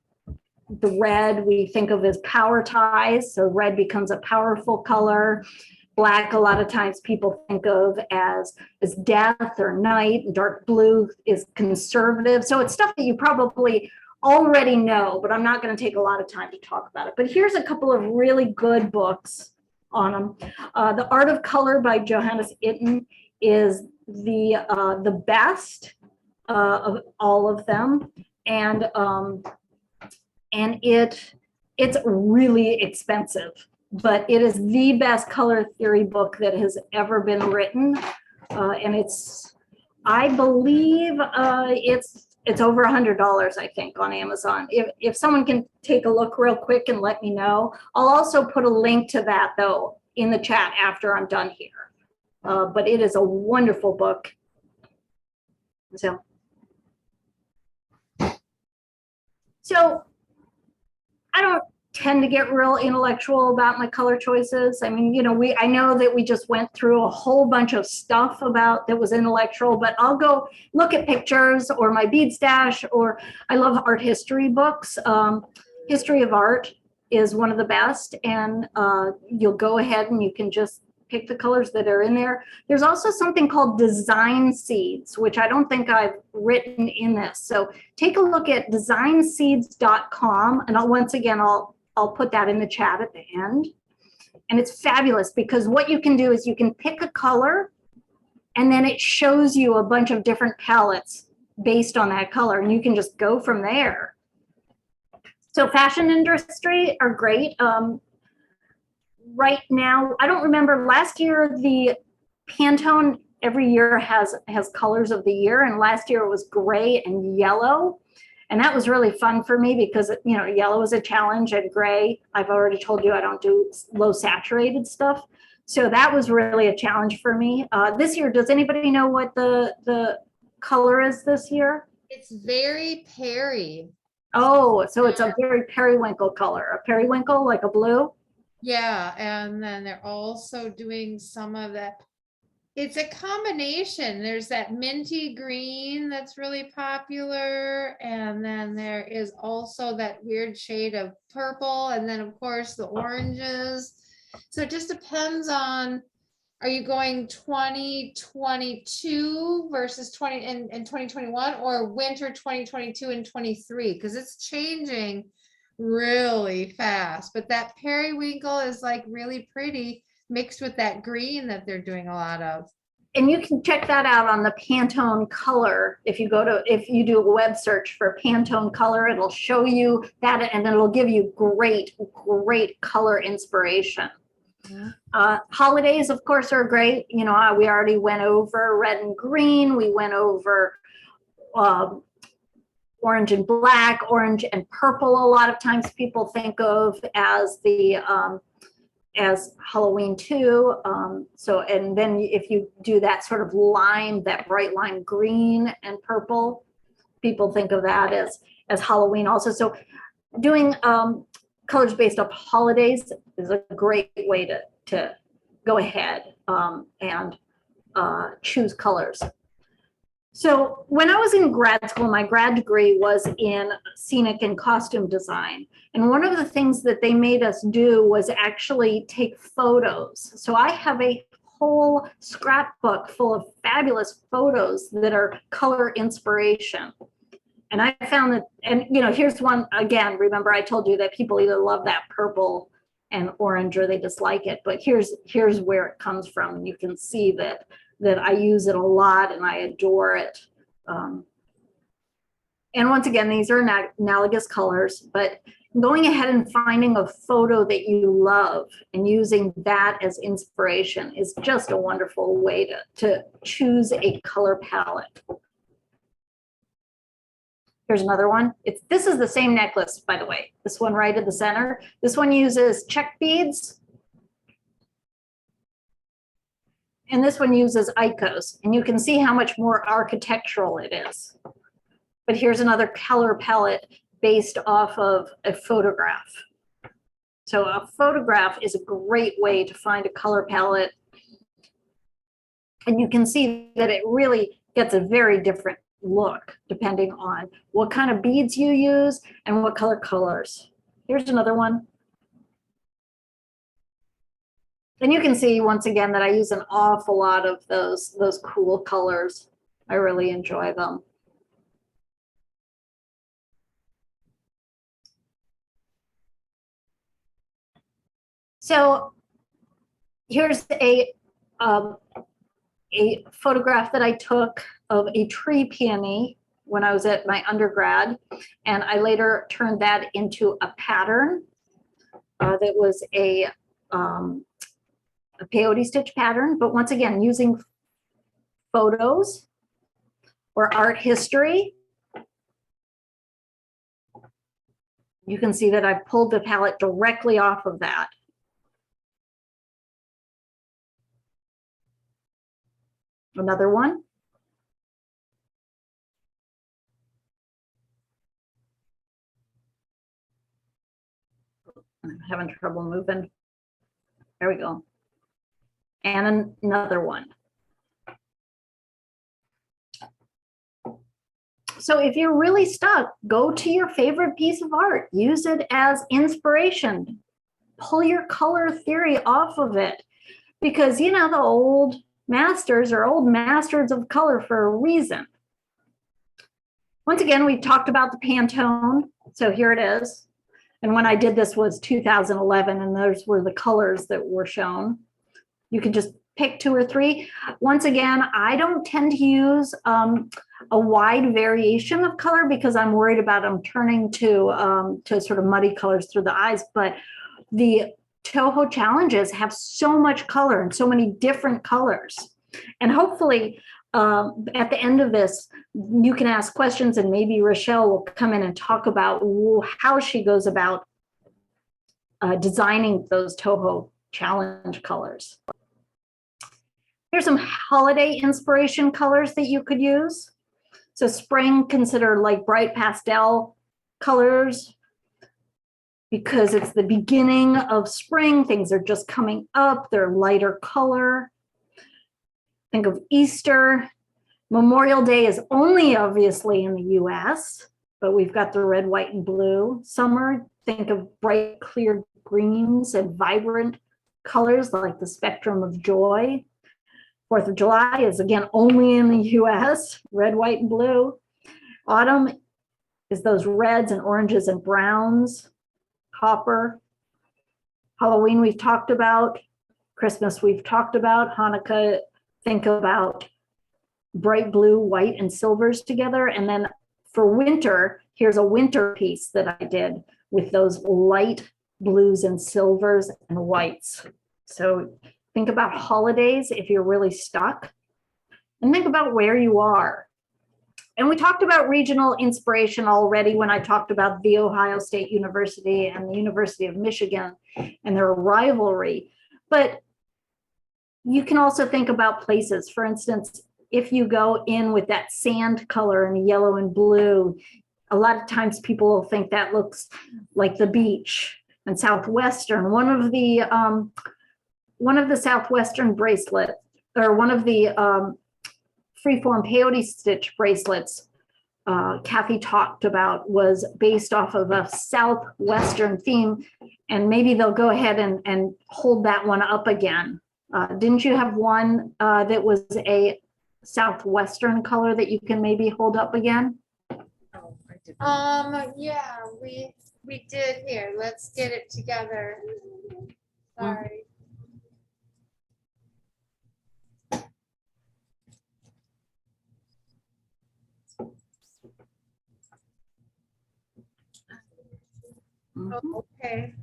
the red we think of as power ties. So red becomes a powerful color. Black, a lot of times people think of as death or night. Dark blue is conservative. So it's stuff that you probably already know, but I'm not going to take a lot of time to talk about it. But here's a couple of really good books on them. The Art of Color by Johannes Itten is the best of all of them, and it's really expensive, but it is the best color theory book that has ever been written, and I believe it's over $100, I think, on Amazon. If someone can take a look real quick and let me know. I'll also put a link to that though in the chat after I'm done here. But it is a wonderful book. So I don't tend to get real intellectual about my color choices. I mean, I know that we just went through a whole bunch of stuff that was intellectual, but I'll go look at pictures or my bead stash, or I love art history books. History of art is one of the best, and you'll go ahead and you can just pick the colors that are in there. There's also something called design seeds, which I don't think I've written in this. So take a look at designseeds.com, and once again, I'll put that in the chat at the end. And it's fabulous because what you can do is you can pick a color and then it shows you a bunch of different palettes based on that color, and you can just go from there. So fashion industry are great. Right now, I don't remember, last year the Pantone every year has colors of the year, and last year it was gray and yellow. And that was really fun for me because, you know, yellow is a challenge, and gray, I've already told you I don't do low saturated stuff. So that was really a challenge for me. This year, does anybody know what the color is this year? It's very Perry. Oh, so it's a very periwinkle color, a periwinkle, like a blue. Yeah, and then they're also doing some of that. It's a combination. There's that minty green that's really popular, and then there is also that weird shade of purple, and then of course the oranges. So it just depends on, are you going 2022 versus 2021, or winter 2022 and 23? Because it's changing really fast. But that periwinkle is like really pretty mixed with that green that they're doing a lot of. And you can check that out on the Pantone color. If you do a web search for Pantone color, it'll show you that, and it'll give you great color inspiration. Holidays, of course, are great. You know, we already went over red and green. We went over orange and black, orange and purple. A lot of times people think of as the as Halloween too. So, and then if you do that sort of lime, that bright lime green and purple, people think of that as Halloween also. So doing colors based off holidays is a great way to go ahead and choose colors. So when I was in grad school, my grad degree was in scenic and costume design. And one of the things that they made us do was actually take photos. So I have a whole scrapbook full of fabulous photos that are color inspiration. And I found that, and you know, here's one again. Remember, I told you that people either love that purple and orange or they dislike it. But here's where it comes from. And you can see that I use it a lot and I adore it. And once again, these are analogous colors, but going ahead and finding a photo that you love and using that as inspiration is just a wonderful way to choose a color palette. Here's another one. This is the same necklace, by the way. This one right in the center. This one uses check beads. And this one uses icos. And you can see how much more architectural it is. But here's another color palette based off of a photograph. So a photograph is a great way to find a color palette. And you can see that it really gets a very different look depending on what kind of beads you use and what colors. Here's another one. And you can see once again that I use an awful lot of those cool colors. I really enjoy them. So here's a photograph that I took of a tree peony when I was at my undergrad, and I later turned that into a pattern that was a peyote stitch pattern, but once again, using photos or art history. You can see that I pulled the palette directly off of that. Another one. I'm having trouble moving. There we go. And another one. So if you're really stuck, go to your favorite piece of art. Use it as inspiration. Pull your color theory off of it. because, you know, the old masters are old masters of color for a reason. Once again, we've talked about the Pantone. So here it is. And when I did this was 2011, and those were the colors that were shown. You can just pick 2 or 3. Once again, I don't tend to use a wide variation of color because I'm worried about them turning to sort of muddy colors through the eyes. But the Toho challenges have so much color and so many different colors. And hopefully at the end of this, you can ask questions, and maybe Rochelle will come in and talk about how she goes about designing those Toho challenge colors. Here's some holiday inspiration colors that you could use. So spring, consider like bright pastel colors, because it's the beginning of spring. Things are just coming up. They're lighter color. Think of Easter. Memorial Day is only obviously in the US, but we've got the red, white, and blue. Summer, think of bright, clear greens and vibrant colors like the spectrum of joy. 4th of July is again only in the US, red, white, and blue. Autumn is those reds and oranges and browns, copper. Halloween we've talked about. Christmas we've talked about. Hanukkah, think about bright blue, white, and silvers together. And then for winter, here's a winter piece that I did with those light blues and silvers and whites. So think about holidays if you're really stuck, and think about where you are. And we talked about regional inspiration already when I talked about the Ohio State University and the University of Michigan and their rivalry. But you can also think about places. For instance, if you go in with that sand color and yellow and blue, a lot of times people will think that looks like the beach. And Southwestern, one of the Southwestern bracelet, or one of the Freeform Peyote stitch bracelets Cathy talked about was based off of a Southwestern theme, and maybe they'll go ahead and hold that one up again. Didn't you have one that was a Southwestern color that you can maybe hold up again? Yeah, we did here. Let's get it together. Sorry. Oh, okay.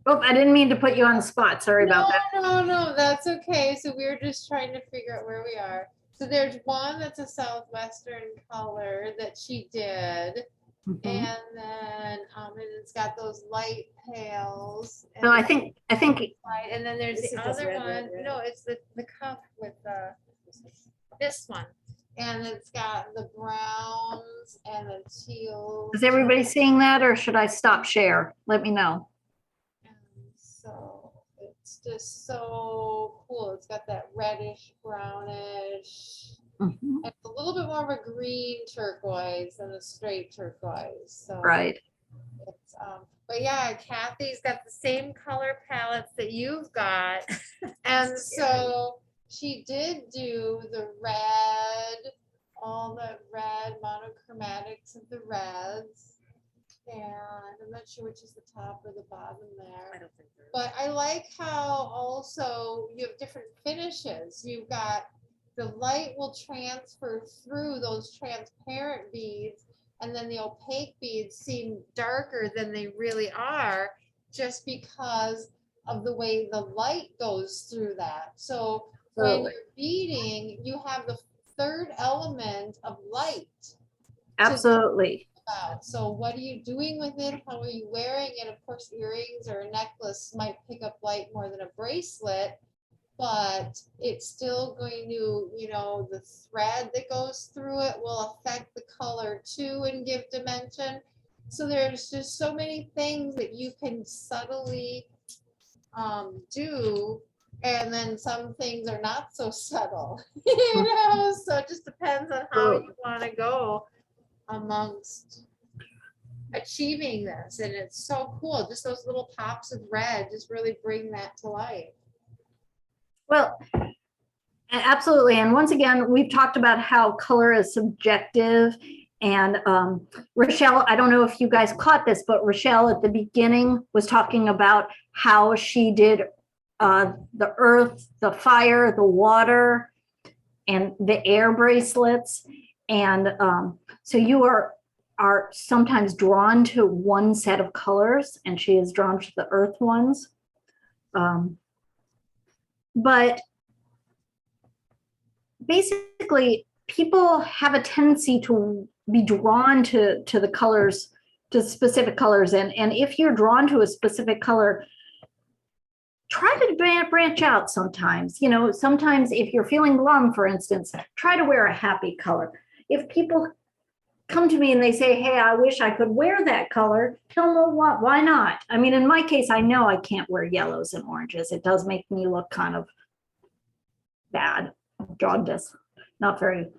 Oh, I didn't mean to put you on the spot. Sorry about that. No, that's okay. So we were just trying to figure out where we are. So there's one that's a Southwestern color that she did. Mhm. And then and it's got those light pales. No, I think Light, and then there's This the is just other red, one. red, red. No, it's the cuff with this one. And it's got the browns and the teals. is everybody seeing that, or should I stop share? Let me know. And so it's just so cool. It's got that reddish, brownish. Mhm. It's a little bit more of a green turquoise than a straight turquoise. So Right. it's but yeah, Cathy's got the same color palettes that you've got. And so she did do the red, all the red monochromatics of the reds. And I'm not sure which is the top or the bottom there. But I like how also you have different finishes. You've got the light will transfer through those transparent beads, and then the opaque beads seem darker than they really are just because of the way the light goes through that. So when you're beading, you have the third element of light. Absolutely. So what are you doing with it? How are you wearing it? Of course, earrings or a necklace might pick up light more than a bracelet, but it's still going to, the thread that goes through it will affect the color too and give dimension. So there's just so many things that you can subtly do, and then some things are not so subtle, so it just depends on how you want to go amongst achieving this. And it's so cool. Just those little pops of red just really bring that to life. Well, absolutely. And once again, we've talked about how color is subjective. And Rochelle, I don't know if you guys caught this, but Rochelle at the beginning was talking about how she did the earth, the fire, the water, and the air bracelets. And so you are sometimes drawn to one set of colors, and she is drawn to the earth ones. But basically, people have a tendency to be drawn to the colors, to specific colors. And if you're drawn to a specific color, try to branch out sometimes. You know, sometimes if you're feeling glum, for instance, try to wear a happy color. If people come to me and they say, hey, I wish I could wear that color, tell them, well, why not? I mean, in my case, I know I can't wear yellows and oranges. It does make me look kind of bad, jaundiced, not very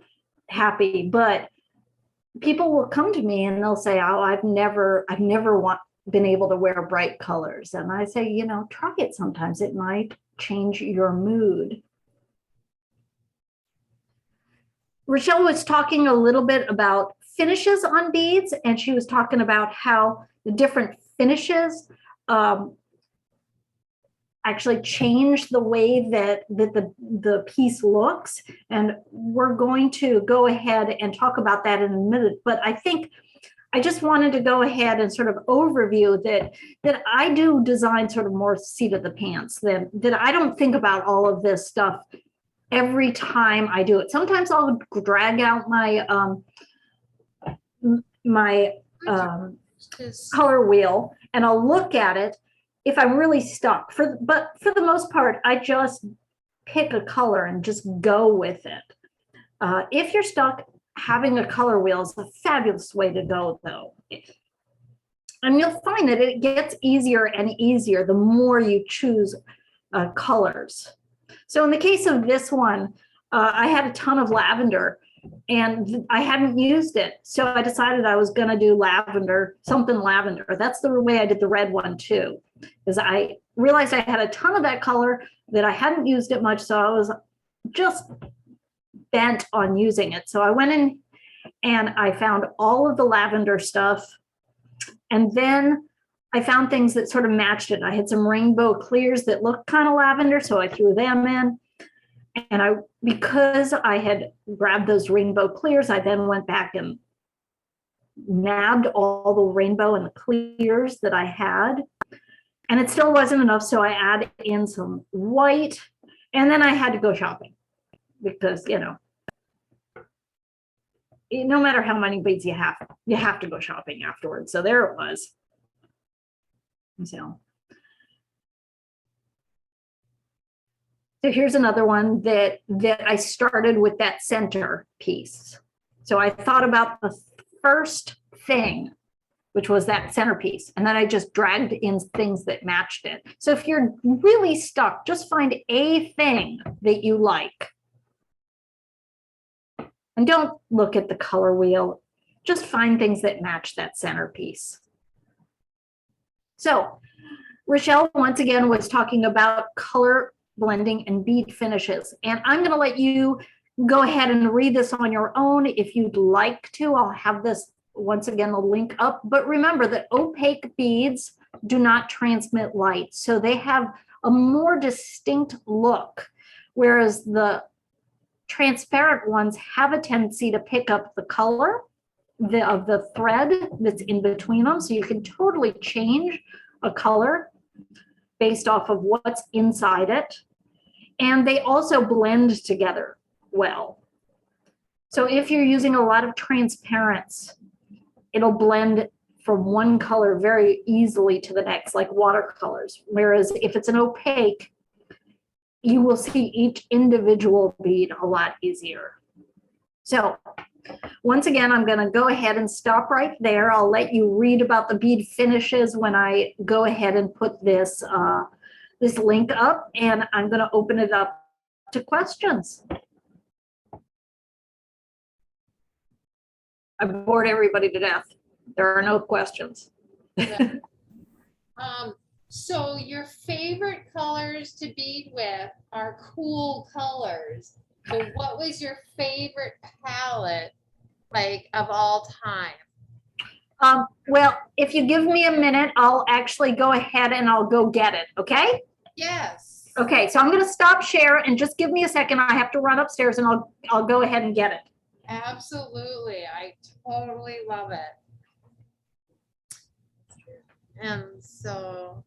happy. But people will come to me and they'll say, oh, I've never been able to wear bright colors. And I say, you know, try it sometimes. It might change your mood. Rochelle was talking a little bit about finishes on beads, and she was talking about how the different finishes actually change the way that the piece looks. And we're going to go ahead and talk about that in a minute. But I think I just wanted to go ahead and sort of overview that I do design sort of more seat of the pants, that I don't think about all of this stuff every time I do it. Sometimes I'll drag out my color wheel and I'll look at it if I'm really stuck. But for the most part, I just pick a color and just go with it. If you're stuck, having a color wheel is a fabulous way to go, though. And you'll find that it gets easier and easier the more you choose colors. So in the case of this one, I had a ton of lavender and I hadn't used it. So I decided I was going to do lavender, something lavender. That's the way I did the red one too, is I realized I had a ton of that color, that I hadn't used it much. So I was just bent on using it. So I went in and I found all of the lavender stuff. And then I found things that sort of matched it. I had some rainbow clears that looked kind of lavender, so I threw them in. And because I had grabbed those rainbow clears, I then went back and nabbed all the rainbow and the clears that I had. And it still wasn't enough, so I added in some white. And then I had to go shopping because, you know, no matter how many beads you have to go shopping afterwards. So there it was. So here's another one that I started with that center piece. So I thought about the first thing, which was that centerpiece, and then I just dragged in things that matched it. So if you're really stuck, just find a thing that you like. And don't look at the color wheel, just find things that match that centerpiece. So Rochelle, once again, was talking about color blending and bead finishes. And I'm going to let you go ahead and read this on your own if you'd like to. I'll have this, once again, the link up. But remember that opaque beads do not transmit light. So they have a more distinct look, whereas the transparent ones have a tendency to pick up the color of the thread that's in between them. So you can totally change a color based off of what's inside it. And they also blend together well. So if you're using a lot of transparents, it'll blend from one color very easily to the next, like watercolors. Whereas if it's an opaque, you will see each individual bead a lot easier. So once again, I'm going to go ahead and stop right there. I'll let you read about the bead finishes when I go ahead and put this this link up, and I'm going to open it up to questions. I bored everybody to death. There are no questions. So your favorite colors to bead with are cool colors. But what was your favorite palette, like, of all time? Well, if you give me a minute, I'll actually go ahead and I'll go get it, okay? Yes. Okay, so I'm gonna stop share and just give me a second. I have to run upstairs and I'll go ahead and get it. Absolutely. I totally love it. And so,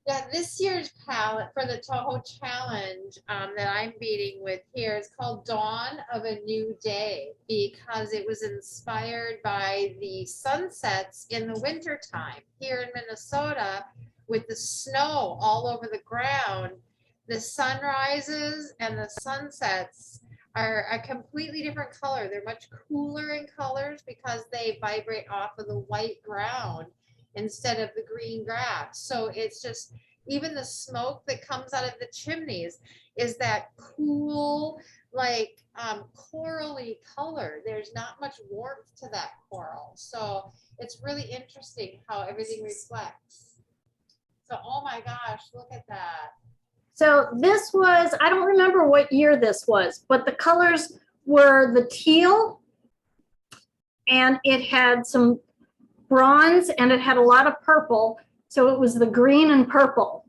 yeah, this year's palette for the Toho Challenge that I'm beading with here is called Dawn of a New Day, because it was inspired by the sunsets in the wintertime here in Minnesota with the snow all over the ground. The sunrises and the sunsets are a completely different color. They're much cooler in colors because they vibrate off of the white ground instead of the green grass. So it's just, even the smoke that comes out of the chimneys is that cool, like corally color. There's not much warmth to that coral. So it's really interesting how everything reflects. So, oh my gosh, look at that. So this was, I don't remember what year this was, but the colors were the teal, and it had some bronze, and it had a lot of purple. So it was the green and purple.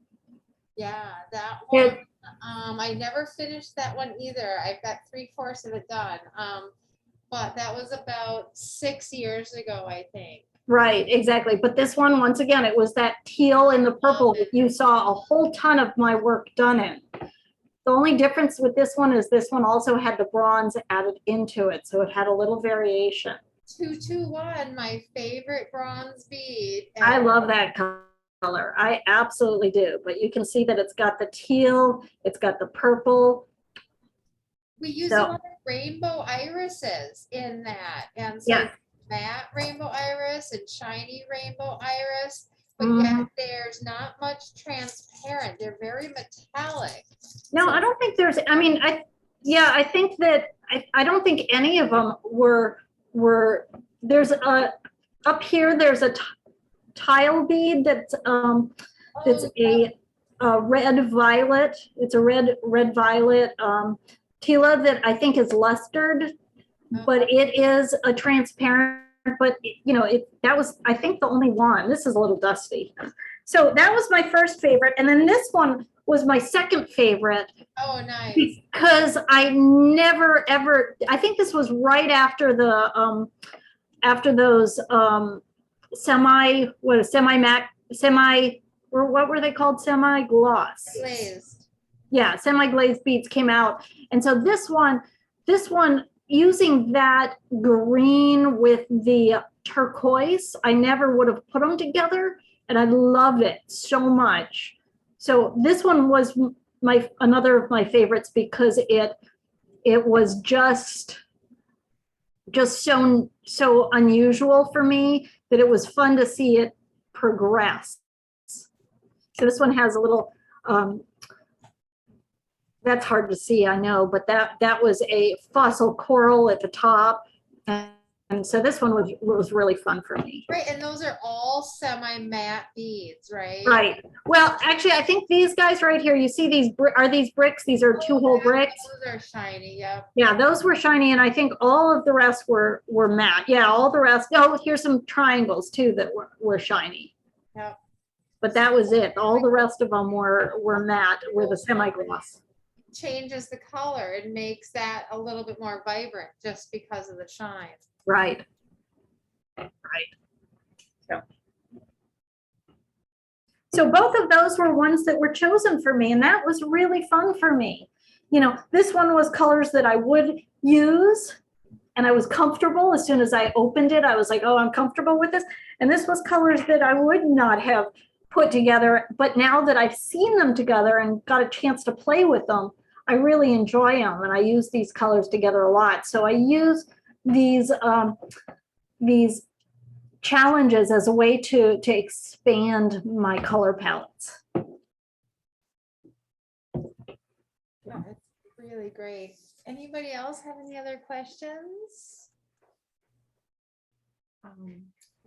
Yeah, that one. I never finished that one either. I've got 3/4 of it done. But that was about 6 years ago, I think. Right, exactly. But this one, once again, it was that teal and the purple that you saw a whole ton of my work done in. The only difference with this one is this one also had the bronze added into it. So it had a little variation. 221, my favorite bronze bead. I love that color. I absolutely do. But you can see that it's got the teal, it's got the purple. We use a lot of rainbow irises in that. And so Yeah. matte rainbow iris and shiny rainbow iris, but yet there's not much transparent. They're very metallic. No, I don't think there's, I mean, I think that, I don't think any of them were, there's a, up here, there's a tile bead that's a red violet. It's a red violet tila that I think is lustered, but it is a transparent, but you know, that was, I think, the only one. This is a little dusty. So that was my first favorite. And then this one was my second favorite. Oh, nice. Because I never, ever, I think this was right after the, after those what were they called? Semi-gloss. Glazed. Yeah, semi-glazed beads came out. And so this one, using that green with the turquoise, I never would have put them together, and I love it so much. So this one was another of my favorites because it was just so unusual for me that it was fun to see it progress. So this one has a little, that's hard to see, I know, but that was a fossil coral at the top. And so this one was really fun for me. Right, and those are all semi-matte beads, right? Right. Well, actually, I think these guys right here, you see these, are these bricks? These are two-hole bricks. Those are shiny, yep. Yeah, those were shiny, and I think all of the rest were matte. Yeah, all the rest. Oh, here's some triangles too that were shiny. Yep. But that was it. All the rest of them were matte with a semi-gloss. Changes the color. It makes that a little bit more vibrant just because of the shine. Right. So both of those were ones that were chosen for me, and that was really fun for me. You know, this one was colors that I would use, and I was comfortable. As soon as I opened it, I was like, oh, I'm comfortable with this. And this was colors that I would not have put together, but now that I've seen them together and got a chance to play with them, I really enjoy them, and I use these colors together a lot. So I use these challenges as a way to expand my color palettes. Yeah, it's really great. Anybody else have any other questions?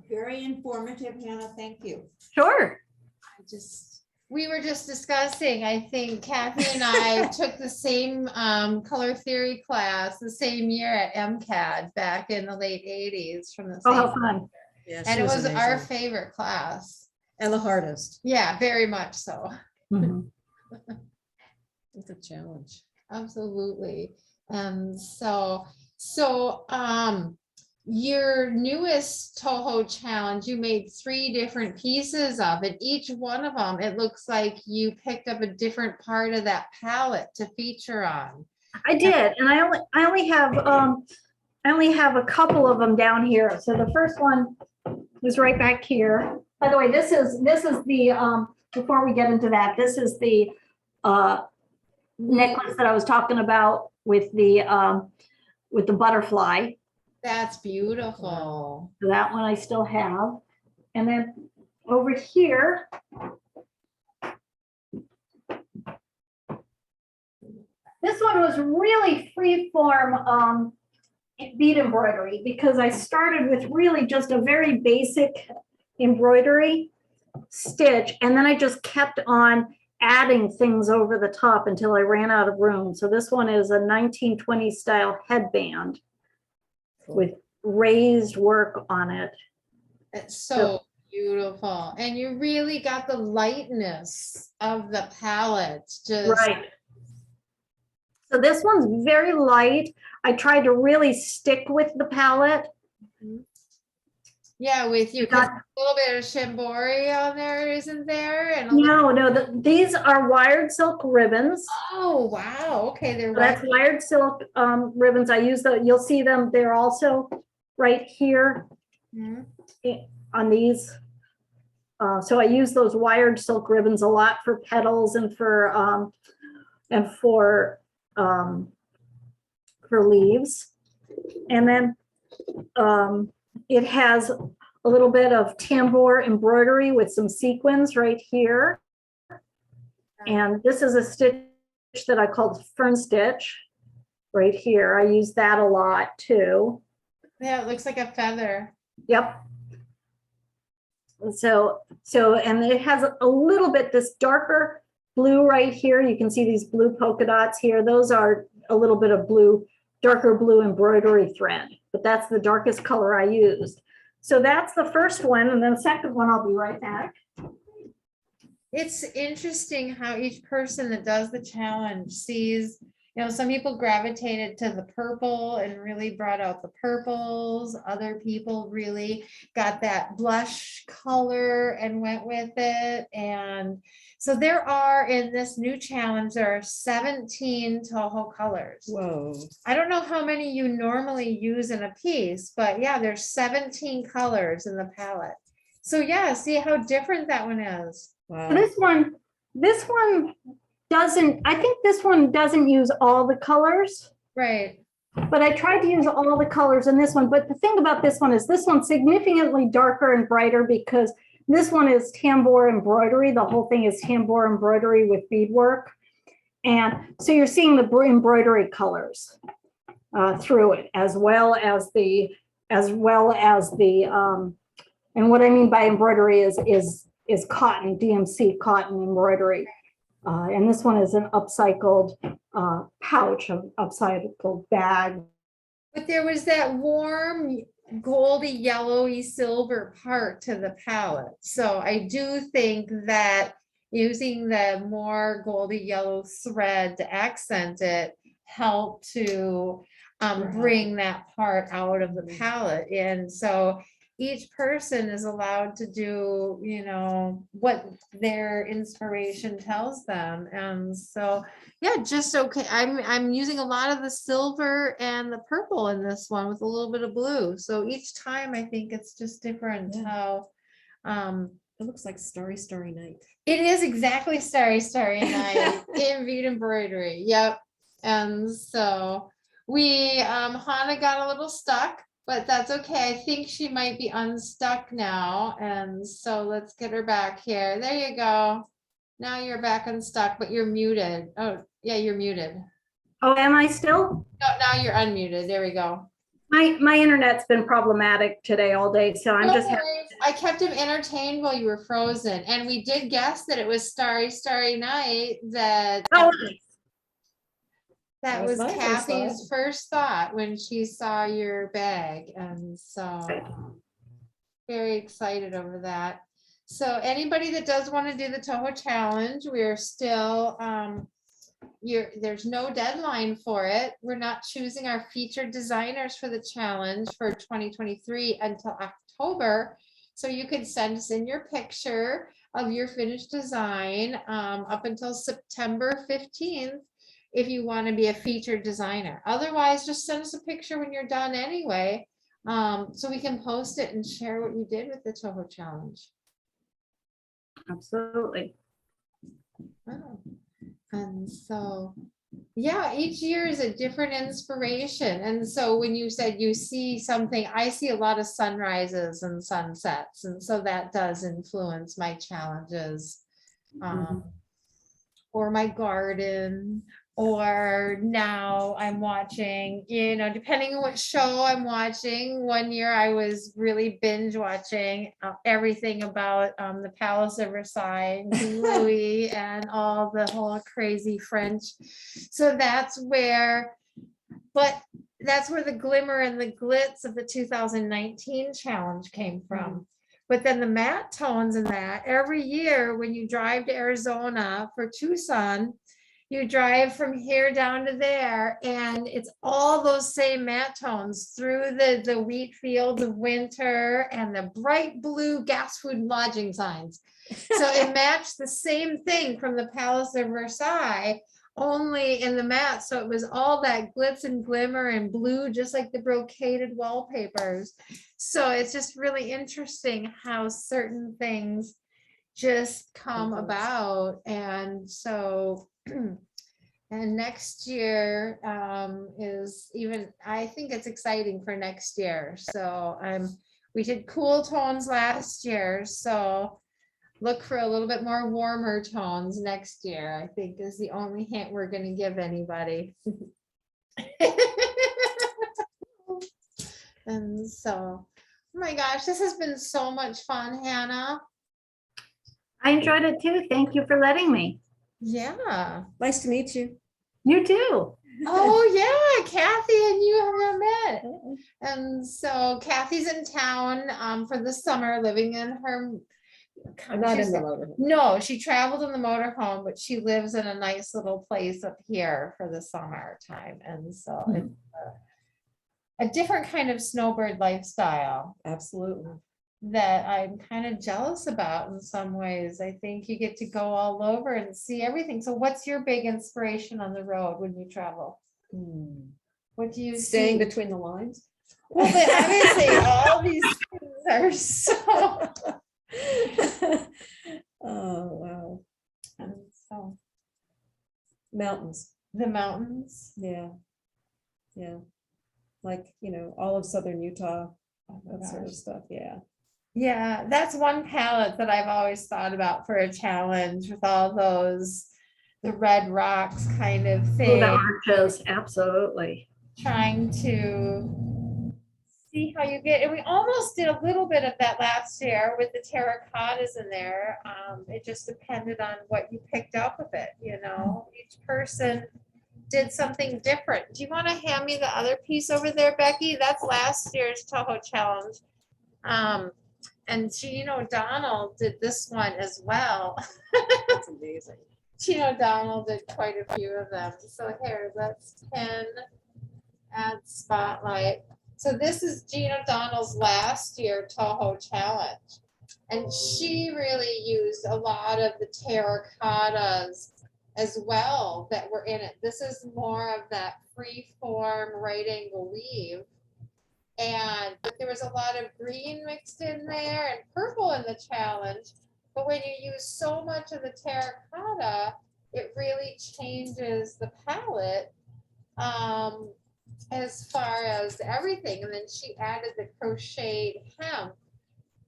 Very informative, Hannah. Thank you. Sure. We were just discussing, I think Kathy and I took the same color theory class the same year at MCAD back in the late 80s from the Oh, how same. fun. Yeah, And she it was our amazing. favorite class. And the hardest. Yeah, very much so. Mhm. It's a challenge. Absolutely. Your newest Toho challenge, you made 3 different pieces of it. Each one of them, it looks like you picked up a different part of that palette to feature on. I did, and I only have a couple of them down here. So the first one is right back here. By the way, this is the before we get into that, this is the necklace that I was talking about with the butterfly. That's beautiful. So that one I still have. And then over here, this one was really freeform bead embroidery because I started with really just a very basic embroidery stitch, and then I just kept on adding things over the top until I ran out of room. So this one is a 1920s style headband with raised work on it. It's so beautiful. And you really got the lightness of the palette. Just Right. So this one's very light. I tried to really stick with the palette. yeah, with you. You got- A little bit of shibori on there, isn't there? And These are wired silk ribbons. oh wow, okay, they're So that's wired silk ribbons. I use you'll see them. They're also right here Mhm. on these. So I use those wired silk ribbons a lot for petals and for leaves. And then it has a little bit of tambour embroidery with some sequins right here. And this is a stitch that I called fern stitch right here. I use that a lot too. Yeah, it looks like a feather. Yep. So, and it has a little bit, this darker blue right here. You can see these blue polka dots here. Those are a little bit of blue, darker blue embroidery thread, but that's the darkest color I used. So that's the first one. And then the second one, I'll be right back. It's interesting how each person that does the challenge sees, some people gravitated to the purple and really brought out the purples. Other people really got that blush color and went with it. And so there are, in this new challenge, there are 17 Toho colors. Whoa. I don't know how many you normally use in a piece, but yeah, there's 17 colors in the palette. So yeah, see how different that one is. Wow. This one doesn't, I think this one doesn't use all the colors, Right. but I tried to use all the colors in this one. But the thing about this one is this one's significantly darker and brighter because this one is tambour embroidery. The whole thing is tambour embroidery with beadwork. And so you're seeing the embroidery colors through it, as well as the, and what I mean by embroidery is cotton, DMC cotton embroidery. And this one is an upcycled pouch, of upcycled bag. But there was that warm goldy yellowy silver part to the palette. So I do think that using the more goldy yellow thread to accent it helped to bring that part out of the palette. And so each person is allowed to do, what their inspiration tells them. And so, yeah, just okay. I'm using a lot of the silver and the purple in this one with a little bit of blue. So each time I think it's just different how, It looks like Starry Starry Night. it is exactly Starry Starry Night in bead embroidery. Yep. And so we, Hannah got a little stuck, but that's okay. I think she might be unstuck now. And so let's get her back here. There you go. Now you're back unstuck, but you're muted. Oh, yeah, you're muted. Oh, am I still? No, now you're unmuted. There we go. My internet's been problematic today all day, so I'm No just. worries. I kept him entertained while you were frozen, and we did guess that it was Starry, Starry Night that Oh, that That was was my first Kathy's thought. first thought when she saw your bag, and so very excited over that. So anybody that does want to do the Toho Challenge, we are still there's no deadline for it. We're not choosing our featured designers for the challenge for 2023 until October. So you could send us in your picture of your finished design up until September 15th if you want to be a featured designer. Otherwise, just send us a picture when you're done anyway, so we can post it and share what you did with the Toho Challenge. absolutely. Oh. And so, yeah, each year is a different inspiration. And so when you said you see something, I see a lot of sunrises and sunsets. And so that does influence my challenges. Or my garden, or now I'm watching, depending on what show I'm watching. One year I was really binge watching everything about the Palace of Versailles, King Louis, and all the whole crazy French. So that's where the glimmer and the glitz of the 2019 challenge came from. But then the matte tones in that, every year when you drive to Arizona for Tucson, you drive from here down to there, and it's all those same matte tones through the wheat fields of winter and the bright blue gas food lodging signs. So it matched the same thing from the Palace of Versailles, only in the matte. So it was all that glitz and glimmer and blue, just like the brocaded wallpapers. So it's just really interesting how certain things just come about. And so, and next year is even, I think it's exciting for next year. So we did cool tones last year. So look for a little bit more warmer tones next year, I think is the only hint we're going to give anybody. And so, oh my gosh, this has been so much fun, Hannah. I enjoyed it too. Thank you for letting me. Yeah. Nice to meet you. You too. Oh yeah, Kathy and you have never met. And so Kathy's in town for the summer, living in her. I'm not in the motorhome. No, she traveled in the motorhome, but she lives in a nice little place up here for the summertime. And so it's a different kind of snowbird lifestyle Absolutely. that I'm kind of jealous about in some ways. I think you get to go all over and see everything. So what's your big inspiration on the road when you travel? What do you Staying see? between the lines. Well, but obviously all these things are so. Oh, wow. And so Mountains. the mountains. Yeah. Yeah. Like, all of southern Utah, that sort of gosh. stuff. Yeah. Yeah, that's one palette that I've always thought about for a challenge with all those, the red rocks kind of Oh, thing. the arches, absolutely. Trying to see how you get, and we almost did a little bit of that last year with the terracottas in there. It just depended on what you picked up with it, each person did something different. Do you want to hand me the other piece over there, Becky? That's last year's Toho Challenge. And Gino O'Donnell did this one as well. That's amazing. Gino O'Donnell did quite a few of them. So here, let's add spotlight. So this is Gino O'Donnell's last year Toho Challenge. And she really used a lot of the terracottas as well that were in it. This is more of that free-form right angle weave. But there was a lot of green mixed in there and purple in the challenge. But when you use so much of the terracotta, it really changes the palette as far as everything. And then she added the crocheted hem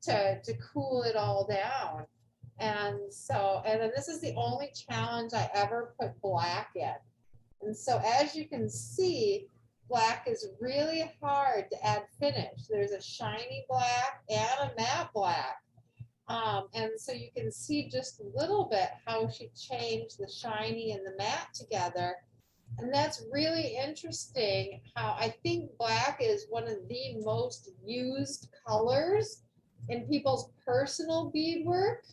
to cool it all down. And then this is the only challenge I ever put black in. And so as you can see, black is really hard to add finish. There's a shiny black and a matte black. And so you can see just a little bit how she changed the shiny and the matte together. And that's really interesting how I think black is one of the most used colors in people's personal beadwork.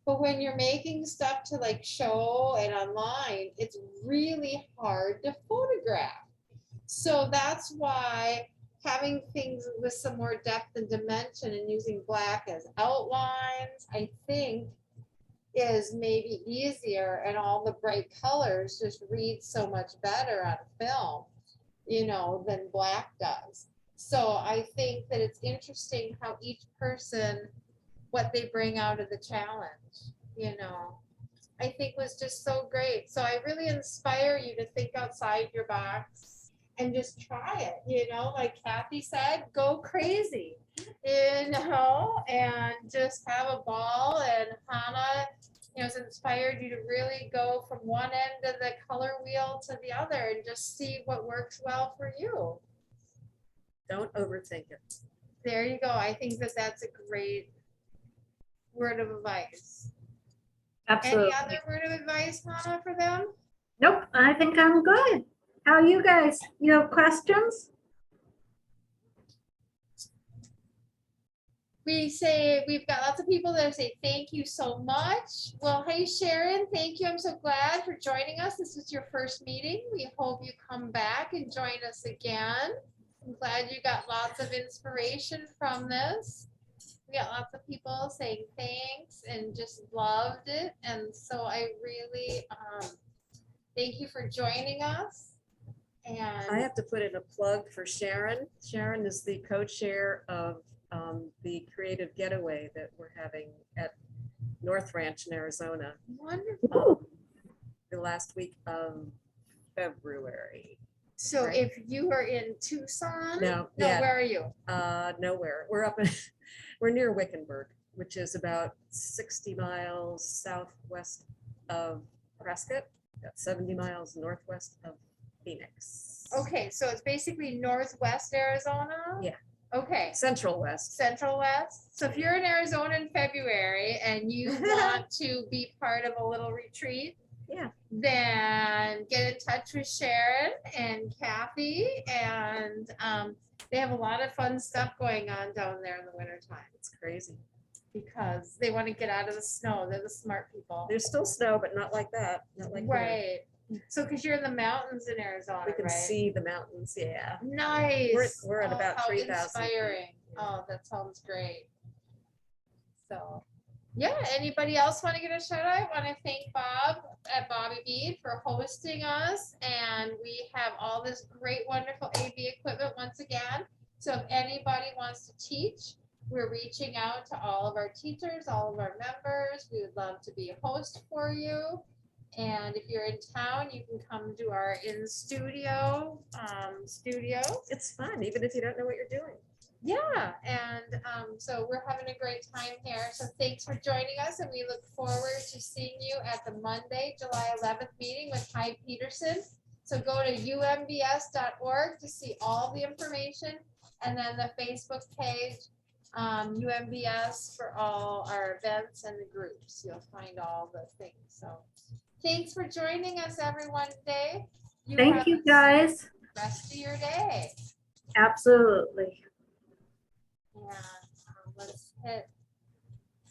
But when you're making stuff to like show and online, it's really hard to photograph. So that's why having things with some more depth and dimension and using black as outlines, I think is maybe easier, and all the bright colors just read so much better on film, you know, than black does. So I think that it's interesting how each person, what they bring out of the challenge, you know, I think was just so great. So I really inspire you to think outside your box and just try it, you know, like Cathy said, go crazy, you know, and just have a ball. And Hannah, you know, has inspired you to really go from one end of the color wheel to the other and just see what works well for you. Don't overthink it. There you go. I think that that's a great word of advice. Absolutely. Any other word of advice, Hannah, for them? Nope, I think I'm good. How are you guys? You have questions? We say, we've got lots of people that say thank you so much. Well, hey Sharon, thank you. I'm so glad for joining us. This is your first meeting. We hope you come back and join us again. I'm glad you got lots of inspiration from this. We got lots of people saying thanks and just loved it. And so I really thank you for joining us. And I have to put in a plug for Sharon. Sharon is the co-chair of the creative getaway that we're having at North Ranch in Arizona wonderful. the last week of February. So Right. if you are in Tucson, No, yeah. where are you? Nowhere. We're up in, we're near Wickenburg, which is about 60 miles southwest of Prescott, about 70 miles northwest of Phoenix. Okay, so it's basically northwest Arizona? Yeah. Okay, Central West. Central West. So if you're in Arizona in February and you want to be part of a little retreat, Yeah. then get in touch with Sharon and Cathy, and they have a lot of fun stuff going on down there in the wintertime It's crazy. because they want to get out of the snow. They're the smart people. There's still snow, but not like that. Not like here. Right. So because you're in the mountains in Arizona, We can right? see the mountains. Yeah. Nice. We're at about how 3,000 feet. inspiring. Oh, that sounds great. So, yeah. Anybody else want to get a shout out? Want to thank Bob at Bobby Bead for hosting us, and we have all this great, wonderful AV equipment once again. So if anybody wants to teach, we're reaching out to all of our teachers, all of our members. We would love to be a host for you. And if you're in town, you can come to our in-studio studio. It's fun, even if you don't know what you're doing. Yeah, and so we're having a great time here. So thanks for joining us, and we look forward to seeing you at the Monday, July 11th meeting with Ty Peterson. So go to umbs.org to see all the information, and then the Facebook page, UMBS, for all our events and the groups. You'll find all the things. So thanks for joining us, everyone, today. Thank you, guys. Rest of your day. Absolutely. And let's hit